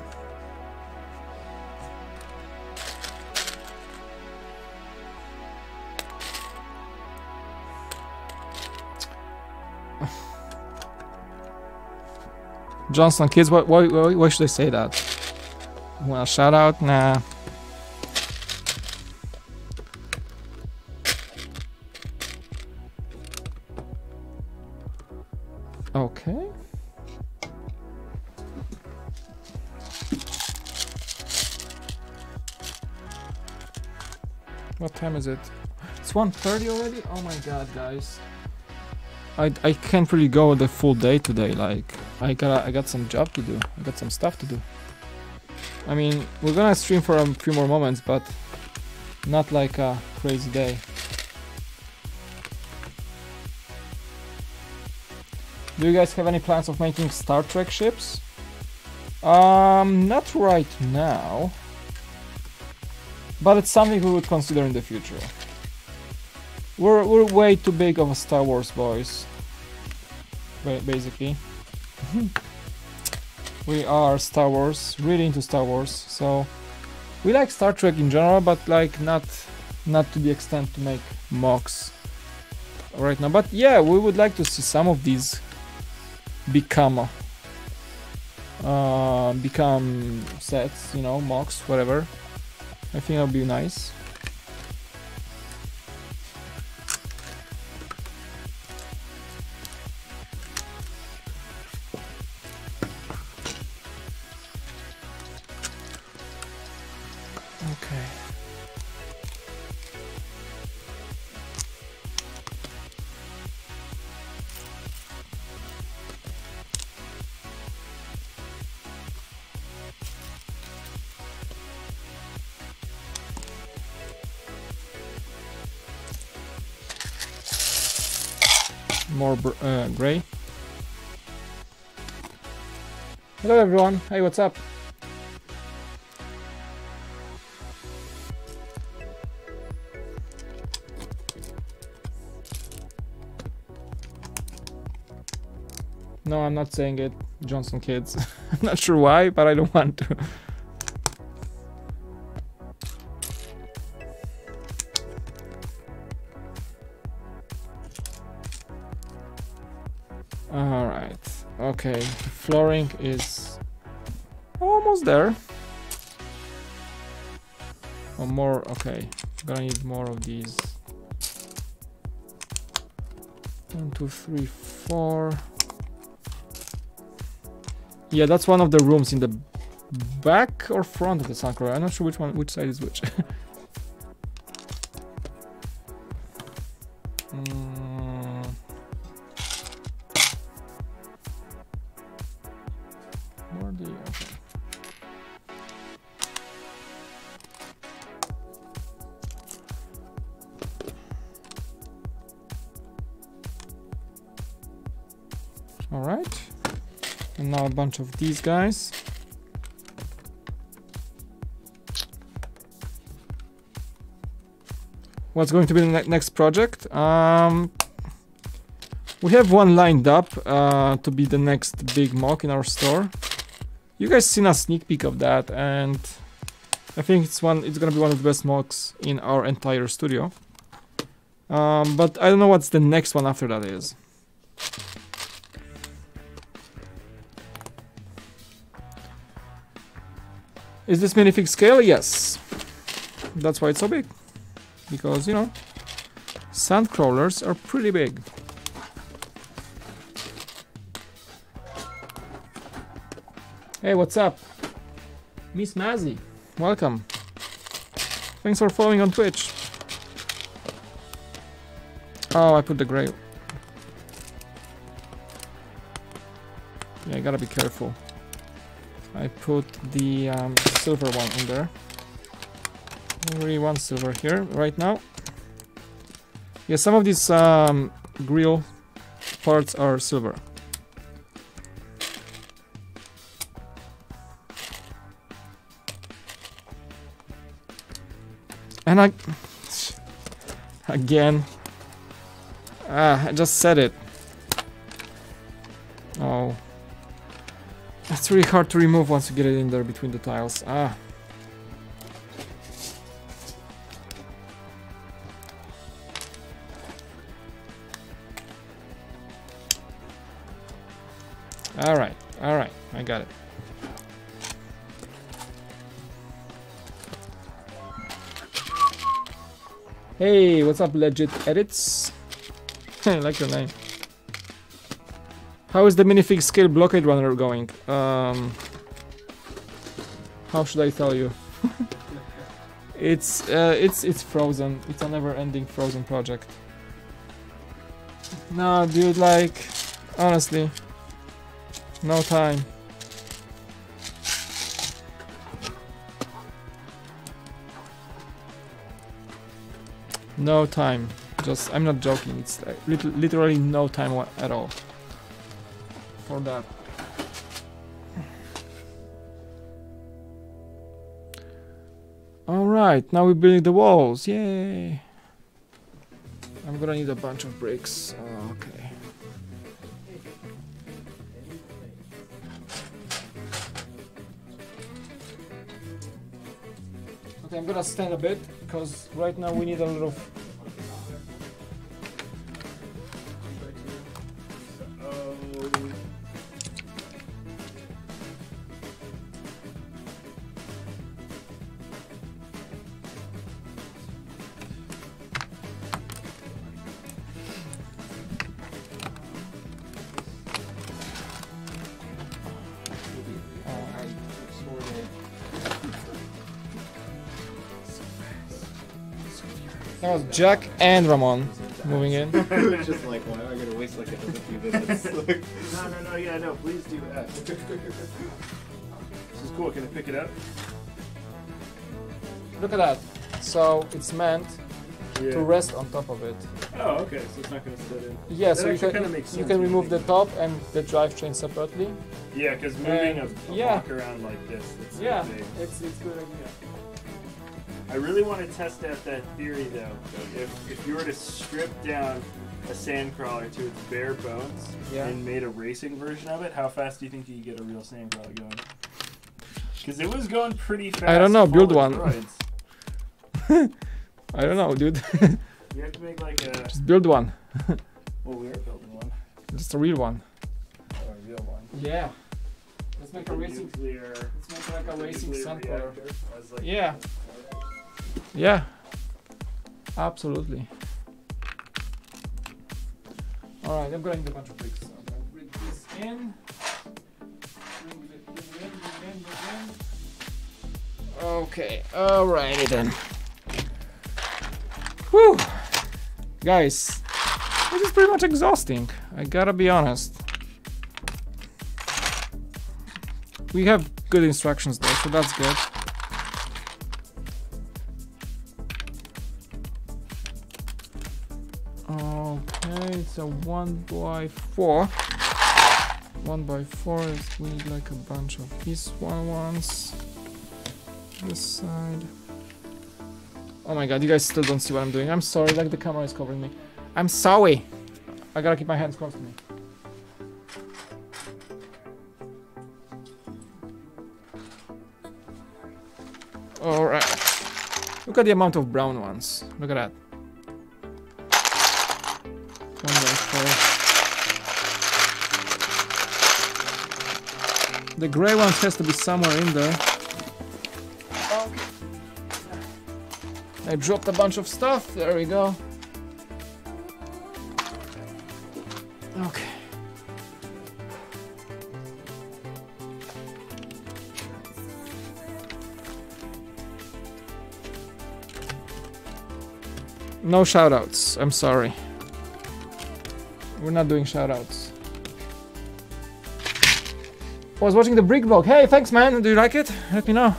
Johnson kids, why should I say that? Want a shout out? Nah. Okay. What time is it? It's 1:30 already? Oh my god, guys. I can't really go the full day today. Like I got some job to do. I got some stuff to do. I mean, we're gonna stream for a few more moments, but not like a crazy day. Do you guys have any plans of making Star Trek ships? Not right now. But it's something we would consider in the future. We're way too big of a Star Wars boys. Basically. We are Star Wars, really into Star Wars, so we like Star Trek in general, but like not to the extent to make MOCs right now. But yeah, we would like to see some of these become sets, you know, MOCs, whatever. I think that'll be nice. Okay. More gray. Hello everyone. Hey, what's up? No, I'm not saying it, Johnson kids. I'm not sure why, but I don't want to. Alright, okay, the flooring is almost there. Oh, more, okay, gonna need more of these. 1, 2, 3, 4. Yeah, that's one of the rooms in the back or front of the Sandcrawler. I'm not sure which side is which. 4D, okay. All right, and now a bunch of these guys. What's going to be the next project? We have one lined up to be the next big MOC in our store. You guys seen a sneak peek of that, and I think it's gonna be one of the best MOCs in our entire studio. But I don't know what's the next one after that is. Is this minifig scale? Yes. That's why it's so big. Because, you know, Sandcrawlers are pretty big. Hey, what's up? Miss Mazzy, welcome. Thanks for following on Twitch. Oh, I put the gray. Yeah, I gotta be careful. I put the silver one in there. Only one silver here right now. Yeah, some of these grill parts are silver. And again, I just said it. Oh. It's really hard to remove once you get it in there between the tiles. Ah. Alright, I got it. Hey, what's up, Legit Edits? I like your name. How is the minifig scale blockade runner going? How should I tell you? It's frozen. It's a never-ending frozen project. No, dude, like, honestly, no time. No time. Just, I'm not joking. It's like literally no time at all for that. All right, now we're building the walls. Yay! I'm gonna need a bunch of bricks. Oh, okay. Okay, I'm gonna stand a bit because right now we need a little. That was Jack and Ramon moving in. I was just like, why am I going to waste like another few minutes? No, yeah, no, please do that. This is cool, can I pick it up? Look at that. So it's meant to rest on top of it. Oh, okay, so it's not going to sit in. Yeah, that so you can remove the top and the drivetrain separately. Yeah, because moving a block around like this, it's it's a good idea. I really want to test out that theory though. If you were to strip down a Sandcrawler to its bare bones and made a racing version of it, how fast do you think you could get a real Sandcrawler going? Because it was going pretty fast. I don't know, build one. I don't know, dude. You have to make like a... Just build one. Well, we are building one. Just a real one. Oh, a real one. Yeah. Let's make a racing... Let's make like a racing Sandcrawler. Like, yeah. Yeah, absolutely. All right, I'm gonna need a bunch of bricks. So I'm gonna bring this in. Bring it in. Okay, alrighty then. Whew, guys, this is pretty much exhausting. I gotta be honest. We have good instructions though, so that's good. Okay, so 1x4. 1x4 is we need like a bunch of these ones. This side. Oh my god, you guys still don't see what I'm doing. I'm sorry, like the camera is covering me. I'm sorry. I gotta keep my hands close to me. Alright. Look at the amount of brown ones. Look at that. 1x4. The gray ones has to be somewhere in there. I dropped a bunch of stuff. There we go. Okay. No shoutouts. I'm sorry. We're not doing shoutouts. I was watching the BrickVault. Hey, thanks, man. Do you like it? Let me know.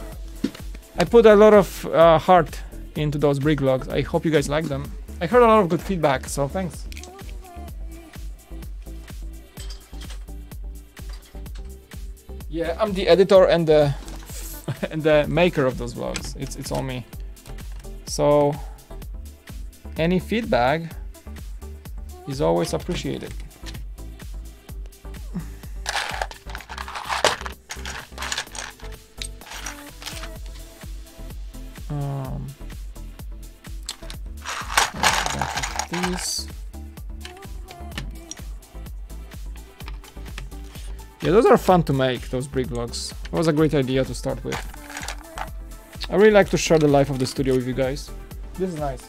I put a lot of heart into those brick vlogs. I hope you guys like them. I heard a lot of good feedback, so thanks. Yeah, I'm the editor and the and the maker of those vlogs. It's all me. So any feedback is always appreciated. Yeah, those are fun to make, those brick vlogs. That was a great idea to start with. I really like to share the life of the studio with you guys. This is nice.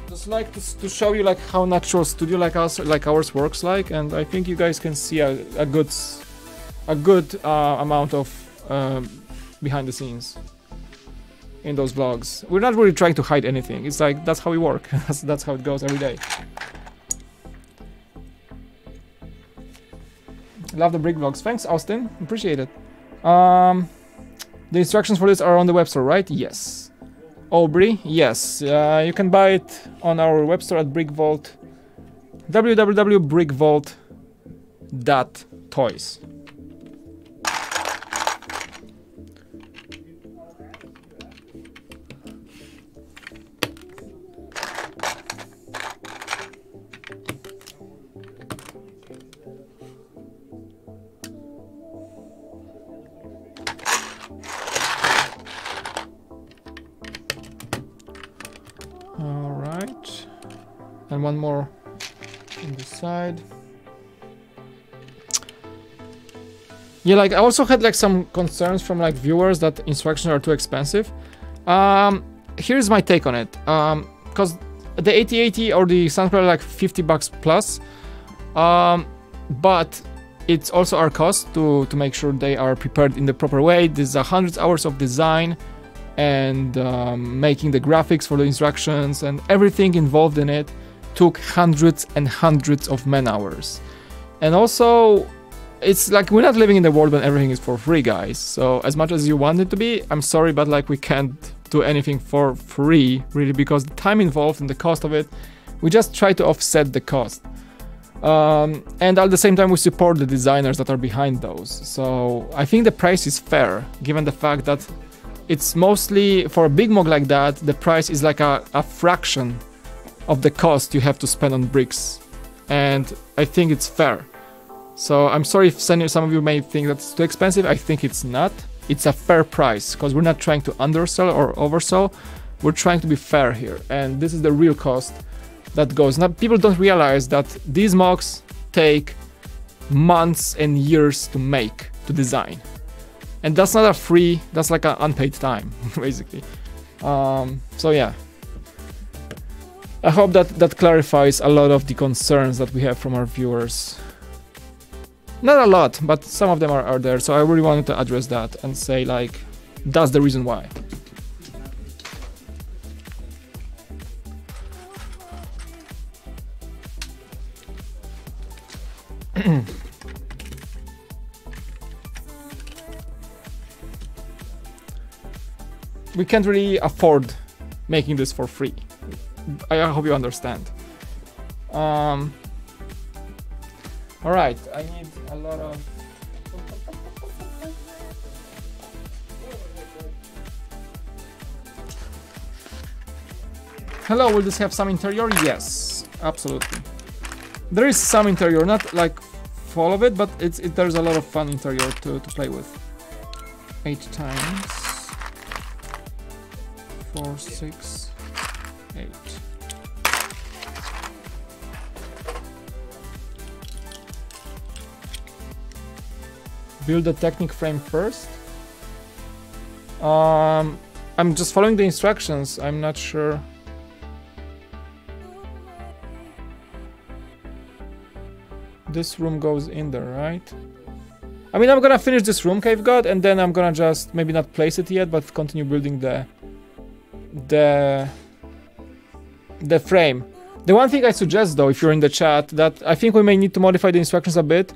Just like to show you like how natural studio like ours works like, and I think you guys can see a good amount of behind the scenes in those vlogs. We're not really trying to hide anything. It's like that's how we work. that's how it goes every day. Love the brick vlogs. Thanks, Austin. Appreciate it. The instructions for this are on the web store, right? Yes. Aubrey? Yes. You can buy it on our web store at BrickVault. www.brickvault.toys. And one more on the side. Yeah, like I also had like some concerns from like viewers that instructions are too expensive. Here's my take on it. Because the 8080 or the Sandcrawler are like $50 plus. But it's also our cost to make sure they are prepared in the proper way. There's hundreds of hours of design and making the graphics for the instructions and everything involved in it. Took hundreds and hundreds of man hours. And also it's like we're not living in the world when everything is for free, guys. So as much as you want it to be, I'm sorry, but like we can't do anything for free really, because the time involved and the cost of it, we just try to offset the cost. And at the same time we support the designers that are behind those. So I think the price is fair given the fact that it's mostly for a big MOC like that, the price is like a fraction of the cost you have to spend on bricks, and I think it's fair. So I'm sorry if some of you may think that's too expensive. I think it's not. It's a fair price because we're not trying to undersell or oversell. We're trying to be fair here, and this is the real cost that goes. Now people don't realize that these MOCs take months and years to make, to design, and that's not a free, that's like an unpaid time basically. So yeah, I hope that clarifies a lot of the concerns that we have from our viewers. Not a lot, but some of them are there, so I really wanted to address that and say like, that's the reason why. We can't really afford making this for free. I hope you understand. All right, I need a lot of. Hello, will this have some interior? Yes, absolutely. There is some interior, not like full of it, but there's a lot of fun interior to play with. 8 times 4, 6, 8. Build the technic frame first. I'm just following the instructions. I'm not sure. This room goes in there, right? I mean, I'm gonna finish this room cave god, and then I'm gonna just maybe not place it yet, but continue building the frame. The one thing I suggest, though, if you're in the chat, that I think we may need to modify the instructions a bit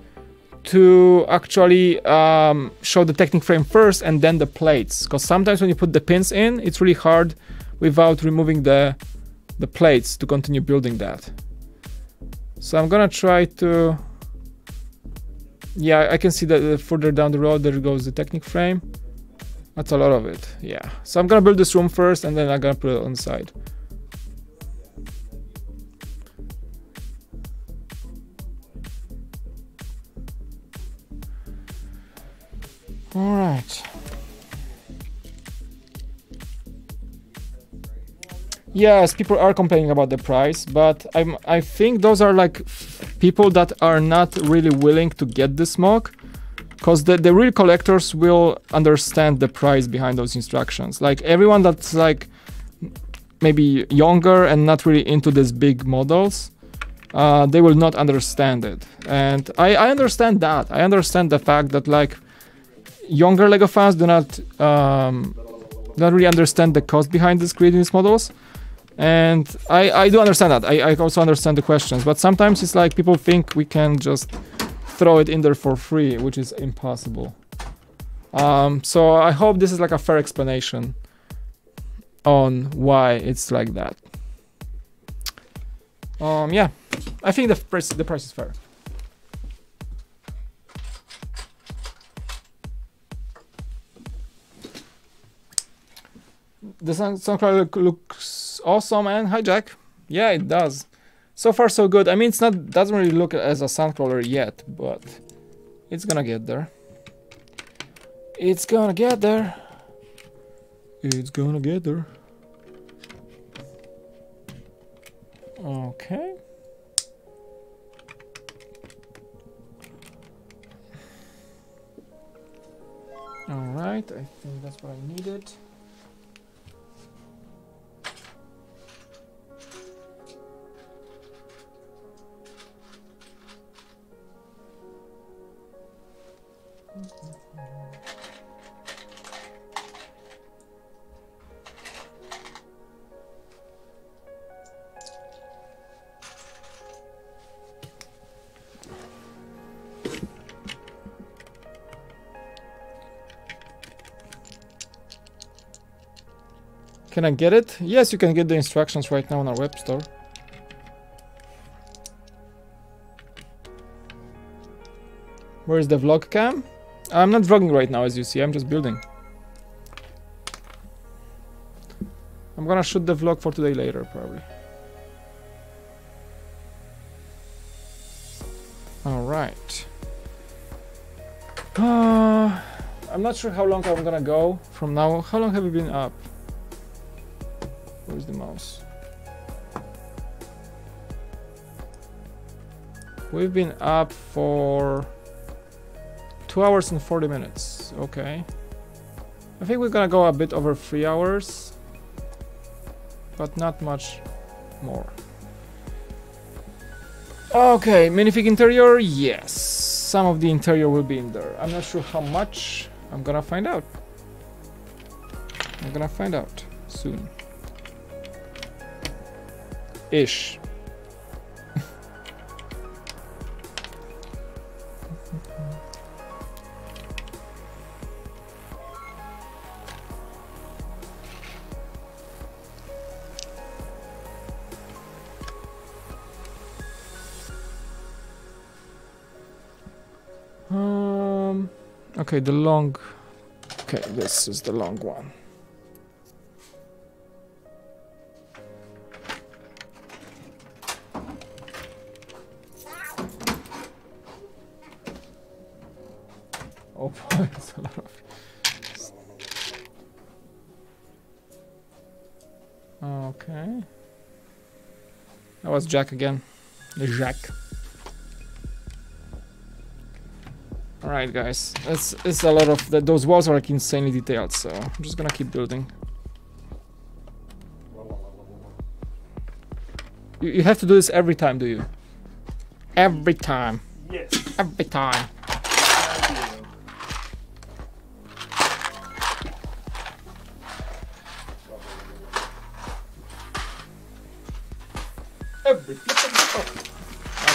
to actually show the technic frame first and then the plates, because sometimes when you put the pins in, it's really hard without removing the plates to continue building that. So I'm gonna try to, yeah, I can see that further down the road there goes the technic frame. That's a lot of it, yeah. So I'm gonna build this room first and then I'm gonna put it on the side. All right. Yes, people are complaining about the price, but I think those are like people that are not really willing to get this MOC, because the real collectors will understand the price behind those instructions. Like everyone that's like maybe younger and not really into these big models, they will not understand it. And I understand that. I understand the fact that like younger LEGO fans do not really understand the cost behind this creating these models. And I do understand that. I also understand the questions, but sometimes it's like people think we can just throw it in there for free, which is impossible. So I hope this is like a fair explanation on why it's like that. Yeah, I think the price is fair. The Sandcrawler looks awesome, and hi Jack. Yeah, it does. So far so good. I mean, doesn't really look as a Sandcrawler yet, but it's gonna get there. It's gonna get there. It's gonna get there. Okay. All right, I think that's what I needed. Can I get it? Yes, you can get the instructions right now on our web store. Where is the vlog cam? I'm not vlogging right now, as you see. I'm just building. I'm gonna shoot the vlog for today later, probably. All right. I'm not sure how long I'm gonna go from now. How long have you been up? Where's the mouse? We've been up for 2 hours and 40 minutes. Okay. I think we're gonna go a bit over 3 hours, but not much more. Okay, minifig interior, yes. Some of the interior will be in there. I'm not sure how much. I'm gonna find out. I'm gonna find out soon. Ish. Okay, the long. Okay, this is the long one. Oh boy, it's a lot of. Okay. That was Jack again. The Jack. Alright, guys. It's a lot of. Those walls are like insanely detailed, so I'm just gonna keep building. You have to do this every time, do you? Every time. Yes. Every time.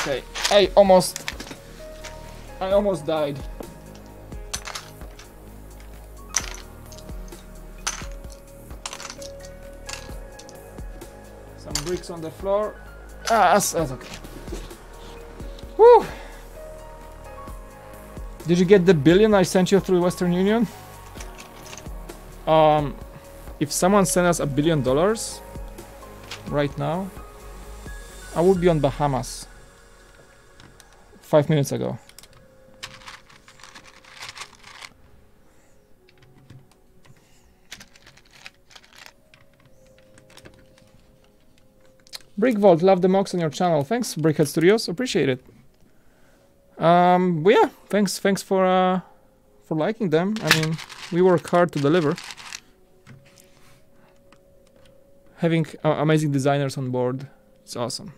Okay, I almost died. Some bricks on the floor. That's okay. Woo! Did you get the billion I sent you through Western Union? If someone sent us $1 billion right now, I would be on Bahamas 5 minutes ago. BrickVault, love the MOCs on your channel. Thanks, Brickhead Studios, appreciate it. But yeah, thanks for liking them. I mean, we work hard to deliver. Having amazing designers on board, it's awesome.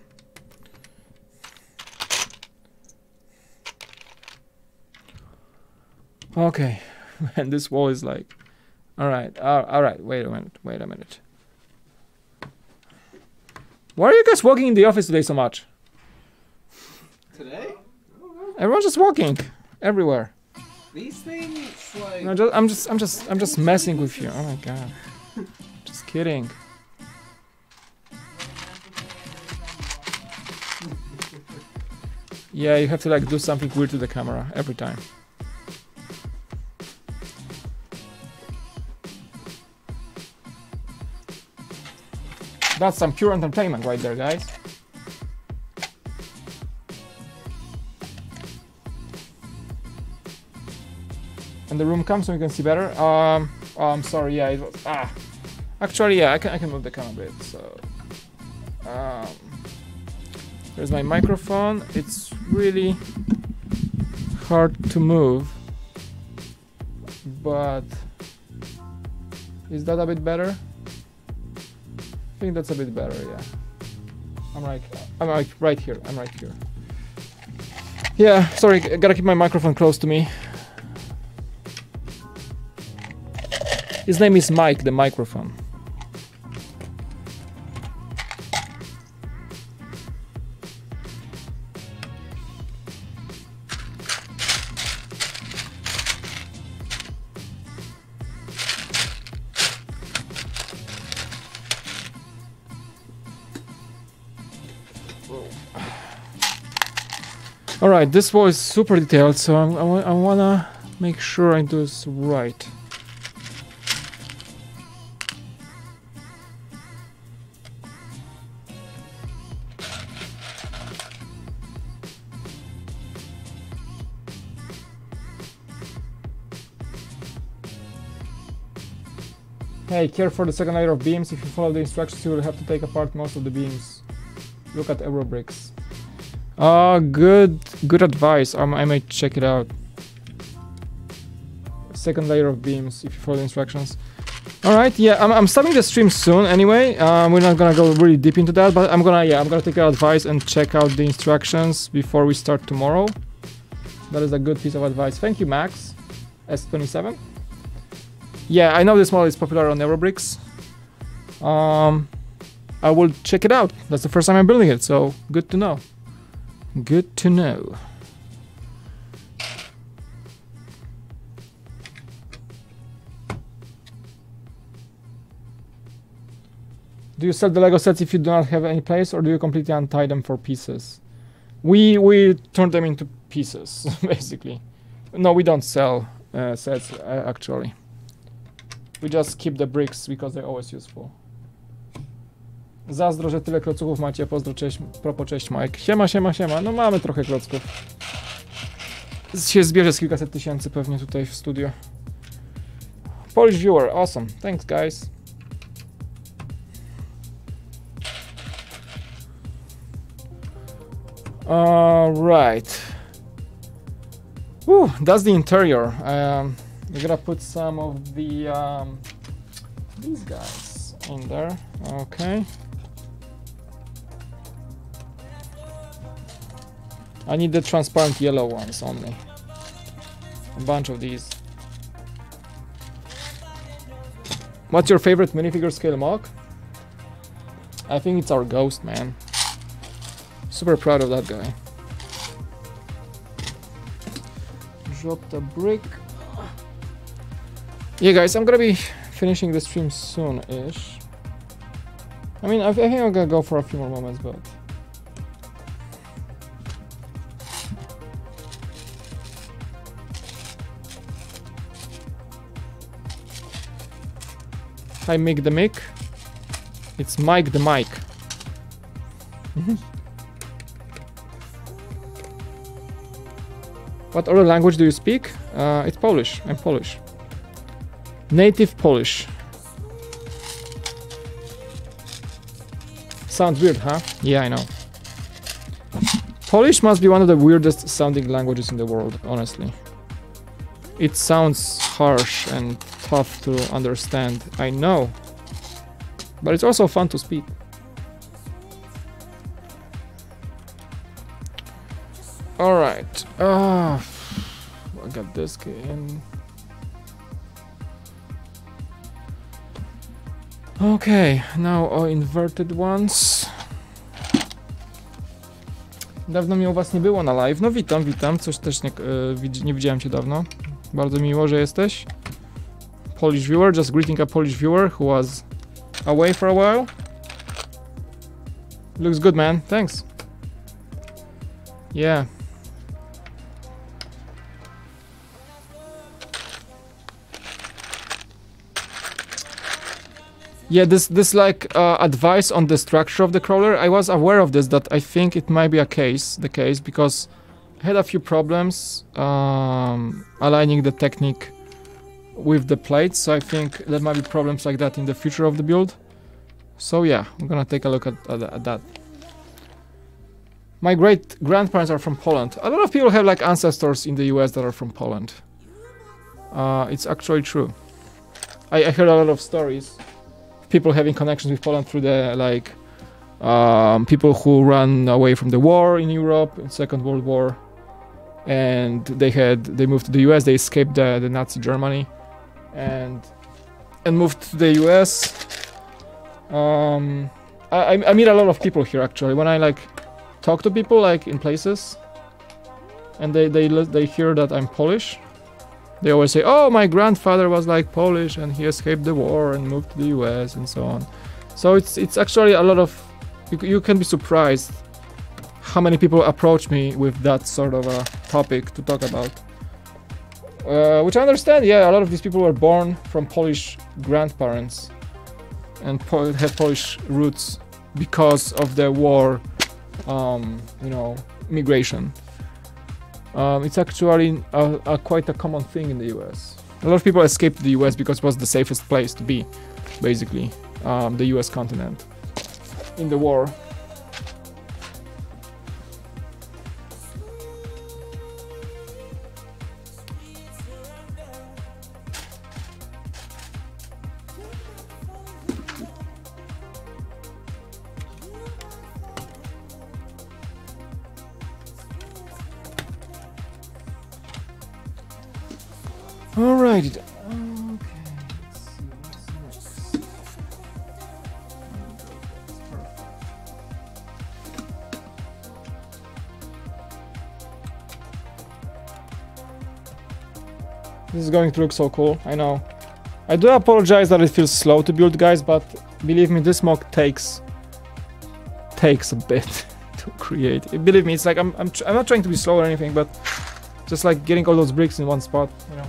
Okay, and this wall is like, all right, wait a minute. Why are you guys walking in the office today so much? Today? Everyone's just walking everywhere. These things, like... No, I'm just messing with you. Oh my god. Just kidding. Yeah, you have to like do something weird to the camera every time. That's some pure entertainment right there, guys. And the room comes so you can see better. Oh, I'm sorry. Yeah, it was. Actually, yeah, I can move the camera a bit. So, there's my microphone. It's really hard to move, but is that a bit better? I think that's a bit better, yeah. I'm like right here. I'm right here. Yeah, sorry, I gotta keep my microphone close to me. His name is Mike, the microphone. Alright, this wall is super detailed, so I wanna make sure I do this right. Hey, care for the second layer of beams. If you follow the instructions, you will have to take apart most of the beams. Look at Eurobricks. Good advice. I might check it out. Second layer of beams, if you follow the instructions. Alright, yeah, I'm starting the stream soon anyway. We're not gonna go really deep into that, but I'm gonna take your advice and check out the instructions before we start tomorrow. That is a good piece of advice. Thank you, Max. S27. Yeah, I know this model is popular on Eurobricks. I will check it out. That's the first time I'm building it, so good to know. Good to know. Do you sell the Lego sets if you do not have any place, or do you completely untie them for pieces? We turn them into pieces, basically. No, we don't sell sets actually. We just keep the bricks because they're always useful. Zazdro, że tyle klocuchów macie. Pozdro, cześć, cześć Mike. Siema, siema, siema. No mamy trochę klocków. Się zbierze z kilkaset tysięcy pewnie tutaj w studio. Polish viewer, awesome. Thanks guys. Right. Woo, that's the interior. We're gonna put some of the these guys in there. Okay. I need the transparent yellow ones only. A bunch of these. What's your favorite minifigure scale MOC? I think it's our ghost, man. Super proud of that guy. Drop the brick. Yeah, guys, I'm gonna be finishing the stream soon-ish. I mean, I think I'm gonna go for a few more moments, but... Hi, Mick the Mick. It's Mike the Mike. What other language do you speak? It's Polish. I'm Polish. Native Polish. Sounds weird, huh? Yeah, I know. Polish must be one of the weirdest sounding languages in the world, honestly. It sounds harsh and tough to understand, I know. But it's also fun to speak. Alright. I got this game. Okay, now all inverted ones. Dawno mnie u was nie było na live. No witam, witam. Coś też nie widziałem cię dawno. Bardzo miło, że jesteś. Polish viewer, just greeting a Polish viewer who was away for a while. Looks good, man. Thanks. Yeah. Yeah, this like advice on the structure of the crawler. I was aware of this, that I think it might be the case, because I had a few problems aligning the technique with the plates, so I think there might be problems like that in the future of the build. So yeah, I'm gonna take a look at that. My great grandparents are from Poland. A lot of people have like ancestors in the US that are from Poland. It's actually true. I heard a lot of stories. People having connections with Poland through the like people who ran away from the war in Europe in Second World War, and they moved to the US. They escaped the Nazi Germany, and moved to the US. I meet a lot of people here actually. When I like talk to people like in places, and they hear that I'm Polish. They always say, oh, my grandfather was like Polish and he escaped the war and moved to the US and so on. So it's actually a lot of, you can be surprised how many people approach me with that sort of a topic to talk about. Which I understand, yeah, a lot of these people were born from Polish grandparents and have Polish roots because of the war, you know, migration. It's actually quite a common thing in the US. A lot of people escaped the US because it was the safest place to be, basically, the US continent in the war. Alrighty then. Okay, let's see what's next. This is going to look so cool, I know. I do apologize that it feels slow to build, guys, but believe me, this MOC takes a bit to create. Believe me, it's like I'm not trying to be slow or anything, but Just like getting all those bricks in one spot, you know.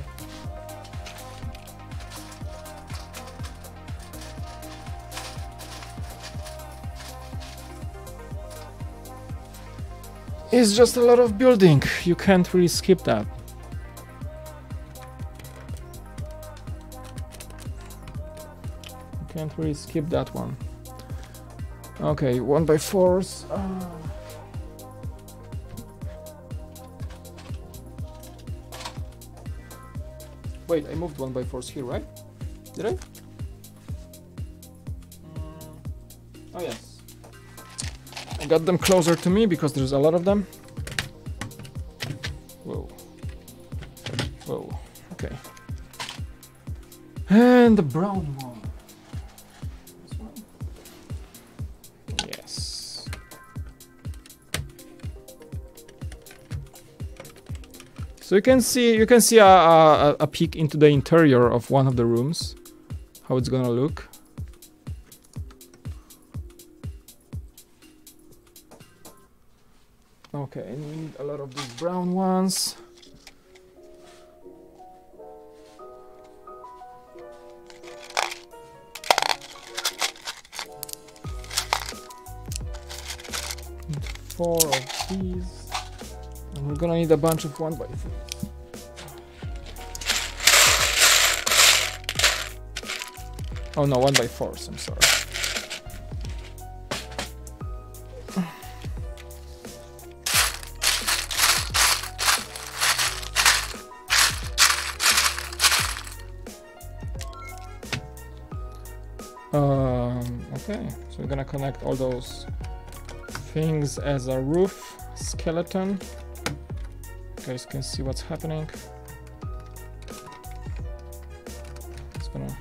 It's just a lot of building. You can't really skip that. You can't really skip that one. Okay, 1x4s. Wait, I moved 1x4s here, right? Did I? Oh yes. I got them closer to me because there's a lot of them. Whoa. Whoa. Okay. And the brown one. This one? Yes. So you can see a peek into the interior of one of the rooms, how it's gonna look. Okay, and we need a lot of these brown ones. Need 4 of these. And we're gonna need a bunch of 1x3s. Oh no, 1x4s, I'm sorry. Okay, so we're gonna connect all those things as a roof skeleton. You guys can see what's happening. It's gonna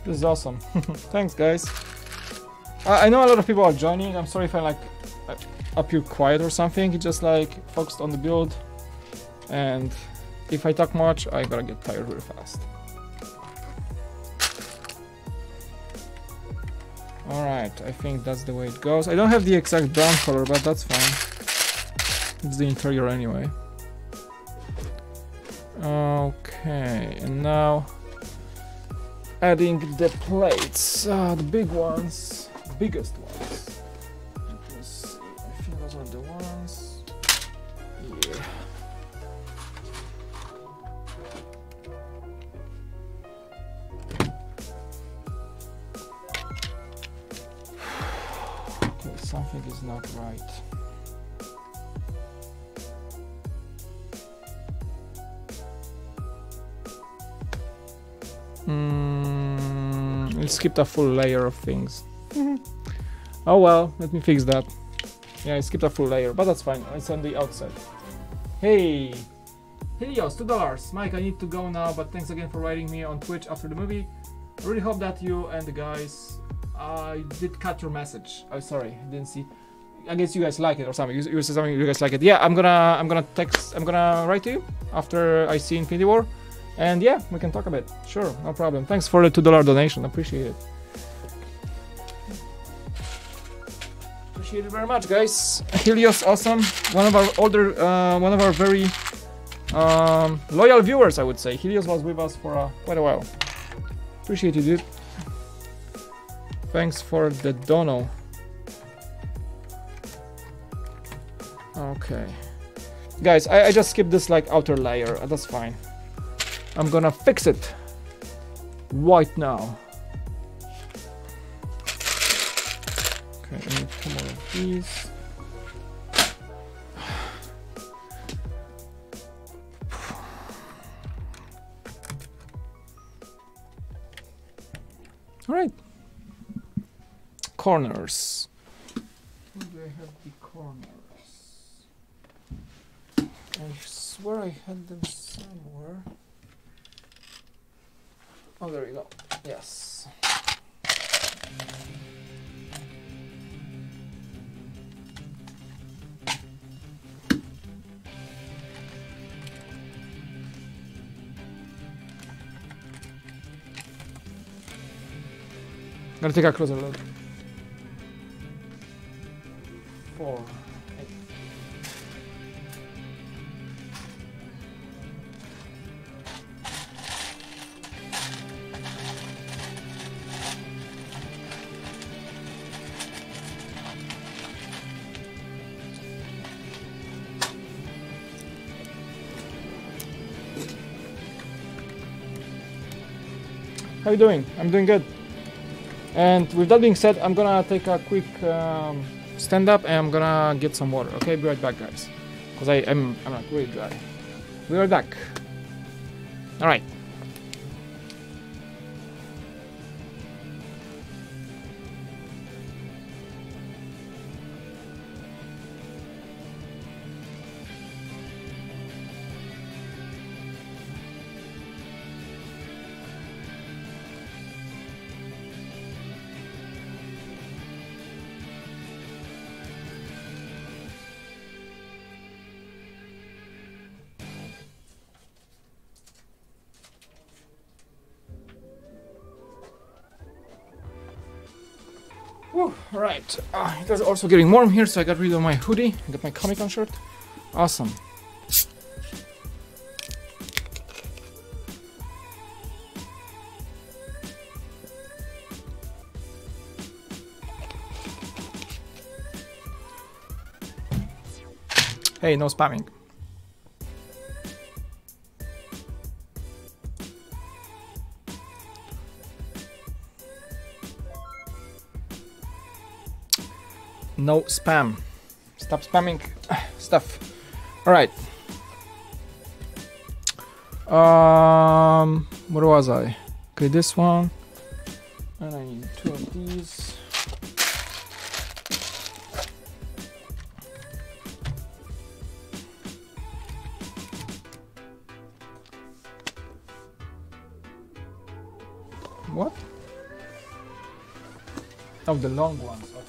This is awesome. Thanks, guys. I know a lot of people are joining. I'm sorry if I like appear quiet or something. It's just like focused on the build, and if I talk much, I gotta get tired really fast. All right, I think that's the way it goes. I don't have the exact brown color, but that's fine. It's the interior anyway. Okay, and now adding the plates, the big ones, biggest ones. Let's see, I think those are the ones. Yeah. Okay, something is not right. It skipped a full layer of things. Oh well, let me fix that. Yeah, I skipped a full layer, but that's fine. It's on the outside. Hey! Helios, $2. Mike, I need to go now, but thanks again for writing me on Twitch after the movie. I really hope that you and the guys... I did catch your message. Oh, sorry, I didn't see. I guess you guys like it or something. You said something, you guys like it. Yeah, I'm gonna write to you after I see Infinity War. And yeah, we can talk a bit. Sure, no problem. Thanks for the $2 donation. Appreciate it. Appreciate it very much, guys. Helios, awesome. One of our very loyal viewers, I would say. Helios was with us for quite a while. Appreciate you, dude. Thanks for the dono. Okay, guys, I just skipped this like outer layer. That's fine. I'm gonna fix it right now. Okay, I need 2 more of these. All right. Corners. Where do I have the corners? I swear I had them somewhere. Oh, there you go. Yes. Gotta take a closer look. 4, 8. How you doing? I'm doing good. And with that being said, I'm gonna take a quick stand up and I'm gonna get some water. Okay, be right back, guys. Because I'm like really dry. Be right back. All right. Whew, right, it was also getting warm here, so I got rid of my hoodie. I got my Comic-Con shirt. Awesome. Hey, no spamming. No spam. Stop spamming stuff. All right. Where was I? Okay, this one. And I need 2 of these. What? Oh, the long ones. Okay.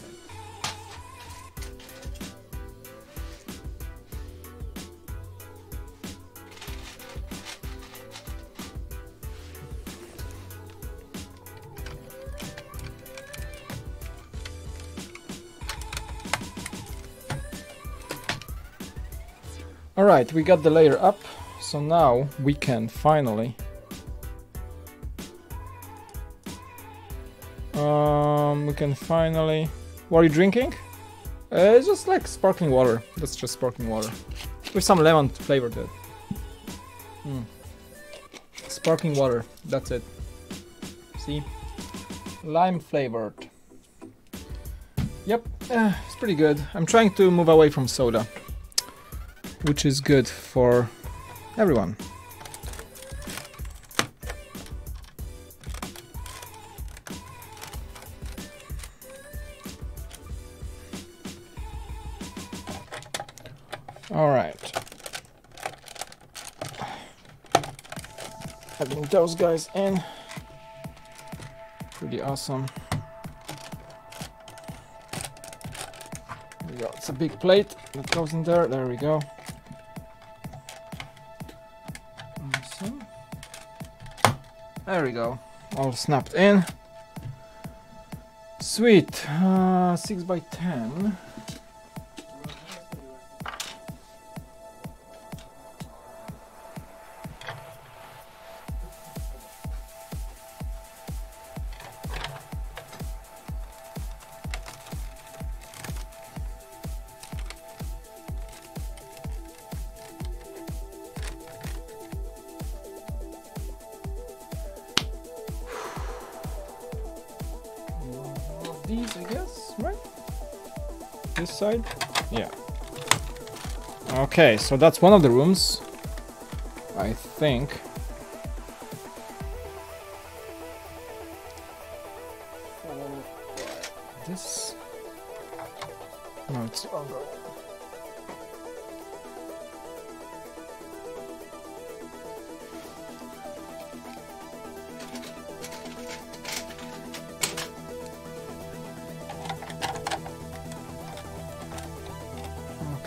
Alright, we got the layer up, so now we can finally what are you drinking? It's just like sparkling water. That's just sparkling water with some lemon flavor to it. Sparkling water, that's it. See? Lime flavored. Yep, it's pretty good. I'm trying to move away from soda, which is good for everyone. All right. Having those guys in. Pretty awesome. There we go. It's a big plate that goes in there. There we go. Awesome. There we go. All snapped in. Sweet. 6 by 10. These, I guess, right? This side? Yeah. Okay, so that's one of the rooms, I think. This? No, it's the other one.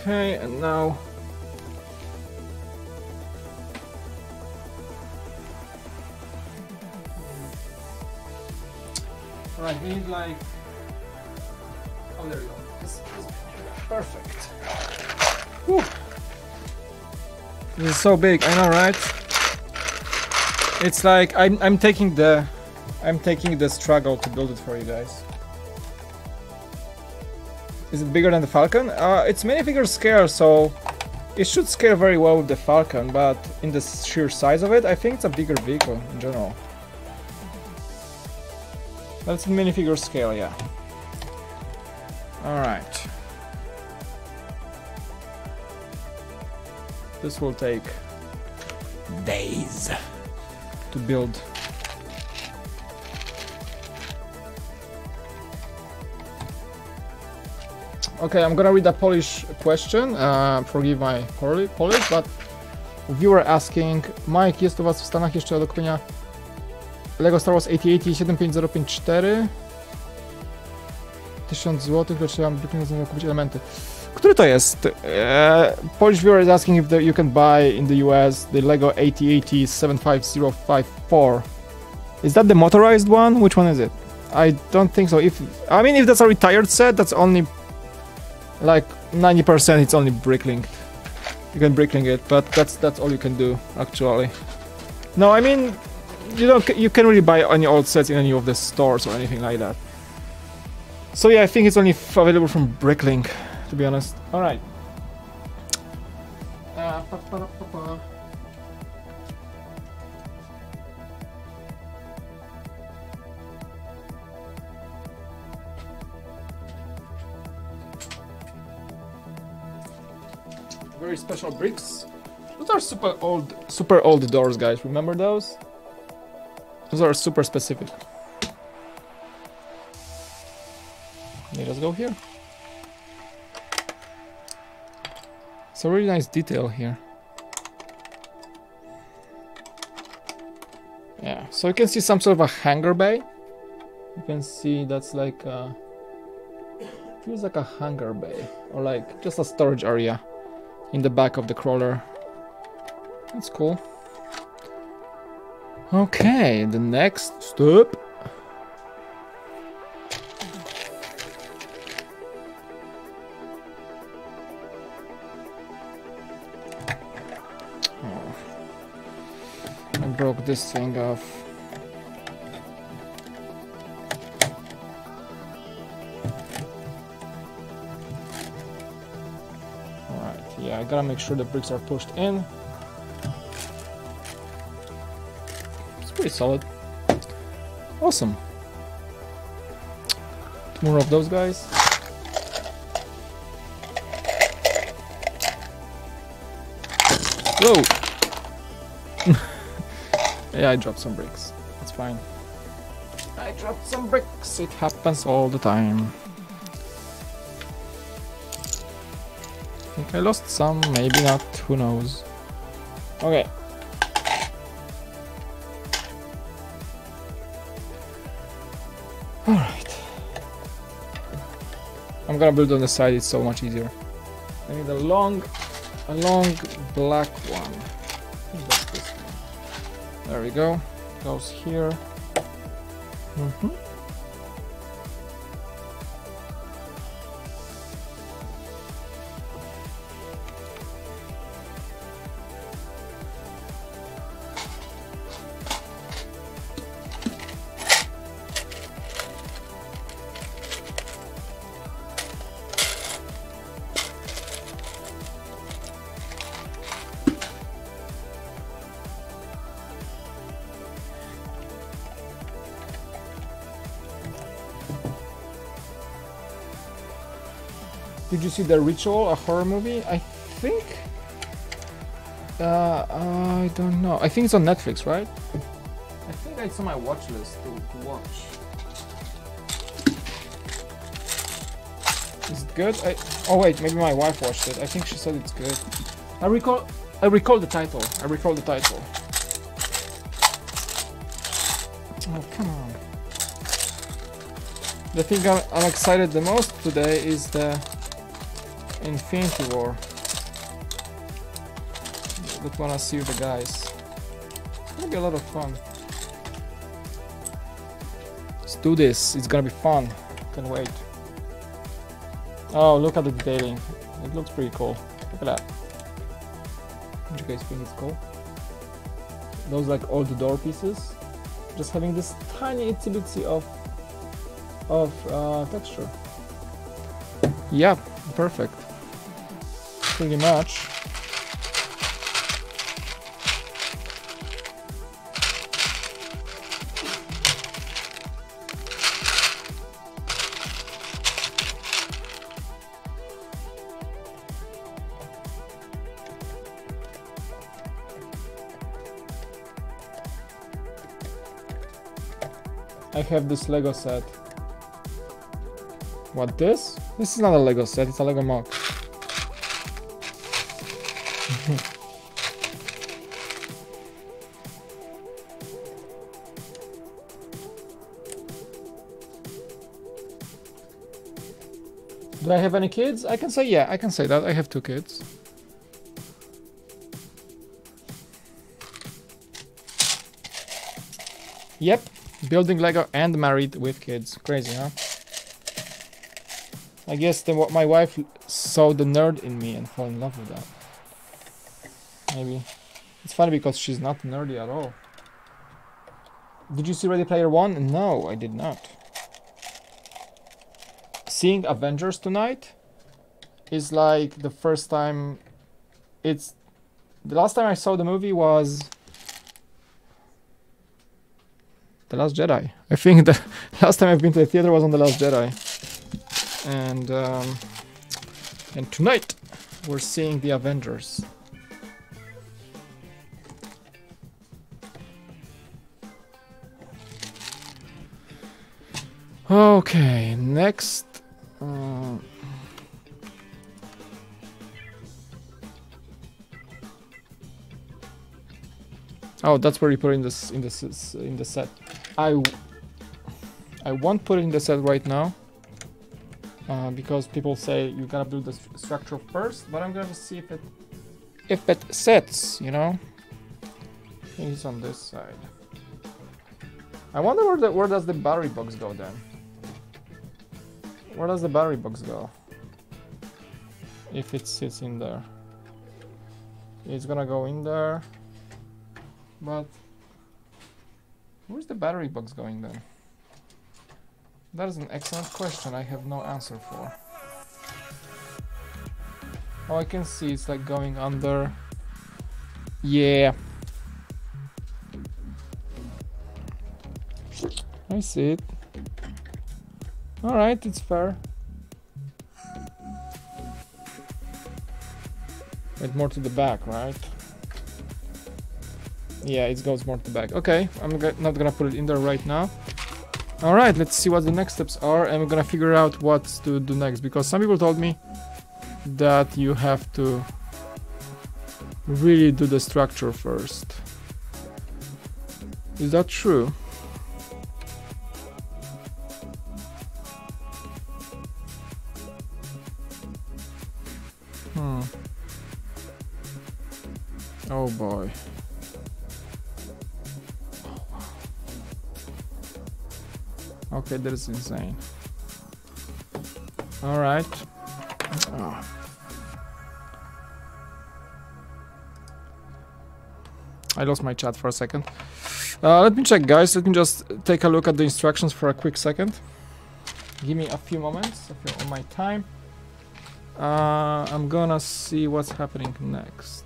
Okay, and now right, we need like, oh there you go. Perfect. Whew. This is so big, I know, right? It's like I'm taking the struggle to build it for you guys. Is it bigger than the Falcon? It's minifigure scale, so it should scale very well with the Falcon, but in the sheer size of it, I think it's a bigger vehicle in general. That's minifigure scale, yeah. Alright. This will take days to build. Okay, I'm gonna read a Polish question. Forgive my Polish, but viewer asking, Mike, jest u was w Stanach jeszcze do kupienia Lego Star Wars 8080 75054? 1000 zł, lecz ja mam kupić elementy. Który to jest? Polish viewer is asking if you can buy in the US the Lego 8080 75054. Is that the motorized one? Which one is it? I don't think so. If that's a retired set, that's only like 90%. It's only bricklink. You can bricklink it, but that's all you can do actually. No, I mean you can really buy any old sets in any of the stores or anything like that. So yeah, I think it's only available from bricklink, to be honest. All right. Very special bricks. Those are super old doors, guys. Remember those? Those are super specific. Okay, let's go here. It's a really nice detail here. Yeah, so you can see some sort of a hangar bay. You can see that's like feels like a hangar bay or like just a storage area in the back of the crawler. That's cool. Okay, the next step. I broke this thing off. Alright, yeah, I gotta make sure the bricks are pushed in. It's pretty solid. Awesome. More of those guys. Whoa! Yeah, I dropped some bricks. That's fine. I dropped some bricks. It happens all the time. I think I lost some, maybe not. Who knows? Okay. Alright. I'm gonna build on the side, it's so much easier. I need a long black one. I think that's this one. There we go. Goes here. Did you see The Ritual, a horror movie? I think... I don't know. I think it's on Netflix, right? I think it's on my watch list to watch. Is it good? Oh wait, maybe my wife watched it. I think she said it's good. I recall the title. Oh, come on. The thing I'm excited the most today is the Infinity War. Don't wanna see the guys. It's gonna be a lot of fun. Let's do this. It's gonna be fun. Can't wait. Oh, look at the detailing. It looks pretty cool. Look at that. Don't you guys think it's cool? Those like all the door pieces, just having this tiny itsy bitsy of texture. Yeah, perfect. Pretty much. I have this Lego set. What, this? This is not a Lego set, it's a Lego MOC. Do I have any kids? I can say yeah, I can say that. I have 2 kids. Yep. Building Lego and married with kids. Crazy, huh? I guess my wife saw the nerd in me and fell in love with that. Maybe. It's funny because she's not nerdy at all. Did you see Ready Player One? No, I did not. Seeing Avengers tonight is like the first time. The last time I saw the movie was The Last Jedi. I think the last time I've been to the theater was on The Last Jedi. And tonight we're seeing the Avengers. Okay, next. Oh, that's where you put it in the set. I won't put it in the set right now because people say you gotta do the structure first. But I'm gonna see if it sets. You know, I think it's on this side. I wonder where does the battery box go then? Where does the battery box go? If it sits in there, it's gonna go in there. But where's the battery box going then? That is an excellent question I have no answer for. Oh, I can see it's like going under. Yeah. I see it. Alright, it's fair. Wait, more to the back, right? Yeah, it goes more to the back. Okay, I'm not gonna put it in there right now. Alright, let's see what the next steps are, and we're gonna figure out what to do next, because some people told me that you have to really do the structure first. Is that true? Oh boy. Okay, that is insane. All right. Oh. I lost my chat for a second. Let me check, guys. Let me just take a look at the instructions for a quick second. Give me a few moments of my time. I'm gonna see what's happening next.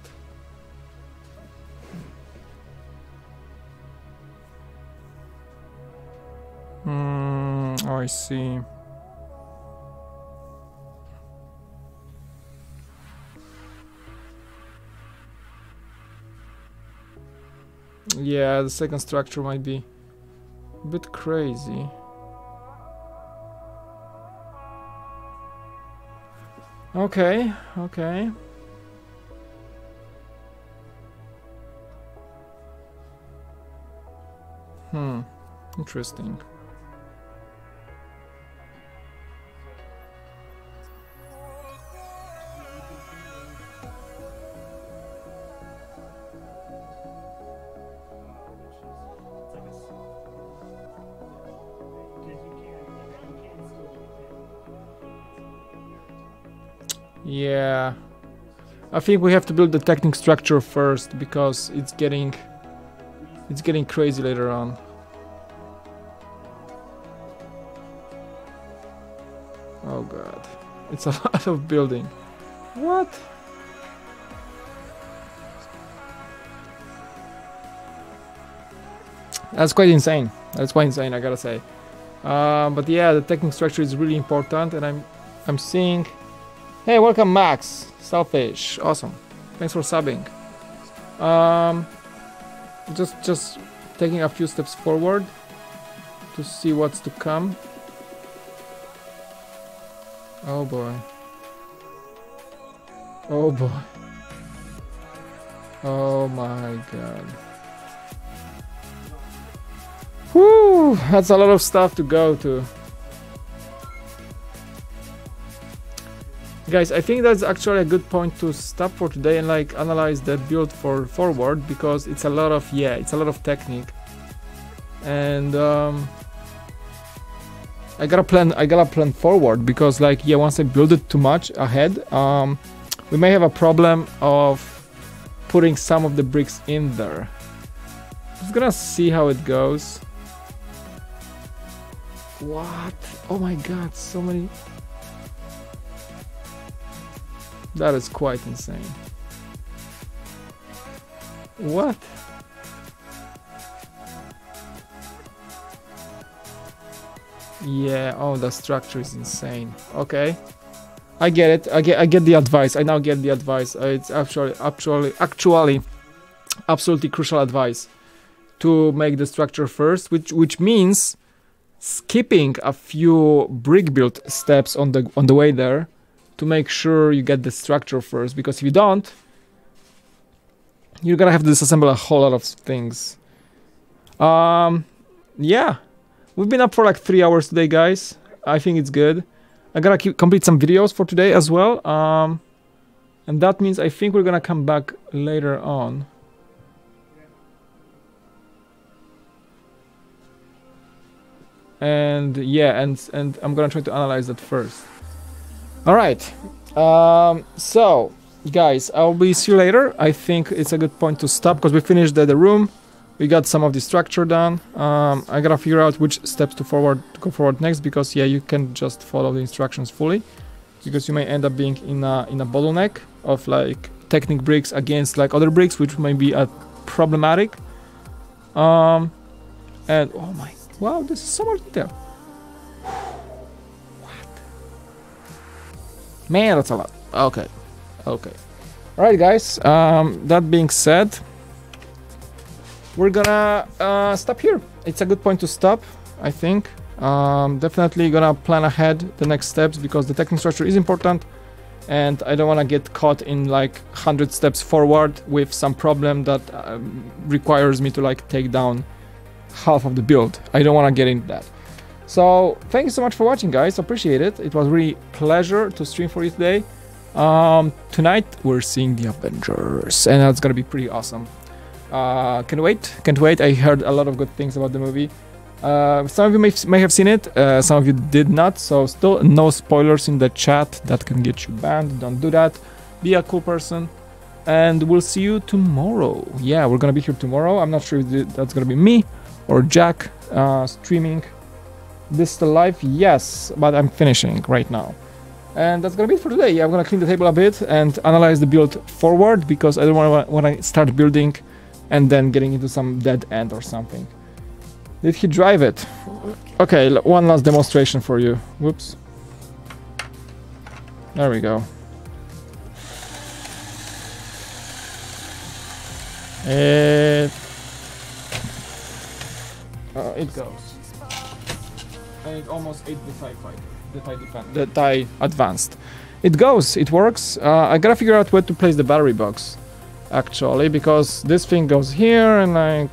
Oh, I see. Yeah, the second structure might be a bit crazy. Okay, okay. Interesting. Yeah. I think we have to build the technic structure first because it's getting crazy later on. Oh god. It's a lot of building. What? That's quite insane. That's quite insane, I gotta say. But yeah, the technic structure is really important, and I'm seeing. Hey, welcome Max. Selfish. Awesome. Thanks for subbing. Just taking a few steps forward to see what's to come. Oh boy. Oh boy. Oh my god. Whew, that's a lot of stuff to go to. Guys, I think that's actually a good point to stop for today and like analyze that build for forward, because it's a lot of technique. And I gotta plan forward, because like once I build it too much ahead, we may have a problem of putting some of the bricks in there. Just gonna see how it goes. What? Oh my god, so many. That is quite insane. What? Yeah, oh, the structure is insane. Okay. I get it. I get the advice. I now get the advice. It's actually absolutely crucial advice to make the structure first, which means skipping a few brick build steps on the way there to make sure you get the structure first, because if you don't, you're gonna have to disassemble a whole lot of things. Yeah, we've been up for like 3 hours today, guys. I think it's good. I gotta complete some videos for today as well, and that means I think we're gonna come back later on. And yeah, and I'm gonna try to analyze that first. All right, so guys, I'll be see you later. I think it's a good point to stop because we finished the room. We got some of the structure done. I gotta figure out which steps to go forward next, because yeah, you can just follow the instructions fully, because you may end up being in a bottleneck of like technic bricks against like other bricks, which may be problematic. And oh my, wow, this is so much detail. Man, that's a lot. Okay. Alright guys, that being said, we're gonna stop here. It's a good point to stop, I think. Definitely gonna plan ahead the next steps, because the technical structure is important, and I don't want to get caught in like 100 steps forward with some problem that requires me to like take down half of the build. I don't want to get into that. So thank you so much for watching, guys. Appreciate it. It was really pleasure to stream for you today. Tonight we're seeing the Avengers, and that's gonna be pretty awesome. Can't wait. I heard a lot of good things about the movie. Some of you may have seen it, some of you did not, so still no spoilers in the chat. That can get you banned. Don't do that. Be a cool person, and we'll see you tomorrow. Yeah, we're gonna be here tomorrow. I'm not sure if that's gonna be me or Jack streaming this still live. Yes, but I'm finishing right now. And that's gonna be it for today. Yeah, I'm gonna clean the table a bit and analyze the build forward, because I don't want to when I start building and then getting into some dead end or something. Did he drive it? Okay, one last demonstration for you. Whoops. There we go. It goes. And it almost ate the TIE fighter. The TIE advanced. It goes. It works. I gotta figure out where to place the battery box, actually, because this thing goes here and like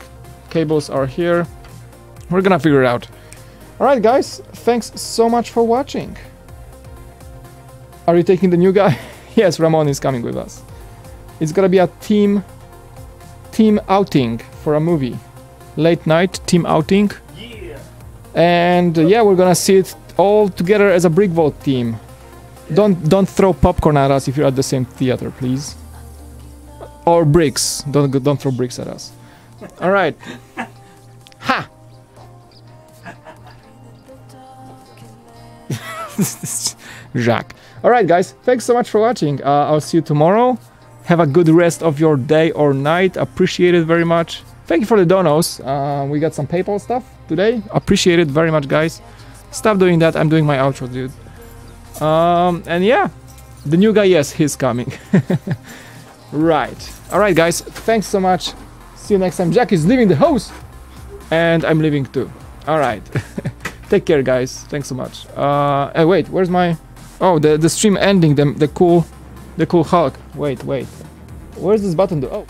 cables are here. We're gonna figure it out. Alright guys, thanks so much for watching. Are you taking the new guy? Yes, Ramon is coming with us. It's gonna be a team outing for a movie. Late night team outing. Yeah. And yeah, we're gonna see it all together as a BrickVault team. Don't throw popcorn at us if you're at the same theater, please. Or bricks. Don't throw bricks at us. All right. Ha. Jacques. All right, guys. Thanks so much for watching. I'll see you tomorrow. Have a good rest of your day or night. Appreciate it very much. Thank you for the donos. We got some PayPal stuff today. Appreciate it very much, guys. Stop doing that. I'm doing my outro, dude. And yeah, the new guy, yes, he's coming. Right. All right, guys. Thanks so much. See you next time. Jack is leaving the house, and I'm leaving too. All right. Take care, guys. Thanks so much. Wait, where's my? Oh, the stream ending. The cool Hulk. Wait. Where's this button? Oh.